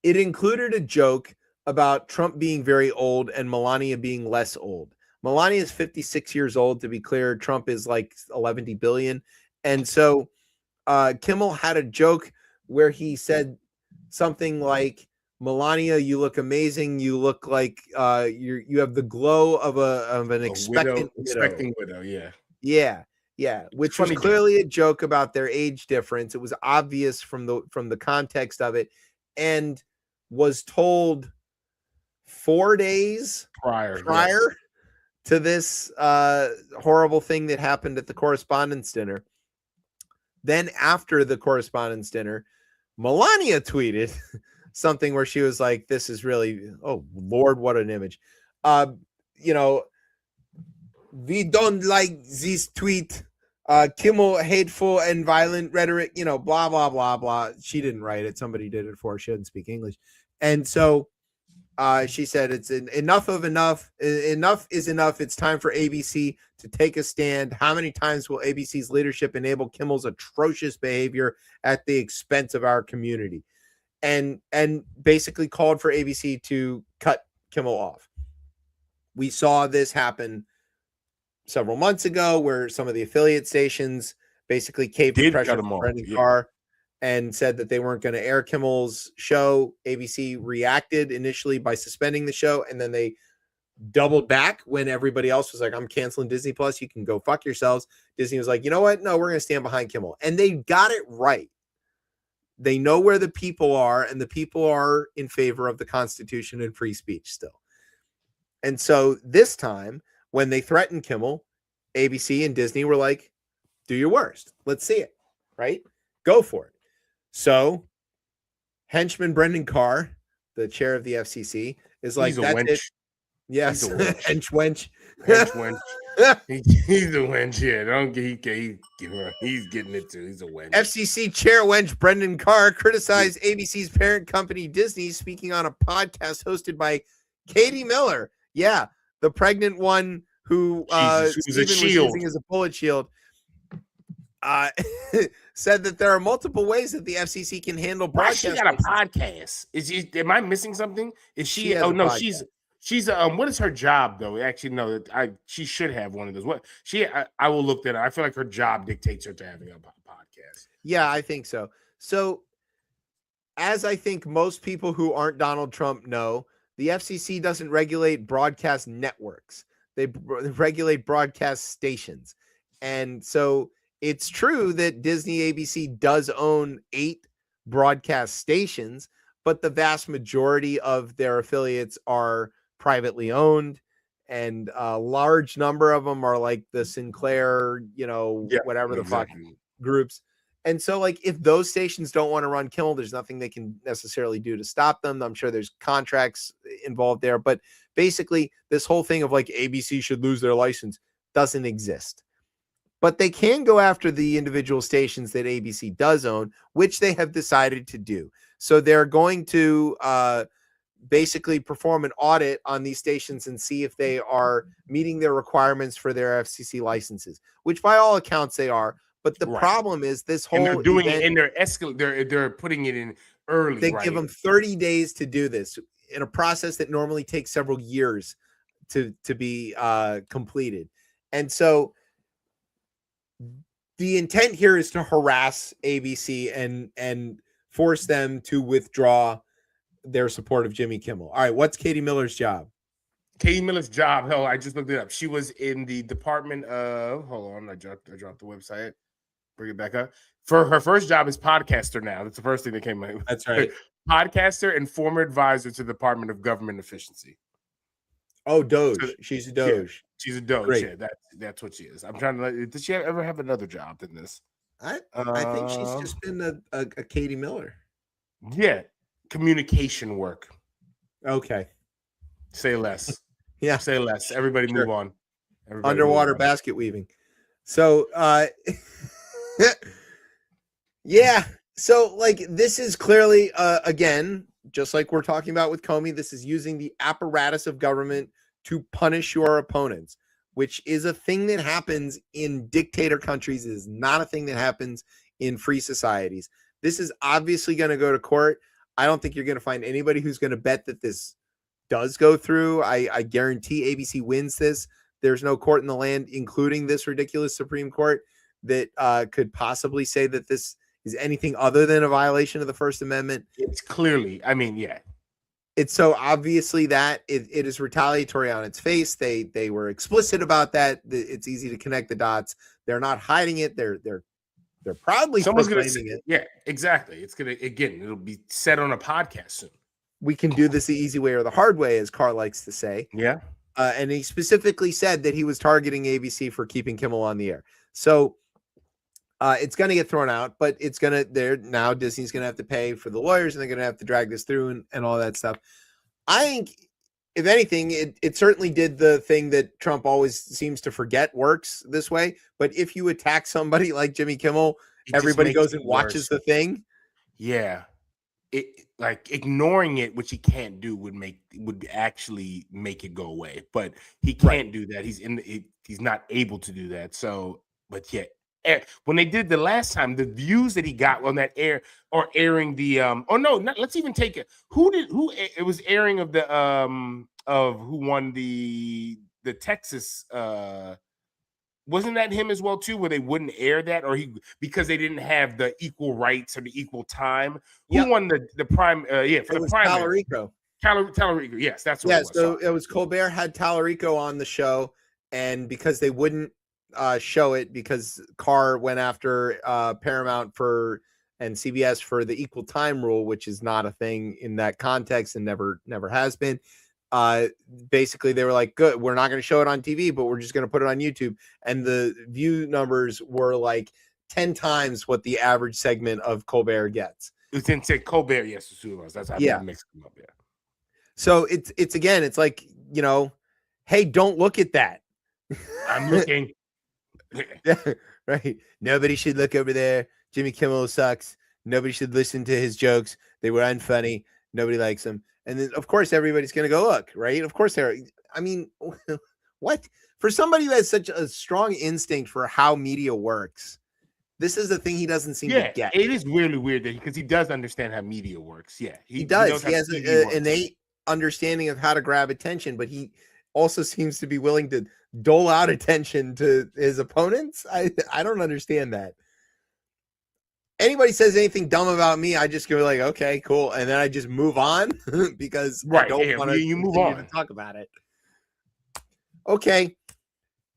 it included a joke about Trump being very old and Melania being less old. Melania is 56 years old, to be clear. Trump is like 11 billion. And so Kimmel had a joke where he said something like, Melania, you look amazing. You look like you have the glow of an expectant widow. Yeah. Which was clearly a joke about their age difference. It was obvious from the context of it, and was told 4 days prior to this horrible thing that happened at the Correspondents' Dinner. Then after the Correspondents' Dinner, Melania tweeted something where she was like, this is really, oh Lord, what an image. We don't like this tweet. Kimmel, hateful and violent rhetoric, blah, blah, blah, blah. She didn't write it. Somebody did it for her. She doesn't speak English. And so she said, it's enough of enough. Enough is enough. It's time for ABC to take a stand. How many times will ABC's leadership enable Kimmel's atrocious behavior at the expense of our community? And basically called for ABC to cut Kimmel off. We saw this happen several months ago, where some of the affiliate stations basically caved to pressure from Brendan Carr and said that they weren't going to air Kimmel's show. ABC reacted initially by suspending the show, and then they doubled back when everybody else was like, I'm canceling Disney Plus. You can go fuck yourselves. Disney was like, you know what? No, we're going to stand behind Kimmel. And they got it right. They know where the people are, and the people are in favor of the Constitution and free speech still. And so this time, when they threatened Kimmel, ABC and Disney were like, do your worst. Let's see it, right? go for it. So henchman Brendan Carr, the chair of the FCC, is like, that's it. Yes, hench wench. Hench wench. He's a wench. Yeah, don't he's getting it too. He's a wench. FCC chair wench Brendan Carr criticized ABC's parent company Disney, speaking on a podcast hosted by Katie Miller. Yeah, the pregnant one who Stephen was using as a bullet shield. Said that there are multiple ways that the FCC can handle broadcast. She got a podcast. Am I missing something? Is she? Oh no, she's what is her job though? Actually, no, she should have one of those. What I will look that up. I feel like her job dictates her to having a podcast. Yeah, I think so. So, as I think most people who aren't Donald Trump know, the FCC doesn't regulate broadcast networks. They regulate broadcast stations. And so it's true that Disney ABC does own 8 broadcast stations, but the vast majority of their affiliates are privately owned, and a large number of them are like the Sinclair, whatever the fuck groups. And so, like, if those stations don't want to run Kimmel, there's nothing they can necessarily do to stop them. I'm sure there's contracts involved there, but basically this whole thing of like ABC should lose their license doesn't exist. But they can go after the individual stations that ABC does own, which they have decided to do. So they're going to basically perform an audit on these stations and see if they are meeting their requirements for their FCC licenses, which by all accounts they are. But the problem is this whole they're doing it, and they're putting it in early. They give them 30 days to do this in a process that normally takes several years to be completed. And so the intent here is to harass ABC and force them to withdraw their support of Jimmy Kimmel. All right, what's Katie Miller's job? Katie Miller's job, hell, I just looked it up. She was in the Department of, hold on, I dropped the website. Bring it back up. For her first job is podcaster now. That's the first thing that came out. That's right. Podcaster and former advisor to the Department of Government Efficiency. Oh, Doge. She's a Doge. Yeah, she's a Doge. Great. Yeah, that's what she is. I'm trying to. Did she ever have another job than this? I think she's just been a Katie Miller. Yeah, communication work. Okay. Say less. Yeah. Say less. Everybody move on. Underwater basket weaving. So, yeah. So, like, this is clearly, again, just like we're talking about with Comey, this is using the apparatus of government to punish your opponents, which is a thing that happens in dictator countries. It is not a thing that happens in free societies. This is obviously going to go to court. I don't think you're going to find anybody who's going to bet that this does go through. I guarantee ABC wins this. There's no court in the land, including this ridiculous Supreme Court, that could possibly say that this is anything other than a violation of the First Amendment. It's clearly, I mean, yeah. It's so obviously that it is retaliatory on its face. They were explicit about that. It's easy to connect the dots. They're not hiding it. They're proudly proclaiming it. Yeah, exactly. It's gonna, again, it'll be said on a podcast soon. We can do this the easy way or the hard way, as Carr likes to say. Yeah. And he specifically said that he was targeting ABC for keeping Kimmel on the air. So it's going to get thrown out, but it's going to, now Disney's going to have to pay for the lawyers, and they're going to have to drag this through and all that stuff. I think, if anything, it certainly did the thing that Trump always seems to forget works this way. But if you attack somebody like Jimmy Kimmel, everybody goes and watches the thing. Yeah. Like ignoring it, which he can't do, would actually make it go away. But he can't do that. He's not able to do that. So, but yeah, when they did the last time, the views that he got on that airing the let's even take it. It was airing of the of who won the Texas wasn't that him as well too, where they wouldn't air that, or because they didn't have the equal rights or the equal time? Who won the prime? For the primary? Tallarico. Yes, that's what it was. So it was Colbert had Tallarico on the show, and because they wouldn't show it because Carr went after Paramount and CBS for the equal time rule, which is not a thing in that context and never has been. Basically they were like, good, we're not going to show it on TV, but we're just going to put it on YouTube. And the view numbers were like 10 times what the average segment of Colbert gets. It's in say Colbert, yes, that's how I mixed them up. Yeah. So it's again, it's like, you know, hey, don't look at that. I'm looking. Yeah, right. Nobody should look over there. Jimmy Kimmel sucks. Nobody should listen to his jokes. They were unfunny. Nobody likes them. And then, of course, everybody's going to go look, right? Of course, I mean, what? For somebody who has such a strong instinct for how media works, this is the thing he doesn't seem to get. It is really weird because he does understand how media works. Yeah, he does. He has an innate understanding of how to grab attention, but he also seems to be willing to dole out attention to his opponents. I don't understand that. Anybody says anything dumb about me, I just go like, okay, cool, and then I just move on because I don't want you move on to talk about it. Okay,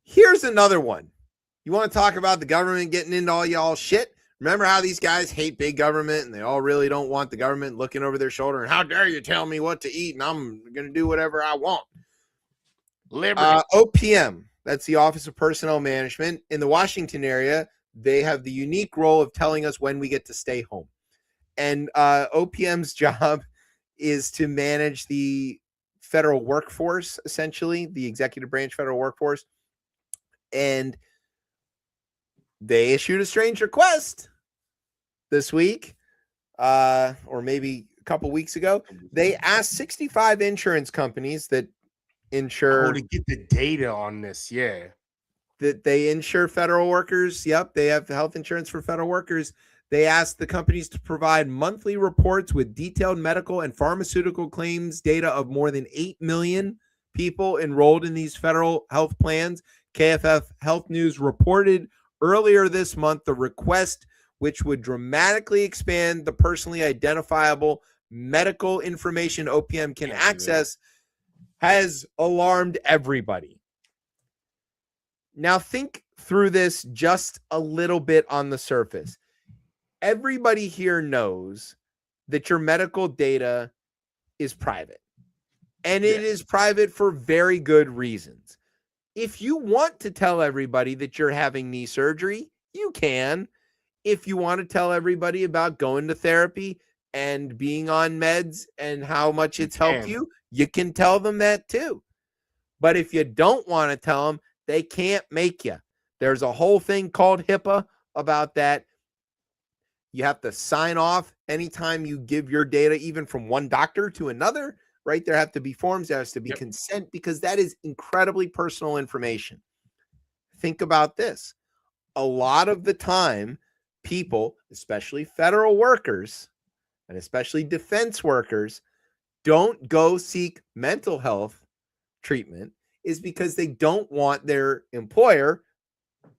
here's another one. You want to talk about the government getting into all y'all shit? Remember how these guys hate big government and they all really don't want the government looking over their shoulder and how dare you tell me what to eat and I'm going to do whatever I want. OPM, that's the Office of Personnel Management. In the Washington area, they have the unique role of telling us when we get to stay home. And OPM's job is to manage the federal workforce, essentially, the executive branch federal workforce. And they issued a strange request this week, or maybe a couple weeks ago. They asked 65 insurance companies that insure to get the data on this, that they insure federal workers. Yep, they have health insurance for federal workers. They asked the companies to provide monthly reports with detailed medical and pharmaceutical claims data of more than 8 million people enrolled in these federal health plans. KFF Health News reported earlier this month the request, which would dramatically expand the personally identifiable medical information OPM can access, has alarmed everybody. Now think through this just a little bit on the surface. Everybody here knows that your medical data is private, and it is private for very good reasons. If you want to tell everybody that you're having knee surgery, you can. If you want to tell everybody about going to therapy and being on meds and how much it's helped you, you can tell them that too. But if you don't want to tell them, they can't make you. There's a whole thing called HIPAA about that. You have to sign off anytime you give your data, even from one doctor to another, right? There have to be forms, there has to be consent, because that is incredibly personal information. Think about this. A lot of the time, people, especially federal workers and especially defense workers, don't go seek mental health treatment is because they don't want their employer,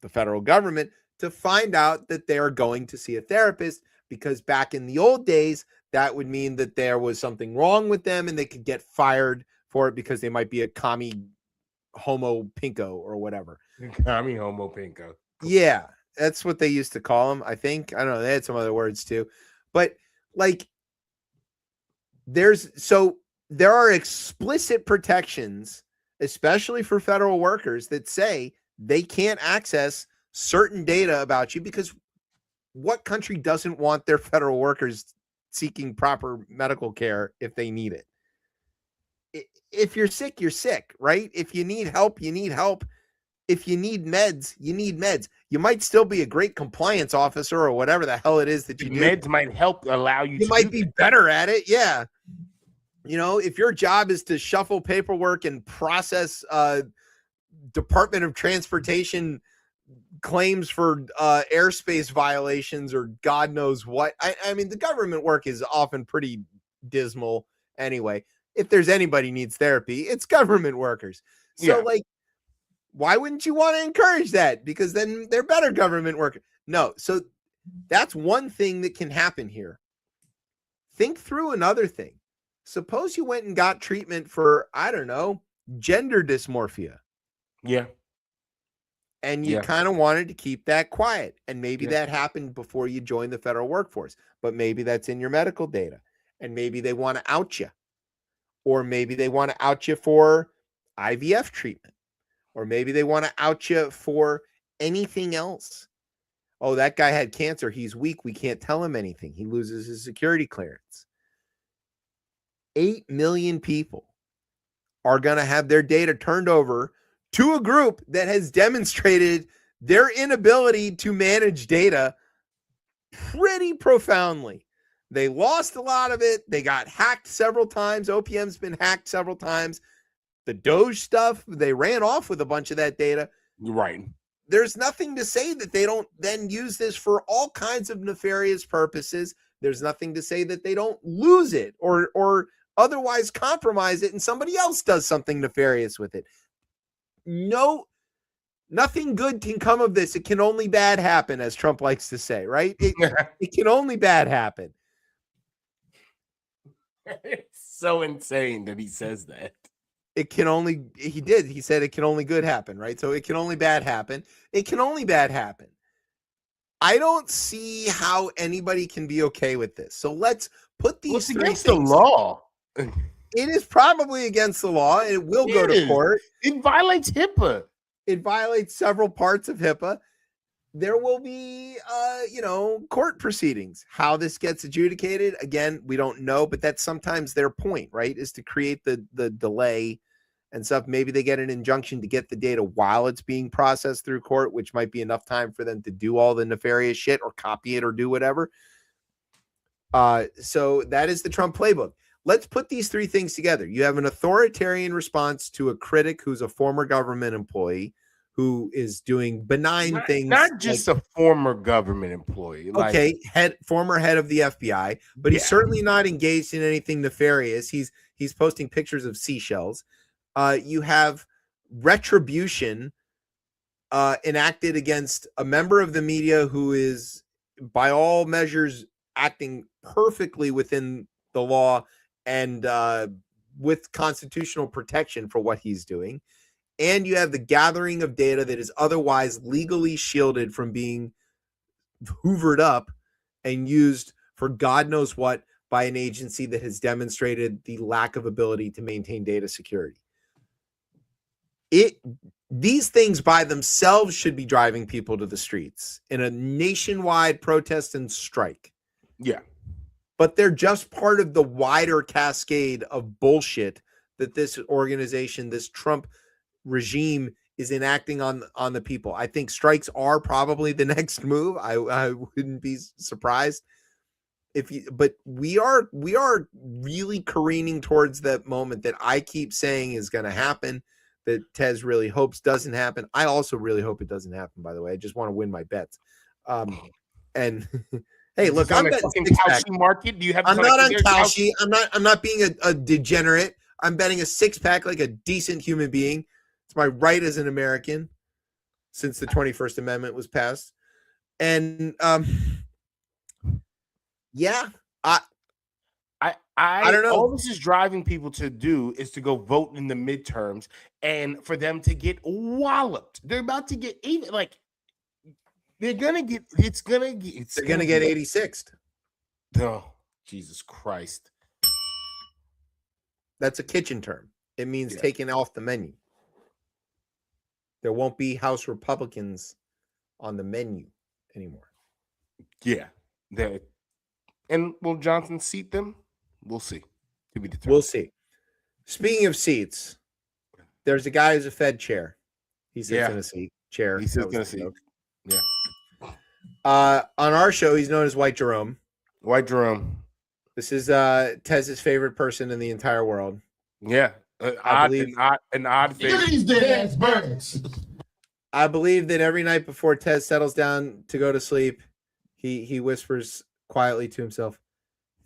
the federal government, to find out that they are going to see a therapist, because back in the old days, that would mean that there was something wrong with them and they could get fired for it because they might be a commie homo pinko or whatever. Commie homo pinko. Yeah, that's what they used to call them, I think. I don't know. They had some other words too. But like, there are explicit protections, especially for federal workers, that say they can't access certain data about you, because what country doesn't want their federal workers seeking proper medical care if they need it? If you're sick, you're sick, right? If you need help, you need help. If you need meds, you need meds. You might still be a great compliance officer or whatever the hell it is that you do. Meds might help allow you to might be better at it. Yeah. You know, if your job is to shuffle paperwork and process Department of Transportation claims for airspace violations or God knows what. I mean, the government work is often pretty dismal anyway. If there's anybody needs therapy, it's government workers. So like, why wouldn't you want to encourage that? Because then they're better government workers. No. So that's one thing that can happen here. Think through another thing. Suppose you went and got treatment for, I don't know, gender dysmorphia. Yeah. And you kind of wanted to keep that quiet. And maybe that happened before you joined the federal workforce. But maybe that's in your medical data. And maybe they want to out you. Or maybe they want to out you for IVF treatment. Or maybe they want to out you for anything else. Oh, that guy had cancer. He's weak. We can't tell him anything. He loses his security clearance. 8 million people are going to have their data turned over to a group that has demonstrated their inability to manage data pretty profoundly. They lost a lot of it. They got hacked several times. OPM's been hacked several times. The Doge stuff, they ran off with a bunch of that data. Right. There's nothing to say that they don't then use this for all kinds of nefarious purposes. There's nothing to say that they don't lose it or otherwise compromise it and somebody else does something nefarious with it. No, nothing good can come of this. It can only bad happen, as Trump likes to say, right? It can only bad happen. It's so insane that he says that. He said it can only good happen, right? So it can only bad happen. It can only bad happen. I don't see how anybody can be okay with this. So let's put these three against things. The law. It is probably against the law. It will go to court. It violates HIPAA. It violates several parts of HIPAA. There will be, court proceedings. How this gets adjudicated, again, we don't know, but that's sometimes their point, right, is to create the delay and stuff. Maybe they get an injunction to get the data while it's being processed through court, which might be enough time for them to do all the nefarious shit or copy it or do whatever. So that is the Trump playbook. Let's put these three things together. You have an authoritarian response to a critic who's a former government employee who is doing benign things. Not just a former government employee. Okay, former head of the FBI, but he's certainly not engaged in anything nefarious. He's posting pictures of seashells. You have retribution enacted against a member of the media who is, by all measures, acting perfectly within the law and with constitutional protection for what he's doing. And you have the gathering of data that is otherwise legally shielded from being hoovered up and used for God knows what by an agency that has demonstrated the lack of ability to maintain data security. These things by themselves should be driving people to the streets in a nationwide protest and strike. Yeah. But they're just part of the wider cascade of bullshit that this organization, this Trump regime, is enacting on the people. I think strikes are probably the next move. I wouldn't be surprised but we are really careening towards that moment that I keep saying is going to happen, that Tez really hopes doesn't happen. I also really hope it doesn't happen, by the way. I just want to win my bets. And hey, look, I'm betting market. Do you have? I'm not on Kalshi. I'm not being a degenerate. I'm betting a 6-pack like a decent human being. It's my right as an American since the 21st Amendment was passed. And I don't know. All this is driving people to do is to go vote in the midterms and for them to get walloped. They're about to get even they're gonna get 86th. Oh, Jesus Christ. That's a kitchen term. It means taken off the menu. There won't be House Republicans on the menu anymore. Yeah. And will Johnson seat them? We'll see. To be determined. We'll see. Speaking of seats, there's a guy who's a Fed chair. He sits in a seat chair. He sits in a seat. Yeah. On our show, he's known as White Jerome. White Jerome. This is Tez's favorite person in the entire world. Yeah. An odd favorite. These dead ass birds. I believe that every night before Tez settles down to go to sleep, he whispers quietly to himself,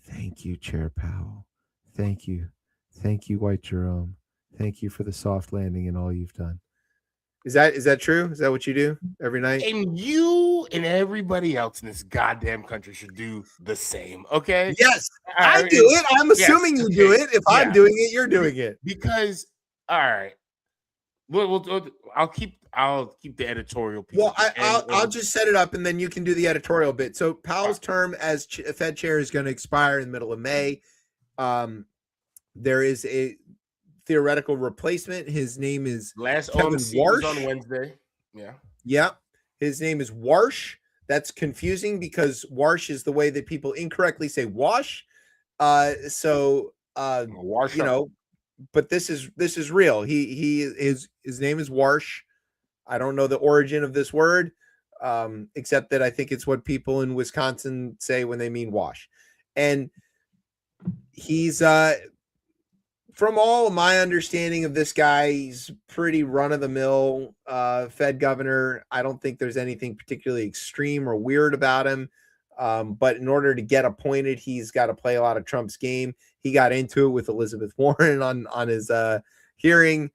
"Thank you, Chair Powell. Thank you. Thank you, White Jerome. Thank you for the soft landing and all you've done." Is that true? Is that what you do every night? And you and everybody else in this goddamn country should do the same, okay? Yes, I do it. I'm assuming you do it. If I'm doing it, you're doing it. Because, all right, I'll keep the editorial piece. Well, I'll just set it up, and then you can do the editorial bit. So Powell's term as Fed chair is going to expire in the middle of May. There is a theoretical replacement. His name is Kevin Warsh. On Wednesday. Yeah. His name is Warsh. That's confusing because wash is the way that people incorrectly say wash. So Wash you up. know, but this is real. His name is Warsh. I don't know the origin of this word, except that I think it's what people in Wisconsin say when they mean wash. And he's from all of my understanding of this guy, he's pretty run-of-the-mill Fed governor. I don't think there's anything particularly extreme or weird about him. But in order to get appointed, he's got to play a lot of Trump's game. He got into it with Elizabeth Warren on his hearing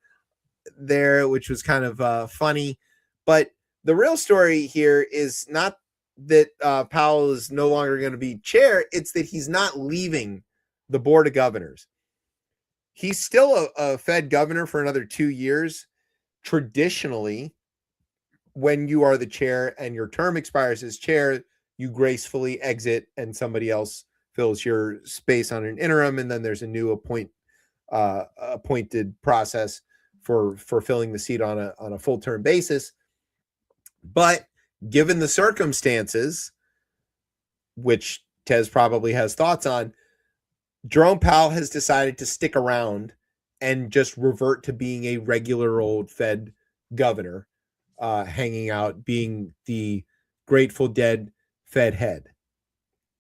there, which was kind of funny. But the real story here is not that Powell is no longer going to be chair. It's that he's not leaving the board of governors. He's still a Fed governor for another 2 years. Traditionally, when you are the chair and your term expires as chair, you gracefully exit and somebody else fills your space on an interim, and then there's a new appointed process for filling the seat on a full term basis. But given the circumstances, which Tez probably has thoughts on, Jerome Powell has decided to stick around and just revert to being a regular old Fed governor, hanging out, being the Grateful Dead Fed head.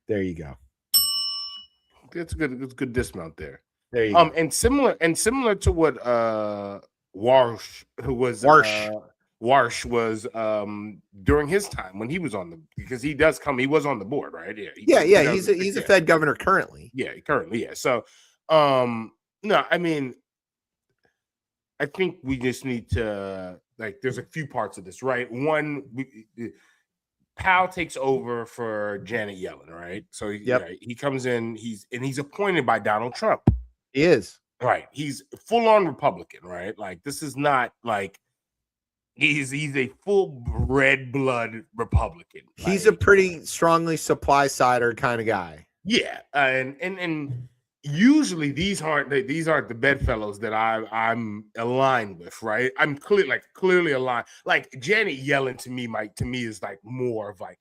There you go. It's good. It's good dismount there. There you go. And similar to what Warsh was during his time when he was on because he was on the board, right? Yeah. He's a Fed governor currently. Yeah, currently, yeah. So no, I mean, I think we just need to there's a few parts of this, right? One, Powell takes over for Janet Yellen, right? So he comes in, he's appointed by Donald Trump. He is. Right. He's full on Republican, right? Like this is not like he's a full red blood Republican. He's a pretty strongly supply sider kind of guy. Yeah. And usually these aren't the bedfellows that I'm aligned with, right? I'm clearly aligned. Like Janet Yellen to me is like more of like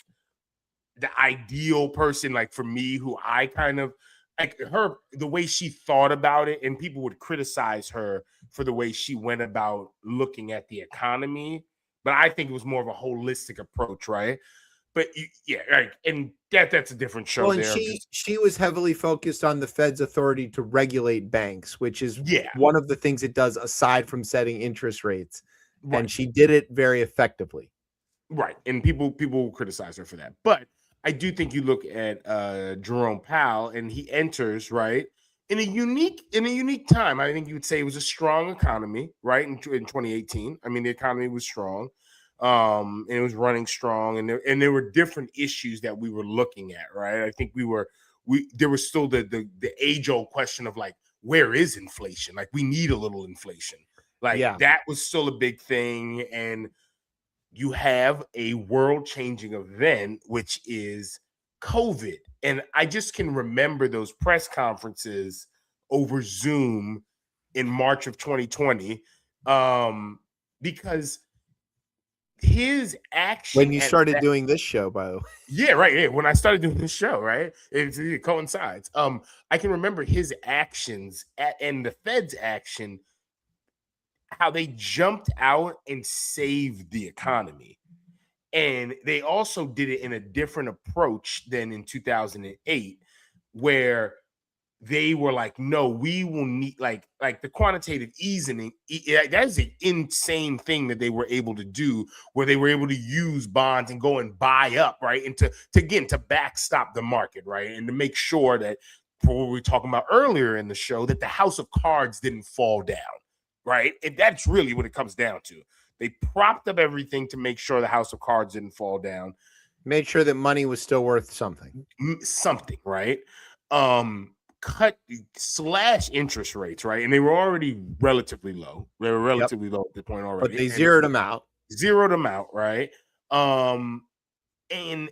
the ideal person, like for me, who I kind of like her, the way she thought about it, and people would criticize her for the way she went about looking at the economy. But I think it was more of a holistic approach, right? But yeah, right, and that's a different show. Well, and she was heavily focused on the Fed's authority to regulate banks, which is one of the things it does aside from setting interest rates. Right. And she did it very effectively. Right, and people criticize her for that, but I do think you look at Jerome Powell, and he enters right in a unique time. I think you would say it was a strong economy, right? In 2018, I mean, the economy was strong, and it was running strong, and there were different issues that we were looking at, right? I think there was still the age old question of like, where is inflation? Like, we need a little inflation, that was still a big thing, and you have a world-changing event, which is COVID. And I just can remember those press conferences over Zoom in March of 2020, because his action... When you started doing this show, by the way. Yeah, right. Yeah, when I started doing this show, right? It coincides. I can remember his actions and the Fed's action, how they jumped out and saved the economy. And they also did it in a different approach than in 2008, where they were like, no, we will need like the quantitative easing. That is an insane thing that they were able to do, where they were able to use bonds and go and buy up, right? And to backstop the market, right? And to make sure that, for what we were talking about earlier in the show, that the house of cards didn't fall down. Right. And that's really what it comes down to. They propped up everything to make sure the house of cards didn't fall down. Made sure that money was still worth something. Something, right? Slash interest rates, right? And they were already relatively low. They were relatively low at the point already. But they zeroed them out. Right? And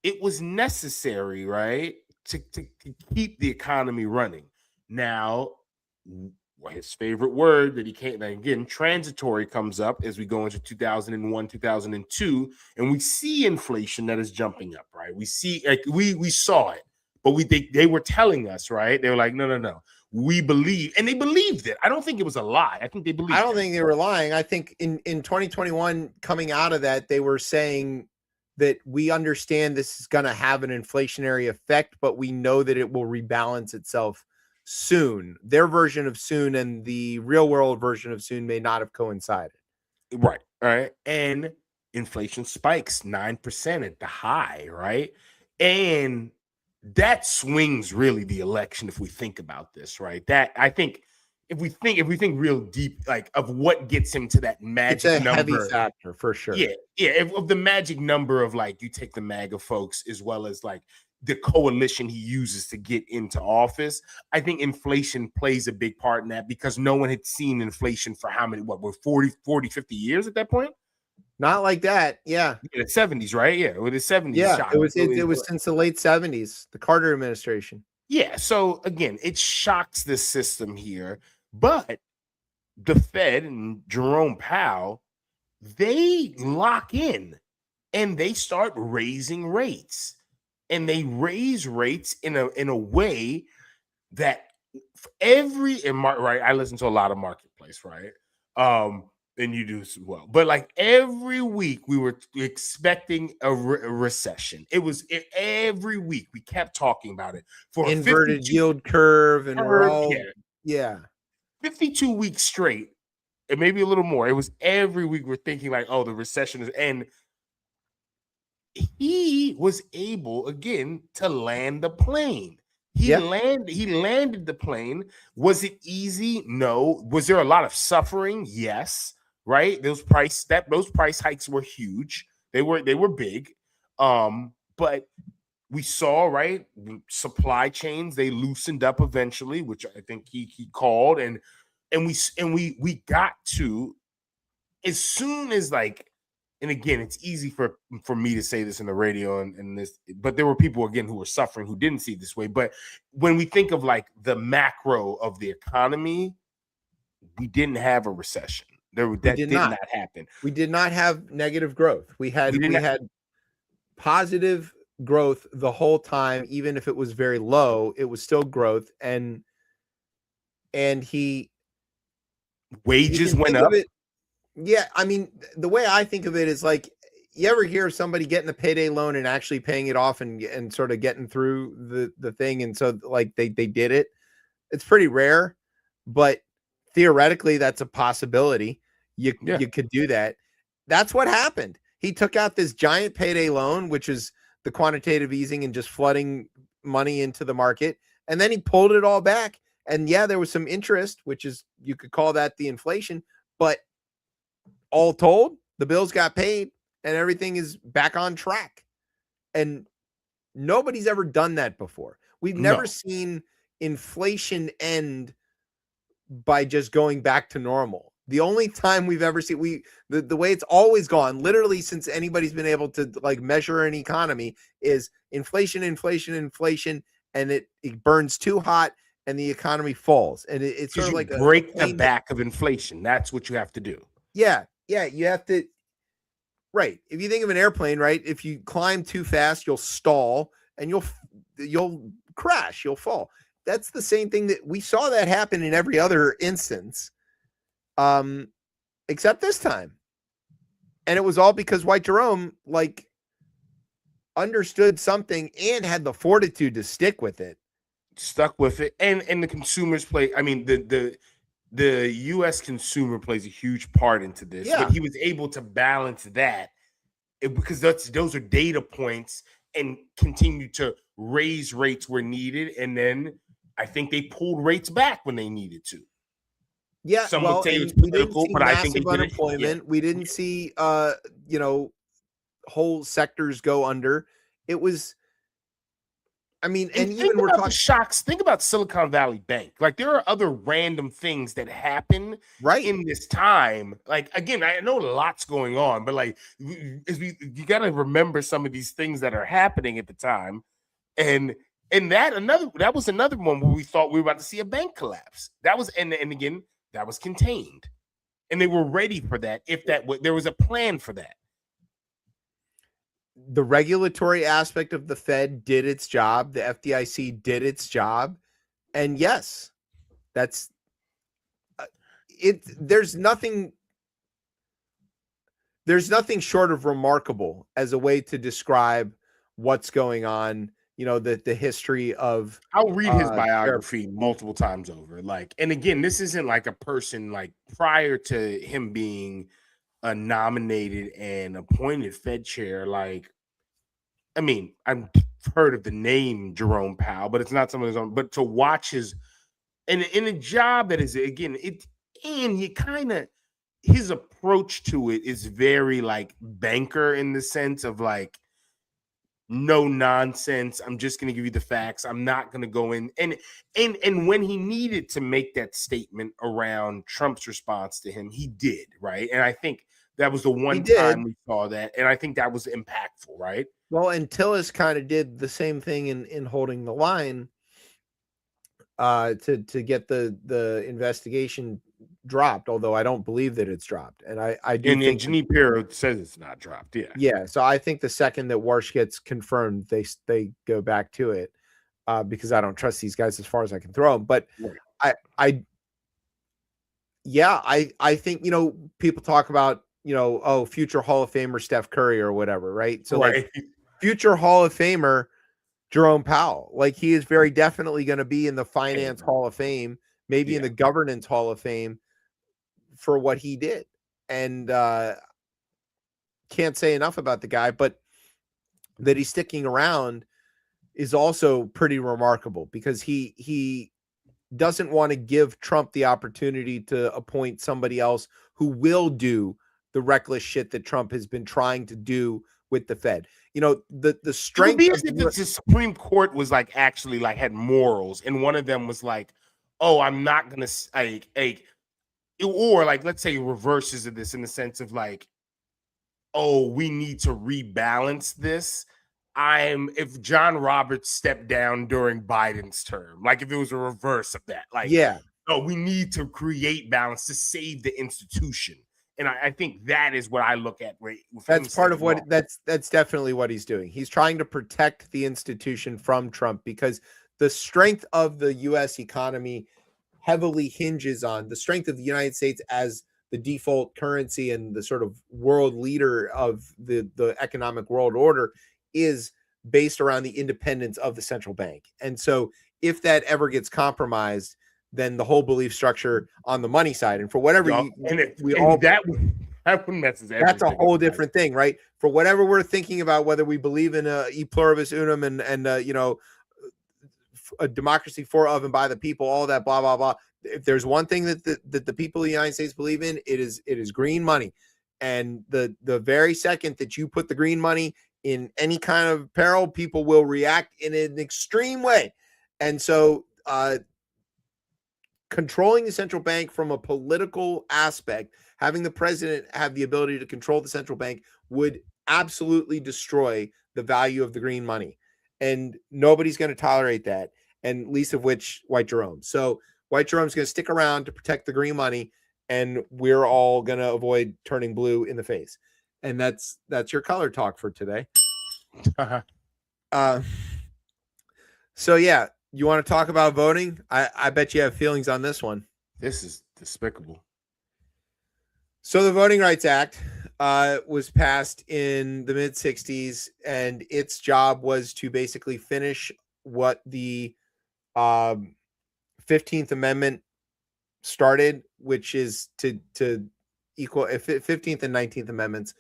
it was necessary, right? To keep the economy running. Now, his favorite word that he can't, again, transitory comes up as we go into 2001, 2002, and we see inflation that is jumping up, right? We see, like, we saw it, but they were telling us, right? They were like, no, we believe, and they believed it. I don't think it was a lie. I think they believed. I don't think they were lying. I think in 2021, coming out of that, they were saying that we understand this is going to have an inflationary effect, but we know that it will rebalance itself soon. Their version of soon and the real world version of soon may not have coincided. Right. All right. And inflation spikes 9% at the high, right? And that swings really the election if we think about this, right? That, I think, if we think real deep, like, of what gets him to that magic it's a number, heavy factor for sure. Yeah. Of the magic number of, like, you take the MAGA folks as well as, like, the coalition he uses to get into office, I think inflation plays a big part in that, because no one had seen inflation for how many, what, were 40, 50 years at that point? Not like that. Yeah. In the 70s, right? Yeah, with the 70s. Yeah, shock. it was since the late 70s, the Carter administration. Yeah, so again, it shocks the system here, but the Fed and Jerome Powell, they lock in and they start raising rates. And they raise rates in a way that right, I listen to a lot of Marketplace, right? And you do as well. But, like, every week we were expecting a recession. It was every week we kept talking about it for inverted yield curve, and we're all 52 weeks straight, and maybe a little more. It was every week we're thinking, like, oh, the recession is, and he was able again to land the plane. He landed the plane. Was it easy? No. Was there a lot of suffering? Yes. Right. Those price hikes were huge. They were big. But we saw, right, supply chains, they loosened up eventually, which I think he called, and we got to, as soon as, like, and again, it's easy for me to say this in the radio and this, but there were people, again, who were suffering who didn't see it this way. But when we think of, like, the macro of the economy, we didn't have a recession. That did not happen. We did not have negative growth. We had positive growth the whole time, even if it was very low, it was still growth. And wages went up. Yeah, I mean, the way I think of it is, like, you ever hear of somebody getting a payday loan and actually paying it off and sort of getting through the thing, and so, like, they did it. It's pretty rare, but theoretically that's a possibility. You could do that. That's what happened. He took out this giant payday loan, which is the quantitative easing and just flooding money into the market, and then he pulled it all back. And yeah, there was some interest, which is, you could call that the inflation, but all told, the bills got paid and everything is back on track. And nobody's ever done that before. We've never seen inflation end by just going back to normal. The only time we've ever seen the way it's always gone, literally since anybody's been able to, like, measure an economy, is inflation, and it burns too hot and the economy falls. And it's sort of like break the back of inflation. That's what you have to do. Yeah, you have to. Right. If you think of an airplane, right, if you climb too fast, you'll stall and you'll crash, you'll fall. That's the same thing that we saw that happen in every other instance, except this time. And it was all because White Jerome, like, understood something and had the fortitude to stick with it. Stuck with it. And the consumers play, I mean, the U.S. consumer plays a huge part into this, but he was able to balance that because those are data points, and continue to raise rates where needed. And then I think they pulled rates back when they needed to. Yeah, some would say it's political, but I think unemployment. We didn't see, whole sectors go under. It was. I mean, and even we're talking shocks. Think about Silicon Valley Bank. Like, there are other random things that happen in this time. Like, again, I know a lot's going on, but, like, you got to remember some of these things that are happening at the time. And And that was another one where we thought we were about to see a bank collapse. That was, and again, that was contained. And they were ready for that. If there was a plan for that. The regulatory aspect of the Fed did its job. The FDIC did its job. And yes, that's it. There's nothing short of remarkable as a way to describe what's going on. You know, the history of. I'll read his biography multiple times over. Like, and again, this isn't like a person like prior to him being nominated and appointed Fed chair. Like, I mean, I've heard of the name Jerome Powell, but it's not someone who's on. But to watch his and in a job that is, again, and you kind of, his approach to it is very like banker in the sense of like, no nonsense. I'm just going to give you the facts. I'm not going to go in. And when he needed to make that statement around Trump's response to him, he did, right? And I think that was the one time we saw that. And I think that was impactful, right? Well, and Tillis kind of did the same thing in holding the line to get the investigation dropped, although I don't believe that it's dropped. And I do think Jeanine Pirro says it's not dropped. Yeah. Yeah. So I think the second that Warsh gets confirmed, they go back to it because I don't trust these guys as far as I can throw them. But I think, you know, people talk about, you know, oh, future Hall of Famer Steph Curry or whatever, right? So like future Hall of Famer Jerome Powell, like he is very definitely going to be in the Finance Hall of Fame, maybe in the Governance Hall of Fame for what he did. And can't say enough about the guy, but that he's sticking around is also pretty remarkable because he doesn't want to give Trump the opportunity to appoint somebody else who will do the reckless shit that Trump has been trying to do with the Fed. You know, the strength of the Supreme Court was like actually like had morals, and one of them was like, oh, I'm not gonna or like, let's say reverses of this in the sense of like, oh, we need to rebalance this. If John Roberts stepped down during Biden's term, like if it was a reverse of that, like, no, we need to create balance to save the institution. And I think that is what I look at. That's part of what that's definitely what he's doing. He's trying to protect the institution from Trump because the strength of the U.S. economy heavily hinges on the strength of the United States as the default currency and the sort of world leader of the economic world order is based around the independence of the central bank. And so if that ever gets compromised, then the whole belief structure on the money side, and for whatever that messes everything. That's a whole different thing, right? For whatever we're thinking about, whether we believe in e pluribus unum and you know, a democracy for, of, and by the people, all that blah blah blah. If there's one thing that the people of the United States believe in, it is green money. And the very second that you put the green money in any kind of peril, people will react in an extreme way. And so controlling the central bank from a political aspect, having the president have the ability to control the central bank would absolutely destroy the value of the green money. And nobody's going to tolerate that, and least of which White Jerome. So White Jerome's going to stick around to protect the green money, and we're all going to avoid turning blue in the face. And that's your color talk for today. So yeah, you want to talk about voting? I bet you have feelings on this one. This is despicable. So the Voting Rights Act was passed in the mid-'60s, and its job was to basically finish what the 15th Amendment started, which is to equal 15th and 19th Amendments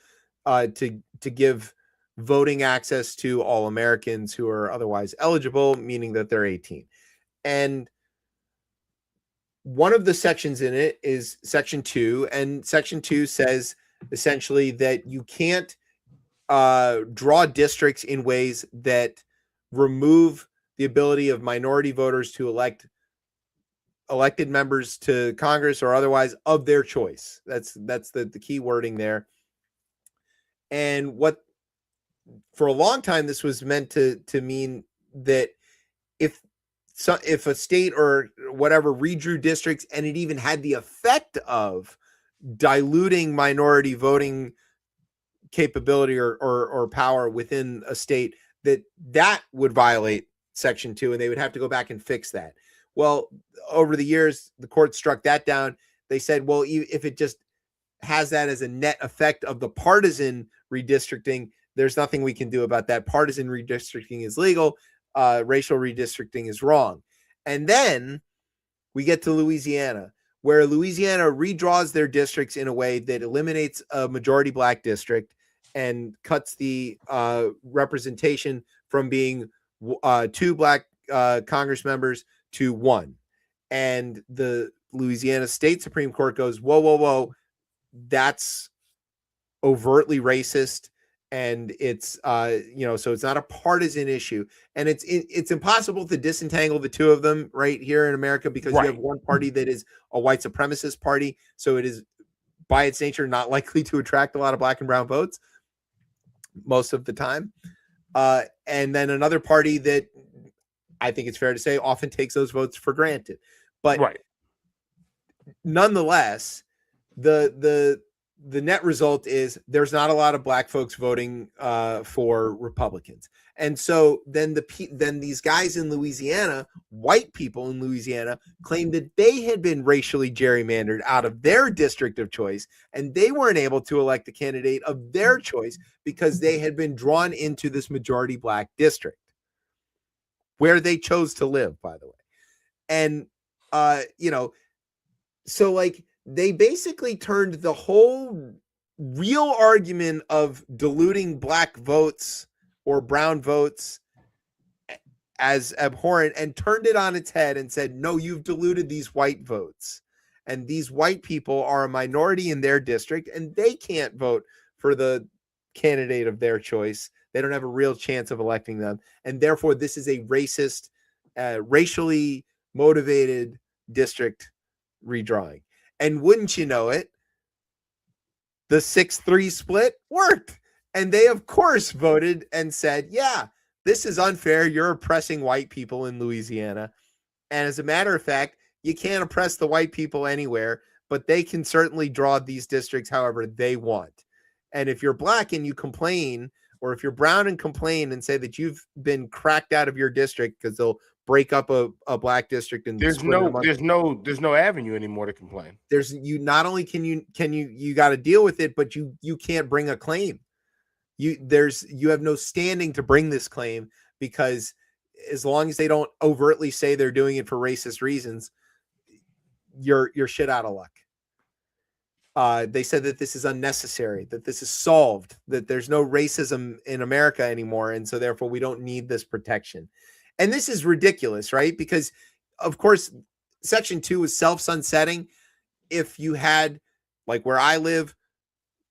to give voting access to all Americans who are otherwise eligible, meaning that they're 18. And one of the sections in it is Section 2, and Section 2 says essentially that you can't draw districts in ways that remove the ability of minority voters to elect elected members to Congress or otherwise of their choice. That's the key wording there. And what for a long time this was meant to mean that if a state or whatever redrew districts and it even had the effect of diluting minority voting capability or power within a state, that would violate Section 2, and they would have to go back and fix that. Well, over the years, the court struck that down. They said, well, if it just has that as a net effect of the partisan redistricting, there's nothing we can do about that. Partisan redistricting is legal. Racial redistricting is wrong. And then we get to Louisiana, where Louisiana redraws their districts in a way that eliminates a majority black district and cuts the representation from being 2 black Congress members to 1. And the Louisiana State Supreme Court goes, whoa, that's overtly racist. And it's so it's not a partisan issue, and it's impossible to disentangle the two of them right here in America, because you have one party that is a white supremacist party, so it is by its nature not likely to attract a lot of black and brown votes most of the time, and then another party that I think it's fair to say often takes those votes for granted. But nonetheless, the net result is there's not a lot of black folks voting for Republicans. And so then these guys in Louisiana, white people in Louisiana, claimed that they had been racially gerrymandered out of their district of choice, and they weren't able to elect a candidate of their choice because they had been drawn into this majority black district where they chose to live, by the way. And, so like, they basically turned the whole real argument of diluting black votes or brown votes as abhorrent and turned it on its head and said, no, you've diluted these white votes. And these white people are a minority in their district, and they can't vote for the candidate of their choice. They don't have a real chance of electing them. And therefore, this is a racist, racially motivated district redrawing. And wouldn't you know it, the 6-3 split worked. And they, of course, voted and said, yeah, this is unfair. You're oppressing white people in Louisiana. And as a matter of fact, you can't oppress the white people anywhere, but they can certainly draw these districts however they want. And if you're black and you complain, or if you're brown and complain and say that you've been cracked out of your district because they'll break up a black district, and there's no avenue anymore to complain. You not only can you got to deal with it, but you can't bring a claim. You have no standing to bring this claim, because as long as they don't overtly say they're doing it for racist reasons, you're shit out of luck. They said that this is unnecessary, that this is solved, that there's no racism in America anymore, and so therefore we don't need this protection. And this is ridiculous, right? Because, of course, Section 2 is self-sunsetting. If you had, like where I live,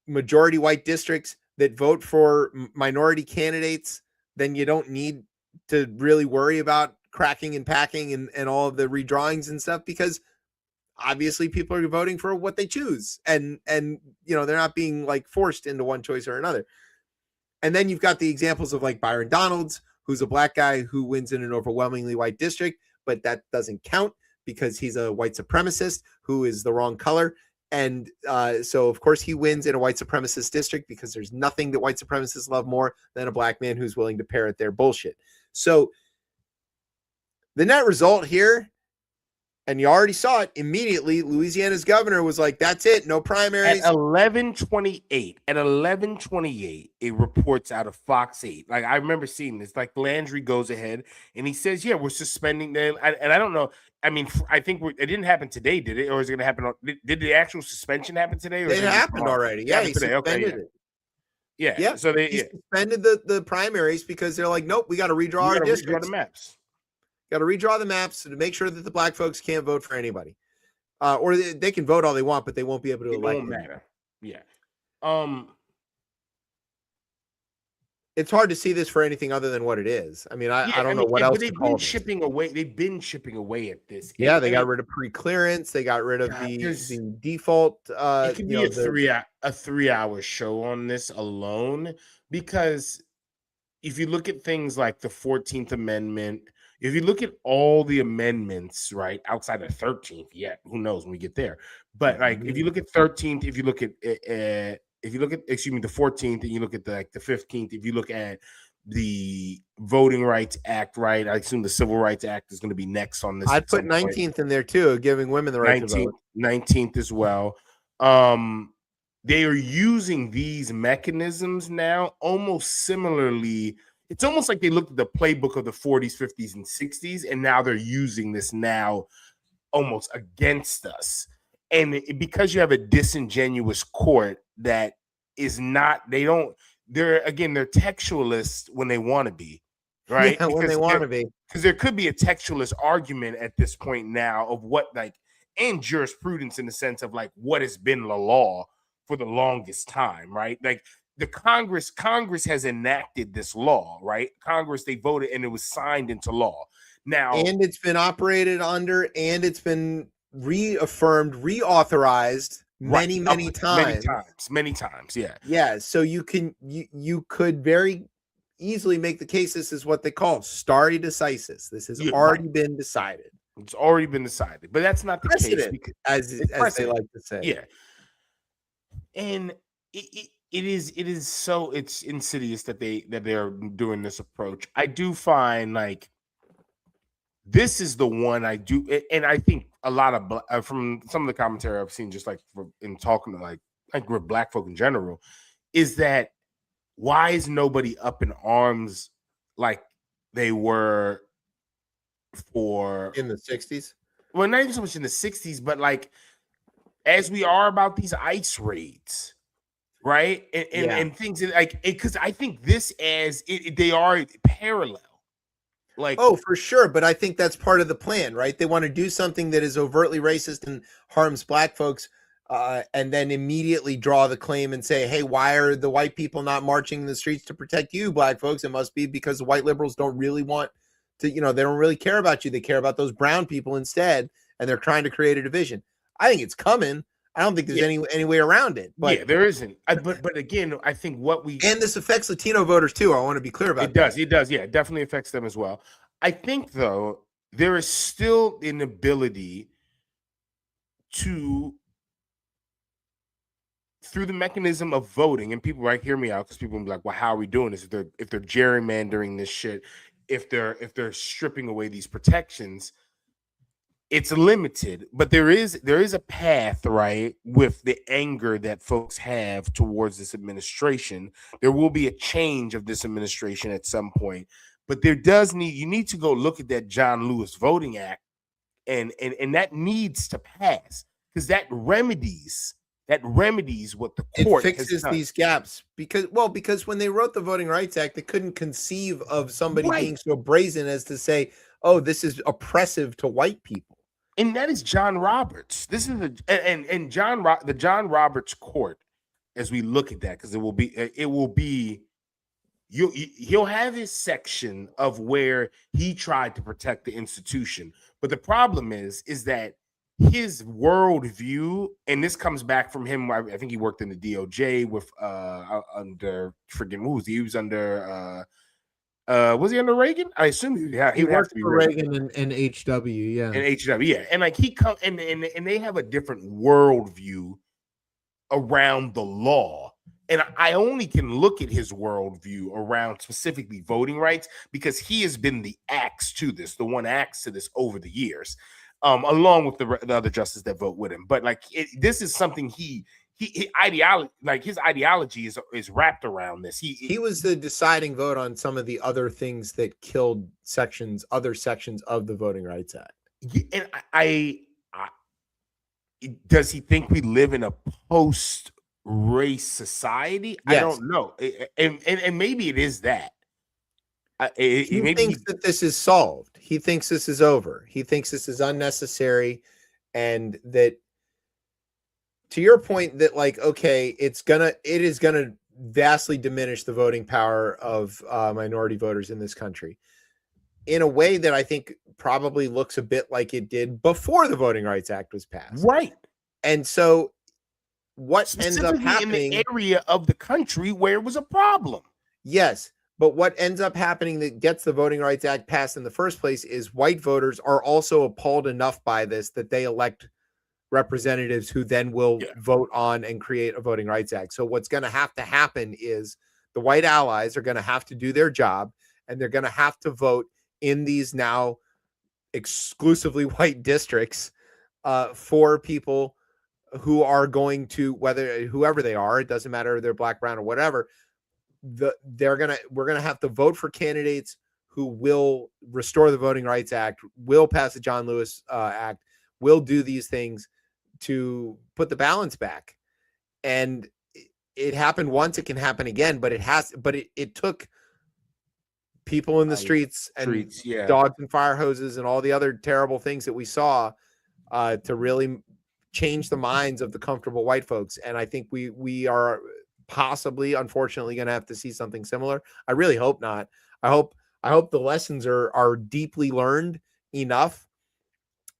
majority white districts that vote for minority candidates, then you don't need to really worry about cracking and packing and all of the redrawings and stuff, because obviously people are voting for what they choose. And they're not being like forced into one choice or another. And then you've got the examples of like Byron Donalds, who's a black guy who wins in an overwhelmingly white district, but that doesn't count because he's a white supremacist who is the wrong color. And so, of course, he wins in a white supremacist district, because there's nothing that white supremacists love more than a black man who's willing to parrot their bullshit. So the net result here, and you already saw it immediately, Louisiana's governor was like, that's it, no primaries. At 11:28, it reports out of Fox 8. Like, I remember seeing this. Like, Landry goes ahead and he says, yeah, we're suspending them. And I don't know. I mean, I think it didn't happen today, did it? Or is it going to happen? Did the actual suspension happen today? Or it happened already. Yeah, he suspended it. Yeah. So he suspended the primaries because they're like, nope, we got to redraw our districts. The maps. Got to redraw the maps to make sure that the black folks can't vote for anybody, or they can vote all they want, but they won't be able to elect. It won't matter. Yeah. It's hard to see this for anything other than what it is. I mean, I don't know what else. They've been shipping away. They've been chipping away at this. Yeah, they got rid of pre-clearance. They got rid of the default. It could be a 3-hour show on this alone, because if you look at things like the 14th Amendment, If you look at all the amendments, right, outside of 13th, who knows when we get there. But like, if you look at 13th, if you look at the 14th, and you look at the 15th, if you look at the Voting Rights Act, right, I assume the Civil Rights Act is going to be next on this. I'd put 19th in there too, giving women the right to vote. 19th as well. They are using these mechanisms now almost similarly. It's almost like they looked at the playbook of the 40s, 50s, and 60s, and now they're using this now almost against us. And because you have a disingenuous court that is not, they're textualists when they want to be, right? Yeah, when they want to be. Because there could be a textualist argument at this point now of what, and jurisprudence in the sense of what has been the law for the longest time, right? Like, the Congress has enacted this law, right? Congress, they voted and it was signed into law. Now, and it's been operated under, and it's been reaffirmed, reauthorized many times. Yeah. Yeah. So you could very easily make the case this is what they call stare decisis. This has already been decided. It's already been decided, but that's not the case, as they like to say. Yeah. And it is so it's insidious that they're doing this approach. I do find this is the one I do, and I think a lot of from some of the commentary I've seen, just in talking to with Black folk in general, is that why is nobody up in arms like they were in the 60s? Well, not even so much in the 60s, but as we are about these ICE raids. Right. And things because I think this they are parallel. For sure. But I think that's part of the plan, right? They want to do something that is overtly racist and harms Black folks, and then immediately draw the claim and say, hey, why are the white people not marching in the streets to protect you, Black folks? It must be because the white liberals don't really want to, they don't really care about you. They care about those brown people instead. And they're trying to create a division. I think it's coming. I don't think there's any way around it. But there isn't. But again, I think and this affects Latino voters too. I want to be clear about that. It does. Yeah, it definitely affects them as well. I think though there is still an ability to, through the mechanism of voting, and people hear me out, because people will be like, well, how are we doing this? If they're gerrymandering this shit, if they're stripping away these protections, it's limited, but there is a path, right, with the anger that folks have towards this administration. There will be a change of this administration at some point, but you need to go look at that John Lewis Voting Act, and that needs to pass, because that remedies what the court fixes these gaps. Because when they wrote the Voting Rights Act, they couldn't conceive of somebody being so brazen as to say, oh, this is oppressive to white people. And that is John Roberts. This is the John Roberts court. As we look at that, because he'll have his section of where he tried to protect the institution. But the problem is that his worldview, and this comes back from him. I think he worked in the DOJ with under he was under. Was he under Reagan? I assume he would have to be Reagan and HW, yeah. And HW, yeah. And he and they have a different worldview around the law. And I only can look at his worldview around specifically voting rights because he has been the axe to this over the years, along with the other justices that vote with him. But this is something his ideology is wrapped around this. He was the deciding vote on some of the other things that killed other sections of the Voting Rights Act. And I does he think we live in a post-race society? Yes. I don't know, and maybe it is that. He thinks that this is solved. He thinks this is over. He thinks this is unnecessary, and that, to your point, that it is gonna vastly diminish the voting power of minority voters in this country in a way that I think probably looks a bit like it did before the Voting Rights Act was passed. Right. And so what ends up happening in the area of the country where it was a problem. Yes. But what ends up happening that gets the Voting Rights Act passed in the first place is white voters are also appalled enough by this that they elect representatives who then will vote on and create a Voting Rights Act. So what's going to happen is the white allies are going to have to do their job, and they're going to have to vote in these now exclusively white districts for people who are going to, whoever they are, it doesn't matter if they're black, brown, or whatever. We're gonna have to vote for candidates who will restore the Voting Rights Act, will pass the John Lewis Act, will do these things to put the balance back. And it happened once, it can happen again, but it took people in the streets and dogs and fire hoses and all the other terrible things that we saw to really change the minds of the comfortable white folks. And I think we are possibly, unfortunately, going to have to see something similar. I really hope not. I hope the lessons are deeply learned enough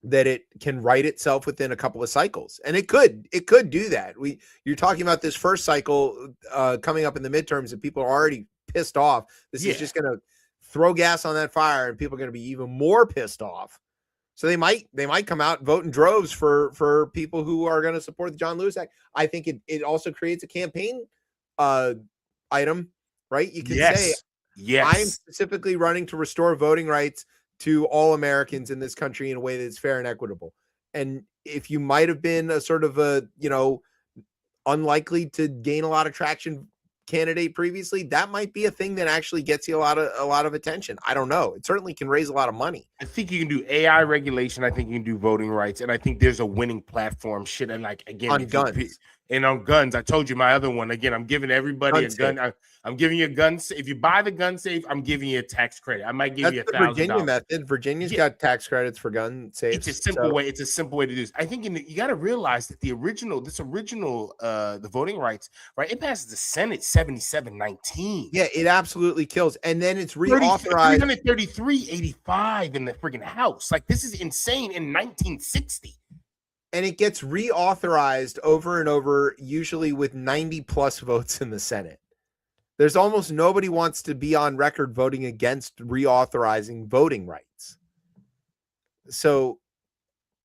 that it can right itself within a couple of cycles. And it could do that. You're talking about this first cycle coming up in the midterms, and people are already pissed off. This is just going to throw gas on that fire, and people are going to be even more pissed off. So they might come out and vote in droves for people who are going to support the John Lewis Act. I think it also creates a campaign item, right? You can say, I'm specifically running to restore voting rights to all Americans in this country in a way that's fair and equitable. And if you might have been a sort of a, unlikely to gain a lot of traction candidate previously, that might be a thing that actually gets you a lot of attention. I don't know. It certainly can raise a lot of money. I think you can do AI regulation. I think you can do voting rights, and I think there's a winning platform. Shit, and again on guns. And on guns, I told you my other one. Again, I'm giving everybody a gun. I'm giving you a gun. If you buy the gun safe, I'm giving you a tax credit. I might give you $1,000. Virginia method. Virginia's got tax credits for gun safe. It's a simple way. It's a simple way to do this. I think you got to realize that the original, the voting rights, right? It passes the Senate 77-19. Yeah, it absolutely kills, and then it's reauthorized 333-85 in the friggin' House. Like, this is insane in 1960. And it gets reauthorized over and over, usually with 90 plus votes in the Senate. There's almost nobody wants to be on record voting against reauthorizing voting rights. So,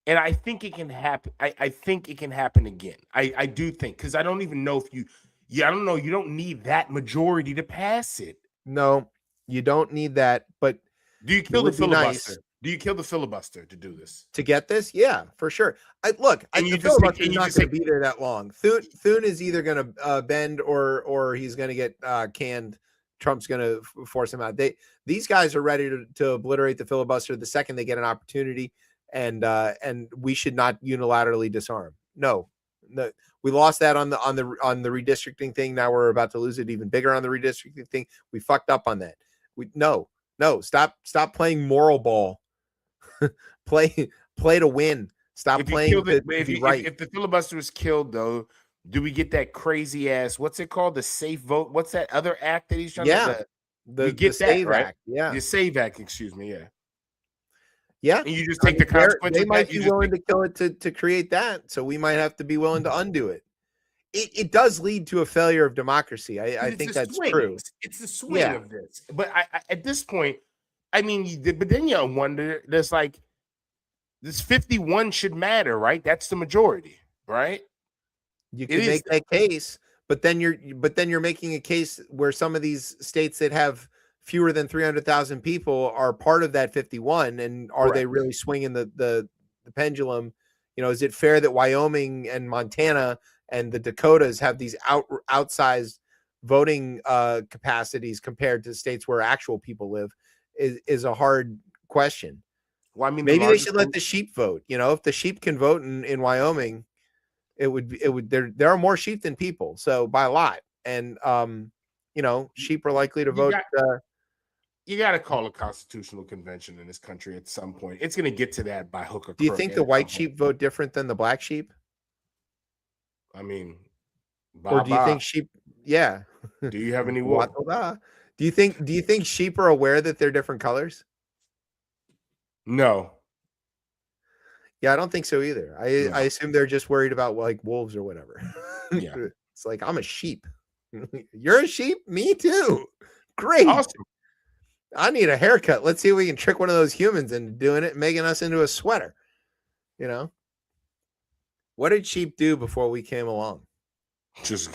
and I think it can happen. I think it can happen again. I do think, because I don't even know if I don't know. You don't need that majority to pass it. No, you don't need that. But do you kill the filibuster? Nice. Do you kill the filibuster to do this? To get this? Yeah, for sure. The filibuster is not going to be there that long. Thune is either going to bend or he's going to get canned. Trump's going to force him out. These guys are ready to obliterate the filibuster the second they get an opportunity, and we should not unilaterally disarm. No, we lost that on the redistricting thing. Now we're about to lose it even bigger on the redistricting thing. We fucked up on that. No, stop playing moral ball. play to win. Stop playing to be right. If the filibuster is killed, though, do we get that crazy ass? What's it called? The safe vote. What's that other act that he's trying to? The Save Act. Yeah, the Save Act. Excuse me. Yeah. And you just take the consequences. They might be willing to kill it to create that, so we might have to be willing to undo it. It does lead to a failure of democracy. I think that's true. It's the swing of this. But I at this point, I mean, but then you wonder, there's like, this 51 should matter, right? That's the majority, right? You can make that case, but then you're making a case where some of these states that have fewer than 300,000 people are part of that 51, and are they really swinging the pendulum? Is it fair that Wyoming and Montana and the Dakotas have these outsized voting capacities compared to states where actual people live? Is a hard question. Well, I mean, maybe they should let the sheep vote. If the sheep can vote in Wyoming, it would there are more sheep than people, so by a lot. And sheep are likely to vote. You got to call a constitutional convention in this country at some point. It's going to get to that by hook or crook. Do you think the white sheep vote different than the black sheep? I mean, or do you think sheep? Yeah. Do you have any wool? Do you think sheep are aware that they're different colors? No. Yeah, I don't think so either. I assume they're just worried about like wolves or whatever. Yeah. It's like, I'm a sheep. You're a sheep? Me too. Great. Awesome. I need a haircut. Let's see if we can trick one of those humans into doing it, making us into a sweater. You know, what did sheep do before we came along? Just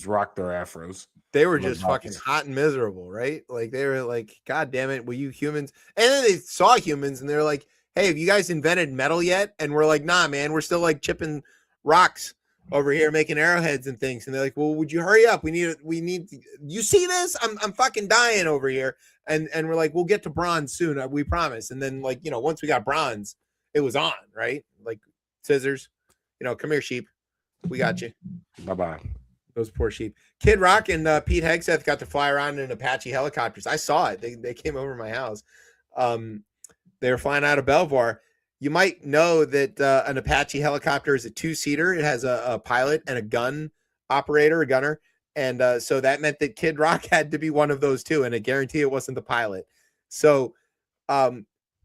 rock their afros. They were just fucking hot and miserable, right? Like they were like, God damn it, will you humans? And then they saw humans and they're like, hey, have you guys invented metal yet? And we're like, nah, man, we're still like chipping rocks over here, making arrowheads and things. And they're like, well, would you hurry up? We need. You see this? I'm fucking dying over here. And we're like, we'll get to bronze soon, we promise. And then like, once we got bronze, it was on, right? Like scissors, come here, sheep. We got you. Bye-bye. Those poor sheep. Kid Rock and Pete Hegseth got to fly around in Apache helicopters. I saw it. They came over my house. They were flying out of Belvoir. You might know that an Apache helicopter is a two-seater. It has a pilot and a gunner. And so that meant that Kid Rock had to be one of those two. And I guarantee it wasn't the pilot. So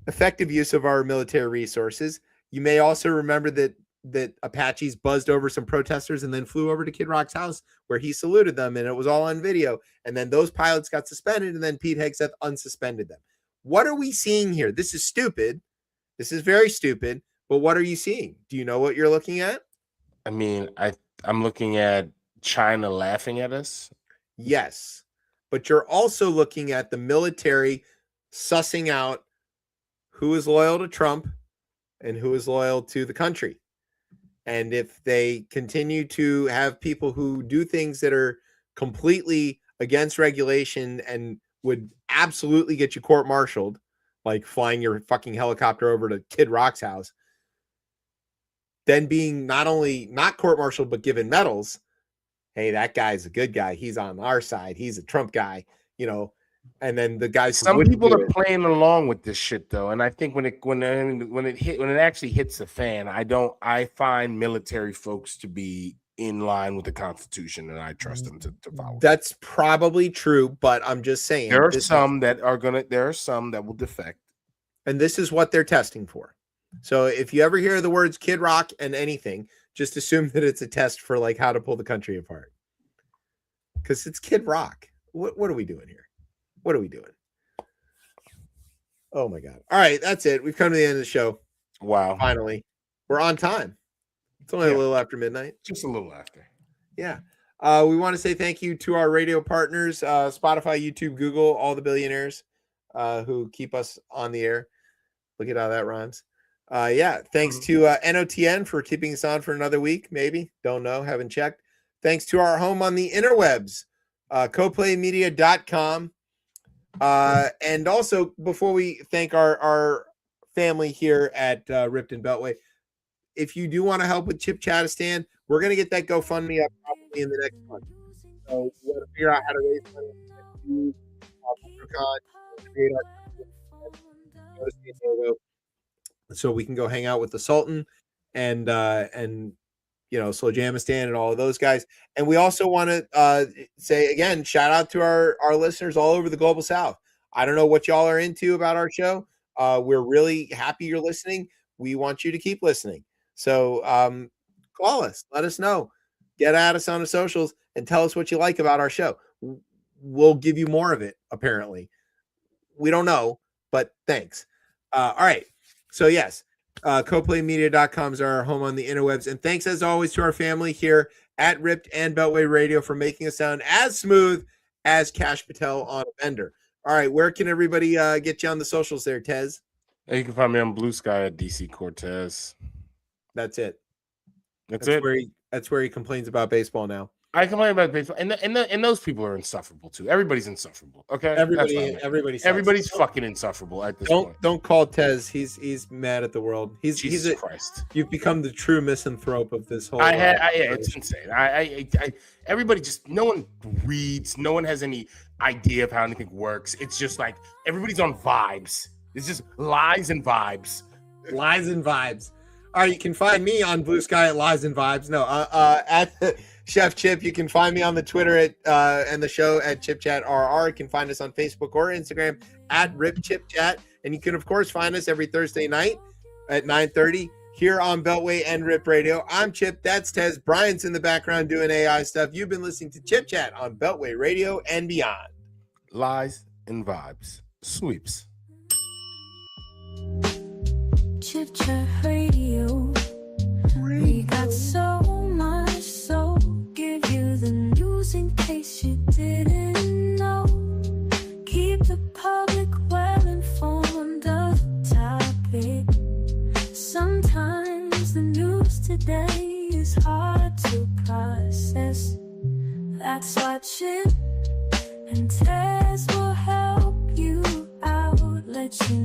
effective use of our military resources. You may also remember that Apaches buzzed over some protesters and then flew over to Kid Rock's house where he saluted them, and it was all on video. And then those pilots got suspended, and then Pete Hegseth unsuspended them. What are we seeing here? This is stupid. This is very stupid. But what are you seeing? Do you know what you're looking at? I mean, I'm looking at China laughing at us. Yes. But you're also looking at the military sussing out who is loyal to Trump and who is loyal to the country. And if they continue to have people who do things that are completely against regulation and would absolutely get you court-martialed, like flying your fucking helicopter over to Kid Rock's house, then being not only not court-martialed but given medals, hey, that guy's a good guy. He's on our side. He's a Trump guy, And then the guys. Some people are playing along with this shit though, and I think when it actually hits the fan, I find military folks to be in line with the Constitution, and I trust them to follow. That's probably true, but I'm just saying there are some that will defect, and this is what they're testing for. So if you ever hear the words Kid Rock and anything, just assume that it's a test for like how to pull the country apart, because it's Kid Rock. What are we doing here? What are we doing? Oh my God. All right. That's it. We've come to the end of the show. Wow. Finally. We're on time. It's only a little after midnight. Just a little after. Yeah. We want to say thank you to our radio partners, Spotify, YouTube, Google, all the billionaires who keep us on the air. Look at how that rhymes. Thanks to NOTN for keeping us on for another week. Maybe. Don't know. Haven't checked. Thanks to our home on the interwebs, coplaymedia.com. And also, before we thank our family here at Ripped and Beltway, if you do want to help with ChipChatistan, we're going to get that GoFundMe up probably in the next month. So we got to figure out how to raise money to create our so we can go hang out with the Sultan and Slowjamistan and all of those guys. And we also want to say again, shout out to our listeners all over the global South. I don't know what y'all are into about our show. We're really happy you're listening. We want you to keep listening. So call us, let us know, get at us on the socials and tell us what you like about our show. We'll give you more of it. Apparently we don't know, but thanks. All right. So yes, coplaymedia.com is our home on the interwebs. And thanks as always to our family here at Ripped and Beltway Radio for making us sound as smooth as Cash Patel on a bender. All right, where can everybody get you on the socials there, Tez? You can find me on Blue Sky at DC Cortez. That's it. That's it. That's where he complains about baseball now. I complain about baseball, and those people are insufferable too. Everybody's insufferable. Okay, everybody's fucking insufferable at this point. Don't call Tez. He's mad at the world. Jesus Christ. You've become the true misanthrope of this whole. It's insane. Everybody just, no one reads. No one has any idea of how anything works. It's just like everybody's on vibes. It's just lies and vibes. Lies and vibes. All right, you can find me on Blue Sky at Lies and Vibes. No, at Chef Chip. You can find me on the Twitter at and the show at ChipChat RR. You can find us on Facebook or Instagram at Rip ChipChat, and you can of course find us every Thursday night at 9:30 here on Beltway and Rip Radio. I'm Chip. That's Tez. Brian's in the background doing AI stuff. You've been listening to ChipChat on Beltway Radio and beyond. lies, and vibes. Sweeps. ChipChat Radio. We got so much, so give you the news in case you didn't know. Keep the public well informed of the topic. Sometimes the news today is hard to process. That's why Chip and Tess will help you out, let you